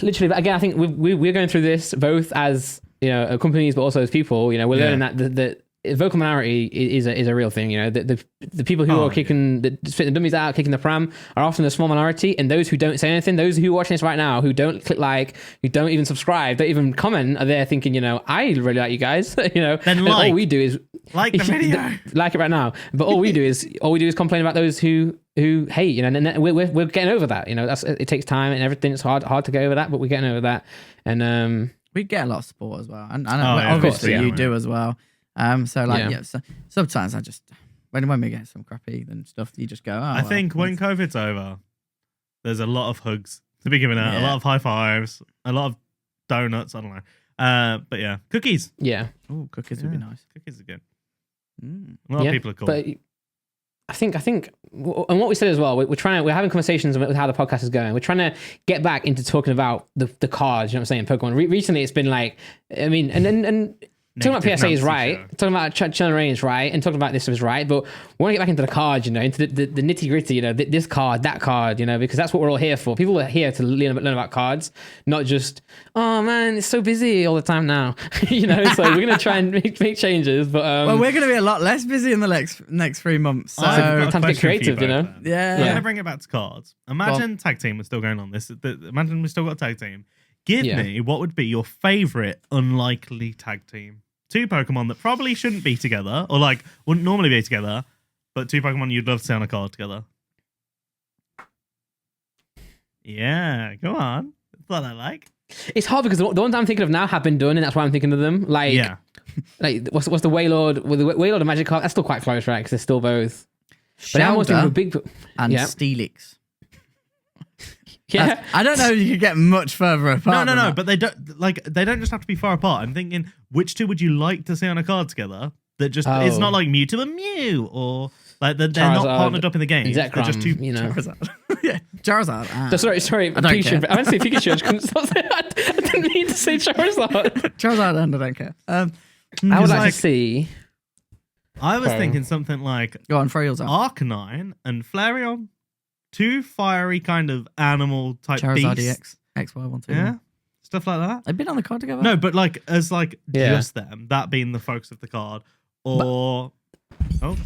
Literally, but again, I think we're going through this both as companies, but also as people. We're learning that the vocal minority is a real thing. The people who are kicking spitting the dummies out, kicking the pram, are often a small minority, and those who don't say anything, those who are watching this right now, who don't click like, who don't even subscribe, don't even comment, are there thinking, I really like you guys. Then all we do is like the video, like it right now. But all we do is complain about those who hate. And we're getting over that. It takes time and everything. It's hard to get over that, but we're getting over that. And we get a lot of support as well, and obviously you do as well. So sometimes I just when we get some crappy and stuff, you just go. I think when COVID's over, there's a lot of hugs to be given out, a lot of high fives, a lot of donuts. I don't know, but yeah, cookies. Yeah, oh, cookies would be nice. Cookies are good. A lot of people are cool. But I think, and what we said as well, we're having conversations with how the podcast is going. We're trying to get back into talking about the cards. You know what I'm saying? Pokemon. Recently, it's been like, I mean, and talking about PSA is right. Talking about Chilling Reign is right, and talking about this is right. But we want to get back into the cards, into the nitty gritty. This card, that card. Because that's what we're all here for. People are here to learn about cards, not just man, it's so busy all the time now. So we're gonna try and make changes. But well, we're gonna be a lot less busy in the next 3 months. So time to get creative. Yeah. We're gonna bring it back to cards. Imagine tag team was still going on. Imagine we still got tag team. Give me what would be your favorite unlikely tag team. 2 Pokemon that probably shouldn't be together, or wouldn't normally be together, but 2 Pokemon you'd love to see on a card together. Yeah, go on. That's what I like. It's hard because the ones I'm thinking of now have been done, and that's why I'm thinking of them. Like what's the Wailord? Well, the Wailord and Magikarp, that's still quite close, right? Because they're still both. But I'm almost thinking of big and Steelix. Yeah, I don't know if you could get much further apart. No. But they don't just have to be far apart. I'm thinking, which 2 would you like to see on a card together? That just it's not like Mewtwo and Mew, or they're not partnered up in the game. They're just 2. Charizard. Charizard. Sorry. I don't care. I meant to say Pikachu. I didn't mean to say Charizard. Charizard, and I don't care. I would like to see. I was thinking something like go on, Frail's Arcanine and Flareon. 2 fiery kind of animal type Charizard beasts. XY12. Yeah. Stuff like that. They've been on the card together. No, but just them, that being the focus of the card. Or I was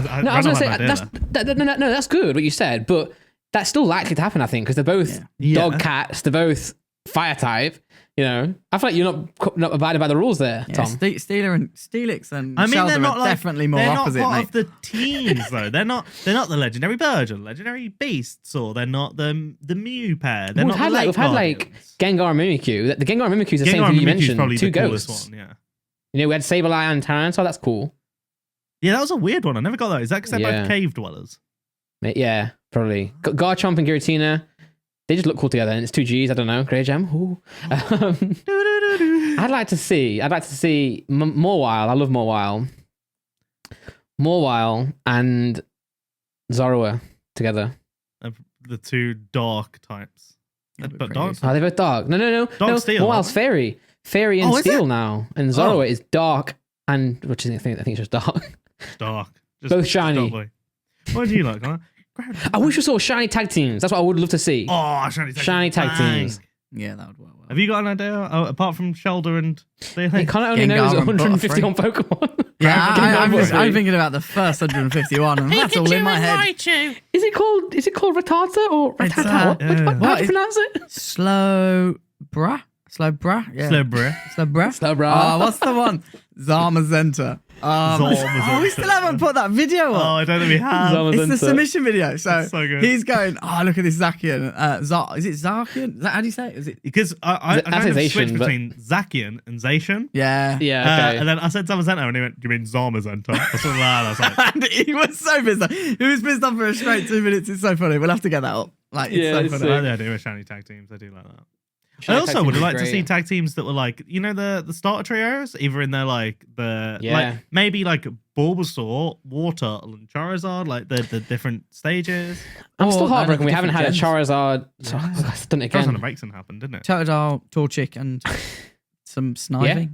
gonna say that's good what you said, but that's still likely to happen, I think, because they're both dog cats, they're both fire type. I feel like you're not abiding by the rules there, Tom. Steelix and Sheldon are definitely more opposite, they're not part mate. of the teams, though. They're not the legendary birds or legendary beasts, or they're not the Mew pair. We've had Gengar and Mimikyu. The Gengar and Mimikyu is the same thing you mentioned. 2 ghosts. One, yeah. We had Sableye and Tyranitar. That's cool. Yeah, that was a weird one. I never got that. Is that because they're both cave dwellers? Yeah, probably. Garchomp and Giratina. They just look cool together, and it's 2 Gs. I don't know. Grey Gem. I'd like to see Mawile. I love Mawile. Mawile and Zorua together. The 2 dark types. But dark. Are they both dark? No. Dark Steel. Mawile's fairy and steel now, and Zorua is dark and I think it's just dark. Dark. Both shiny. What do you like, huh? I wish we saw shiny tag teams. That's what I would love to see. Oh, shiny tag teams. Yeah, that would work well. Have you got an idea? apart from Shelder and he kind of only knows 151 Pokemon. Yeah, I'm thinking about the first 151, and that's all in my head. Is it called Rattata or Rattata? How do you pronounce it? Slowbra. Yeah. Slowbra. Oh, what's the one? Zamazenta. We still haven't put that video on. Oh, I don't think we have. It's the submission video. So good. He's going, look at this Zacian. Is it Zacian? How do you say it? Is it? Because I kind of switched between Zacian and Zacian. Yeah. Okay. And then I said Zamazenta, and he went, do you mean Zamazenta? Or something like that. I was like, and he was so pissed off. He was pissed off for a straight 2 minutes. It's so funny. We'll have to get that up. It's so funny. I like the idea of shiny tag teams. I do like that. I also would like to see tag teams that were the starter trios, either in their maybe Bulbasaur, Water, and Charizard, the different stages. I'm still heartbroken we haven't had a Charizard. I've done it again. Charizard and Vexen happened, didn't it? Totodile, Torchic, and some Snivy.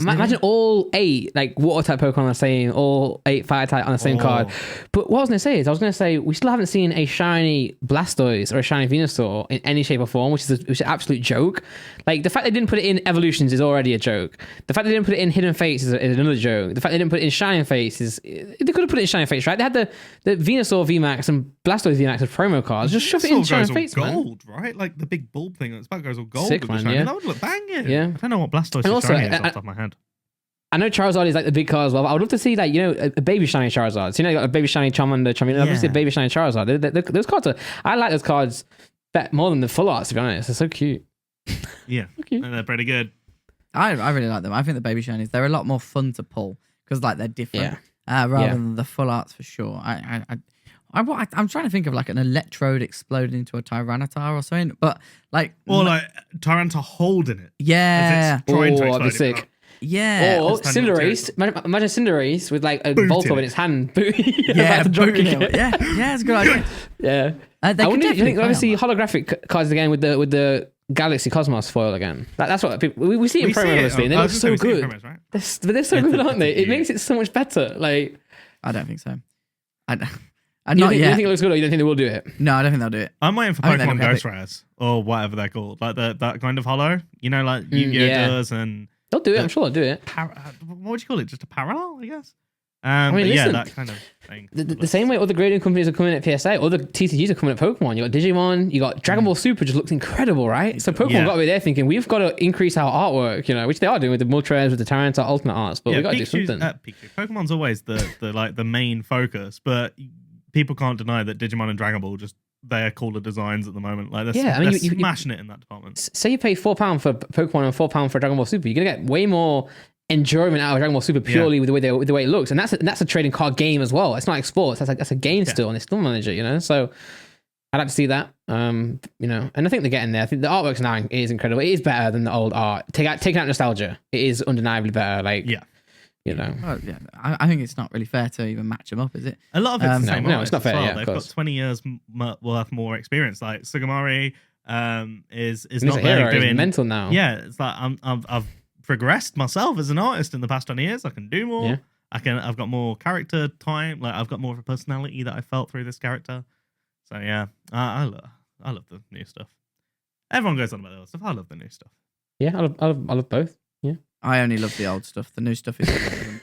Imagine all 8 like water type Pokemon on the same, all 8 fire type on the same card. But what I was going to say is, we still haven't seen a shiny Blastoise or a shiny Venusaur in any shape or form, which is an absolute joke. Like, the fact they didn't put it in Evolutions is already a joke. The fact they didn't put it in Hidden Fates is another joke. The fact they didn't put it in Shining Fates is... They could have put it in Shining Fates, right? They had the Venusaur VMAX and Blastoise VMAX as promo cards. Just shove it in Shining Fates, gold, right? Like the big bulb thing that's about goes all gold. Sick, man, yeah. That would look banging. Yeah. I don't know what Blastoise And is also, shiny is off the top of my head. I know Charizard is like the big card as well, but I would love to see, like, a baby shiny Charizard. So, you got a baby shiny Charmander, I'd love to see a baby shiny Charizard. Those cards I like those cards more than the full arts, to be honest. They're so cute. Yeah, cute. And they're pretty good. I really like them. I think the baby shinies, they're a lot more fun to pull because like they're different rather than the full arts for sure. I'm trying to think of like an Electrode exploding into a Tyranitar or something, but like... Or like Tyranitar holding it. Yeah. That'd be sick. Yeah. Or Cinderace. Imagine Cinderace with like a Voltorb in its hand. Yeah, booting it. Yeah, it's a good idea. Yeah. I wonder if you think obviously holographic cards again with the Galaxy Cosmos foil again. That's what people we see it in promo obviously, and they look so good. Promos, right? They're so good, aren't they? It makes it so much better. Like, I don't think so. You don't think it looks good, or you don't think they will do it? No, I don't think they'll do it. I'm waiting for Pokemon Ghost Rares or whatever they're called, like that kind of holo. Like Yu-Gi-Oh does, and they'll do it. I'm sure they'll do it. What would you call it? Just a parallel, I guess. Listen, that kind of thing. The same way other grading companies are coming at PSA, other TCGs are coming at Pokemon. You got Digimon, you got Dragon Ball Super, just looks incredible, right? So Pokemon got to be there thinking, we've got to increase our artwork, which they are doing with the Moltres, with the Tyranitar Ultimate Arts, but we've got to do something. Pokemon's always the main focus, but people can't deny that Digimon and Dragon Ball they're cooler designs at the moment. Like they're smashing it in that department. Say you pay £4 for Pokemon and £4 for Dragon Ball Super, you're gonna get way more enjoyment out of Dragon Ball Super purely with the way it looks, and that's a trading card game as well. It's not like sports. That's a game still, and they still manage it. So I'd like to see that. And I think they're getting there. I think the artwork now is incredible. It is better than the old art. Taking out nostalgia, it is undeniably better. Well, I think it's not really fair to even match them up, is it? A lot of it's the same. No, it's not fair. Well. Yeah, they've got 20 years worth more experience. Like Sugimori is not there doing he's mental now. Yeah, it's like I've progressed myself as an artist in the past 20 years. I can do more. Yeah. I've got more character time. Like I've got more of a personality that I felt through this character. So yeah, I love the new stuff. Everyone goes on about the old stuff. I love the new stuff. Yeah, I love both. Yeah. I only love the old stuff. The new stuff is irrelevant.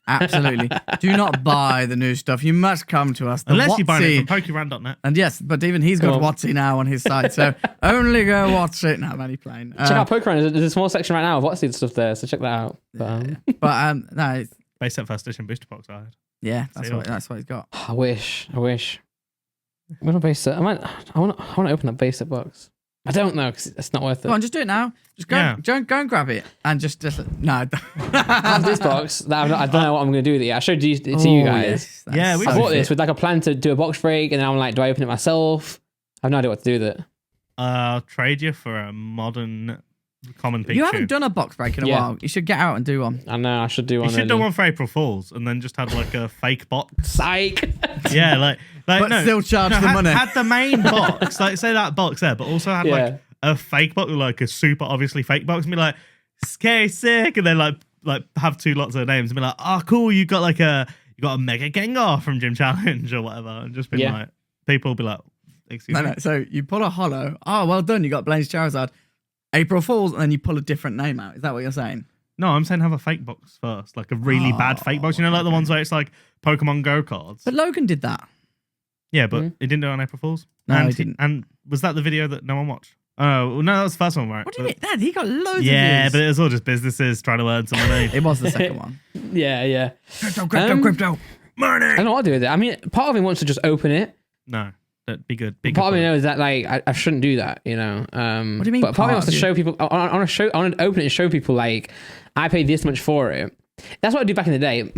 Absolutely. Do not buy the new stuff. You must come to us. Unless you buy it from Pokeran.net. And yes, but even he's got Watsy now on his site, so only go watch it. No, I'm only playing. Check out Pokeran. There's a small section right now of Watsy stuff there, so check that out. No, it's, base set first edition booster box. I heard. Yeah, that's what he's got. I wish. I'm gonna base set. I want to open that base set box. I don't know because it's not worth it. Come on, just do it now. Just go and grab it and just no. I have this box that I don't know what I'm going to do with it yet. I showed it to you guys. Yes, I bought this with like a plan to do a box break, and then I'm like, do I open it myself? I have no idea what to do with it. I'll trade you for a modern common Pikachu. You haven't done a box break in a while. You should get out and do one. I know, I should do one. You should do one for April Fools and then just have like a fake box. Psych. Yeah, but still charge the money. Had the main box, like say that box there, but also had like a fake box, like a super obviously fake box, and be like, "Scary sick," and then like have two lots of names and be like, "Oh, cool, you got a Mega Gengar from Gym Challenge or whatever," and just be like, people will be like, "Excuse me." No. So you pull a holo. Oh, well done. You got Blaine's Charizard. April Fools, and then you pull a different name out. Is that what you're saying? No, I'm saying have a fake box first, like a really bad fake box. Like the ones where it's like Pokemon Go cards. But Logan did that. Yeah, but it didn't do it on April Fools. No, he didn't. And was that the video that no one watched? Oh, no, that was the first one, right? What do you mean? Dad, he got loads of views. Yeah, but it was all just businesses trying to earn some money. It was the second one. Yeah. Crypto. Money. I don't know what to do with it. I mean, part of me wants to just open it. No, that'd be good. Part of me knows that like I shouldn't do that, What do you mean? But part of me wants to show people. I want to open it and show people like I paid this much for it. That's what I do back in the day.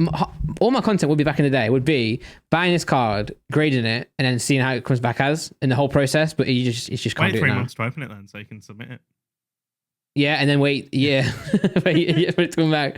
All my content would be back in the day would be buying this card, grading it, and then seeing how it comes back as in the whole process. But it's just can't do it now. 3 months to open it then, so you can submit it. Yeah, and then wait for it to come back.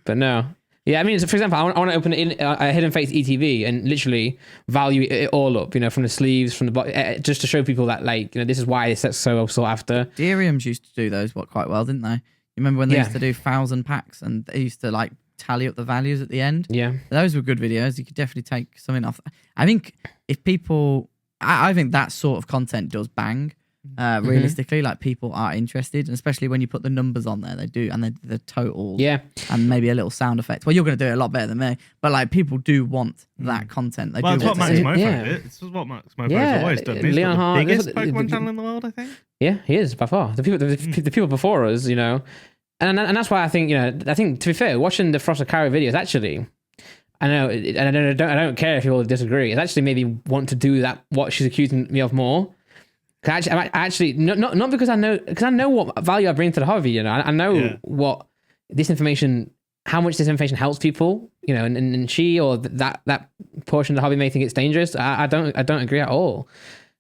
But no. Yeah, I mean, so for example, I want to open it in a Hidden Fates ETV and literally value it all up, from the sleeves, from the bottom, just to show people that, this is why it's so sought after. Deriums used to do those quite well, didn't they? remember when they Yeah. used to do 1,000 packs and they used to like tally up the values at the end? Yeah. Those were good videos. You could definitely take something off. I think if people, I think that sort of content does bang. Realistically, like people are interested, and especially when you put the numbers on there, they do, and the totals, Yeah. and maybe a little sound effect. Well, you're going to do it a lot better than me, but like people do want that content. They Well, do it's what want to Max see it. Mofo Yeah. did. It's what Max Mofo's Yeah. always done. He's Leon got Hart- the biggest the- Pokemon channel in the world, I think. Yeah, he is by far. The people before us, you know, and that's why I think, you know, I think to be fair, watching the Frost of Carry videos actually, I know, and I don't care if you all disagree. It actually made me want to do that. What she's accusing me of more. I actually not because I know what value I bring to the hobby. You know, I know what this information, how much this information helps people. You know, and she or that portion of the hobby may think it's dangerous. I don't agree at all.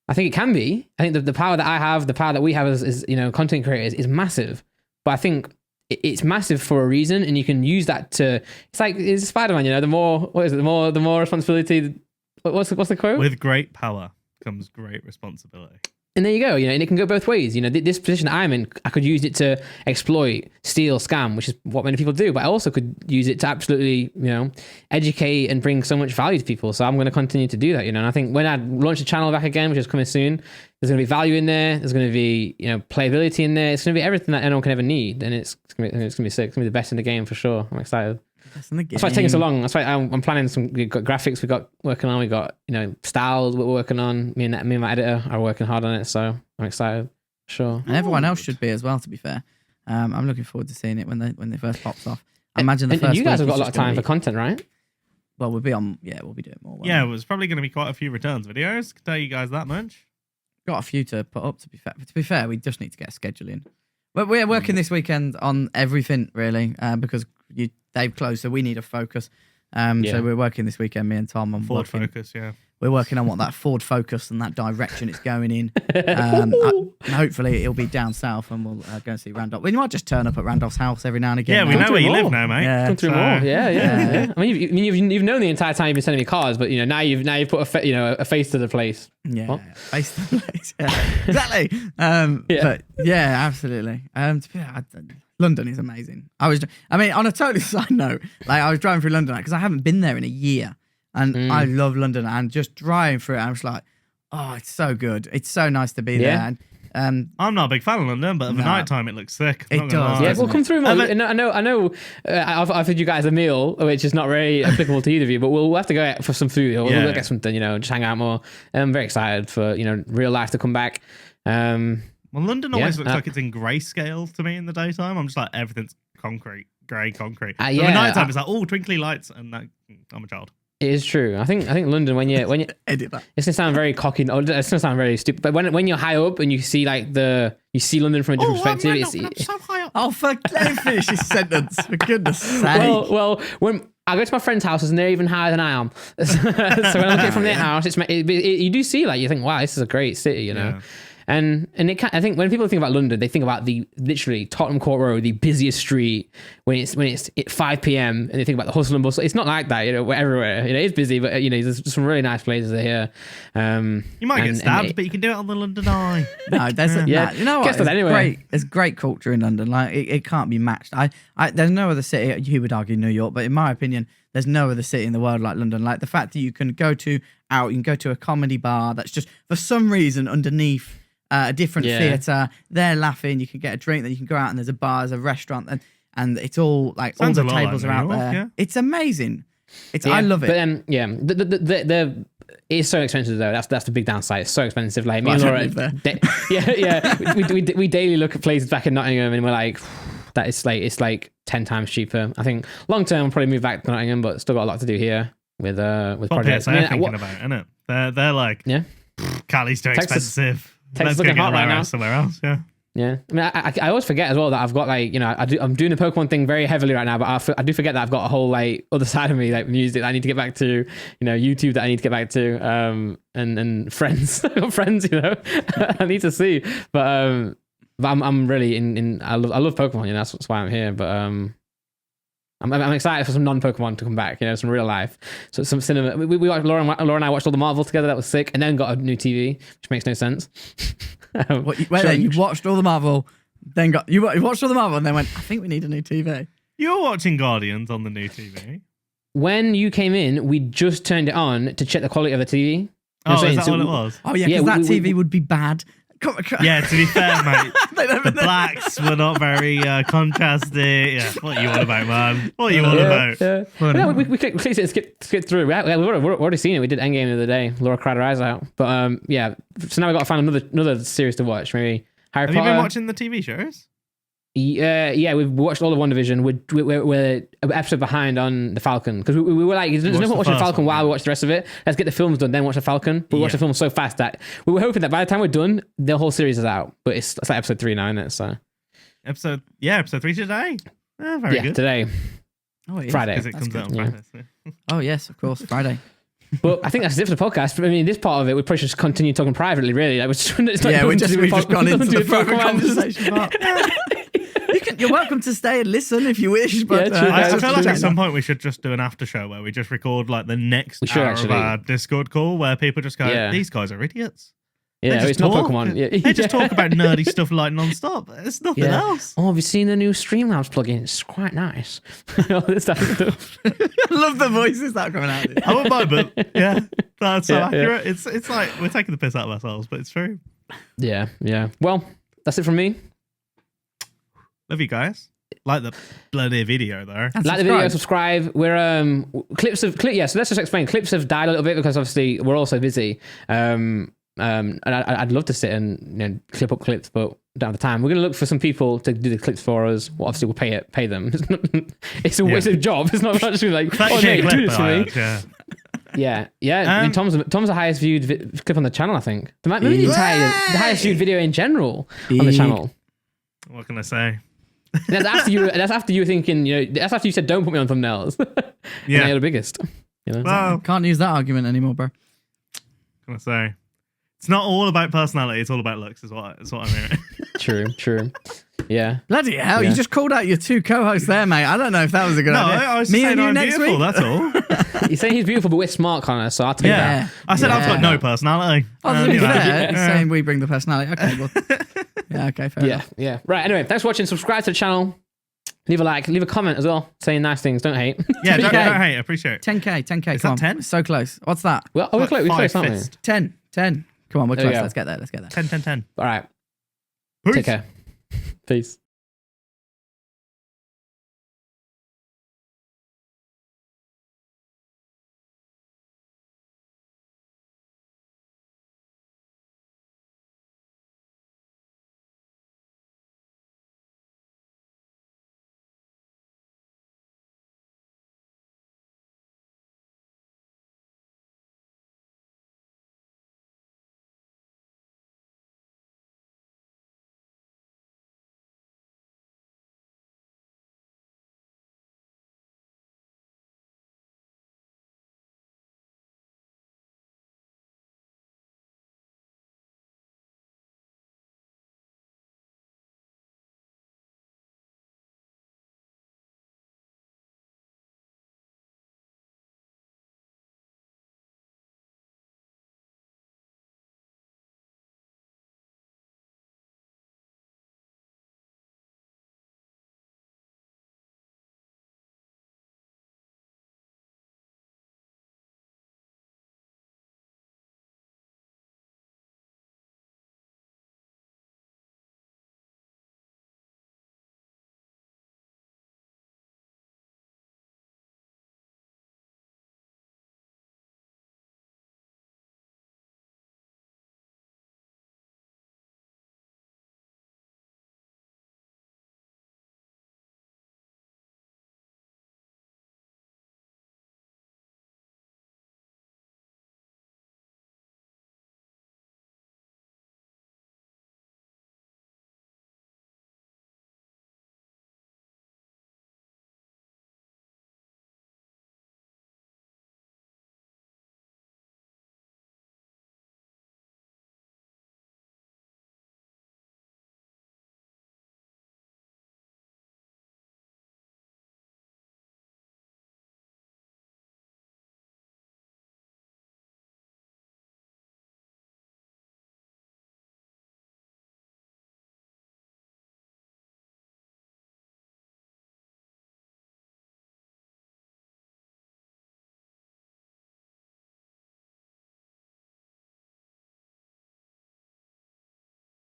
I think it can be. I think the power that I have, the power that we have as you know, content creators is massive. But I think it's massive for a reason, and you can use that to. It's Spider-Man. You know, the more responsibility. What's the quote? With great power comes great responsibility. And there you go, you know, and it can go both ways. You know, this position I'm in, I could use it to exploit, steal, scam, which is what many people do. But I also could use it to absolutely, you know, educate and bring so much value to people. So I'm going to continue to do that, you know. And I think when I launch the channel back again, which is coming soon, there's going to be value in there. There's going to be, you know, playability in there. It's going to be everything that anyone can ever need, and it's going to be sick. It's going to be the best in the game for sure. I'm excited. That's why it's taking so long. That's why I'm planning some. We've got graphics we got working on. We got, you know, styles we're working on. Me and my editor are working hard on it. So I'm excited. Sure. And everyone else should be as well. To be fair, I'm looking forward to seeing it when they first pops off. I imagine the first. And you guys have week got a is lot of just gonna time for be- content, right? Well, we'll be on. Yeah, we'll be doing more. Yeah, it was probably going to be quite a few returns videos. Can tell you guys that much. Got a few to put up. To be fair, we just need to get a schedule in. But we're working this weekend on everything really, because they've closed, so we need a focus. So we're working this weekend, me and Tom, on Ford working. Focus, yeah. We're working on what that Ford Focus and that direction it's going in. Hopefully it'll be down south, and we'll go and see Randolph. We might just turn up at Randolph's house every now and again. Yeah, we now. know where you more. live now, mate. Yeah. Come through So- more. Yeah. I mean, you've known the entire time you've been sending me cards, but you know now you've put a face to the place. Yeah, What? face to the place. Yeah, exactly. But yeah, absolutely. London is amazing. On a totally side note, like I was driving through London because I haven't been there in a year, and I love London. And just driving through it, I was like, oh, it's so good. It's so nice to be there. And I'm not a big fan of London, but at the night time it looks sick. I'm It not gonna does, lie. Yeah, doesn't we'll come through more. but- I know. I've offered you guys a meal, which is not very applicable to either of you, but we'll have to go out for some food. We'll get something, you know, just hang out more. And I'm very excited for, you know, real life to come back. Well, London always Yeah, looks like it's in grayscale to me in the daytime. I'm just like, everything's concrete, grey concrete. But yeah, at nighttime, it's like, oh, twinkly lights, and that, I'm a child. It is true. I think London, when you edit that. it's gonna sound very cocky. It's gonna sound very stupid. But when you're high up and you see London from a different perspective, I'm so high up. Oh, let him finish his sentence, for goodness sake. well, when I go to my friends' houses and they're even higher than I am, so when I look at it from their house, you do see, like, you think, wow, this is a great city, you know. Yeah. And I think when people think about London, they think about the literally Tottenham Court Road, the busiest street when it's 5 p.m. and they think about the hustle and bustle. It's not like that, you know. We're everywhere. You know, it's busy, but you know, there's some really nice places here. You might get stabbed, but you can do it on the London Eye. No, there's you know what? Guess that anyway. There's great culture in London. Like it can't be matched. There's no other city. You would argue New York, but in my opinion, there's no other city in the world like London. Like the fact that you can go to a comedy bar that's just for some reason underneath a different theatre. They're laughing. You can get a drink. Then you can go out and there's a bar, there's a restaurant, and it's all like Sounds all a the lot tables like are out New York, there. yeah. It's amazing. I love it. But then, the it's so expensive though. That's the big downside. It's so expensive. Like me Well, and I Laura, don't live we daily look at places back in Nottingham and we're like, that is like it's like 10 times cheaper. I think long term I'll probably move back to Nottingham, but still got a lot to do here with What projects. PSA are thinking about, isn't it? They're like, Yeah. Cali's too Texas- expensive. Texas Let's go looking get hot right our now. ass somewhere else. Yeah. Yeah, I mean, I always forget as well that I've got, like, you know, I'm doing the Pokemon thing very heavily right now, but I do forget that I've got a whole like other side of me, like music that I need to get back to, you know, YouTube that I need to get back to, and friends, I've got friends, you know, I need to see, but I'm really in I love Pokemon, you know, that's why I'm here, but I'm excited for some non-Pokemon to come back, you know, some real life. So some cinema. We watched, Laura and I watched all the Marvel together. That was sick. And then got a new TV, which makes no sense. You watched all the Marvel, Then you watched all the Marvel and then went, I think we need a new TV. You're watching Guardians on the new TV. When you came in, we just turned it on to check the quality of the TV. Oh, is that what it was? Oh, yeah, because that TV would be bad. Yeah, to be fair, mate, the blacks were not very contrasty. Yeah, what you on about, man? What you on about? No, we clicked it and skipped through. We've already seen it. We did Endgame the other day. Laura cried her eyes out. But yeah, so now we've got to find another series to watch. Maybe Harry Potter. Have you been watching the TV shows? Yeah, we've watched all of WandaVision. We're an episode behind on the Falcon because we were like, there's no point watching the Falcon while we watch the rest of it. Let's get the films done, then watch the Falcon. But we watched the film so fast that we were hoping that by the time we're done, the whole series is out. But it's like episode 3 now, isn't it? So episode 3 today. Very good. Today. Oh, yeah. Friday. Because it comes out on Friday. So. Oh yes, of course, Friday. But I think that's it for the podcast. I mean, this part of it, we probably should just continue talking privately. Really, like, we've just gone into the private conversation part. You're welcome to stay and listen if you wish. But I feel like at some point we should just do an after show where we just record like the next hour of our Discord call where people just go, "These guys are idiots." Yeah, it's not Pokemon. They just talk about nerdy stuff like non-stop. It's nothing else. Oh, have you seen the new Streamlabs plugin? It's quite nice. All this type of stuff. I love the voices that are coming out. I won't mind, but yeah, that's so accurate. Yeah. It's like we're taking the piss out of ourselves, but it's true. Yeah. Well, that's it from me. Love you guys. Like the bloody video though. Like the video, subscribe. We're so let's just explain. Clips have died a little bit because obviously we're all so busy. And I'd love to sit and clip up clips, but don't have the time. We're gonna look for some people to do the clips for us. Well, obviously we'll pay them. It's a job. It's not just like, oh mate, do this for me. Yeah. I mean, Tom's the highest viewed clip on the channel, I think. Maybe the highest viewed video in general on the channel. What can I say? That's after you were thinking, that's after you said don't put me on thumbnails. Yeah, you're the biggest. Well, can't use that argument anymore, bro. What can I say? It's not all about personality, it's all about looks, is what I'm hearing. True. Yeah. Bloody hell, you just called out your two co-hosts there, mate. I don't know if that was a good idea. No, I was just saying I'm beautiful, that's all. You're saying he's beautiful, but we're smart, Connor, so I'll take that. I said I've got no personality. To be fair, he's saying we bring the personality. Okay, well. Yeah, okay, fair enough. Yeah. Right, anyway, thanks for watching. Subscribe to the channel. Leave a like, leave a comment as well, saying nice things. Don't hate. Yeah, don't hate. I appreciate it. 10K. Is that 10? So close. What's that? Well, we're close, aren't we? 10. Come on, we're close. Let's get there. 10. All right. Peace. Take care. Peace.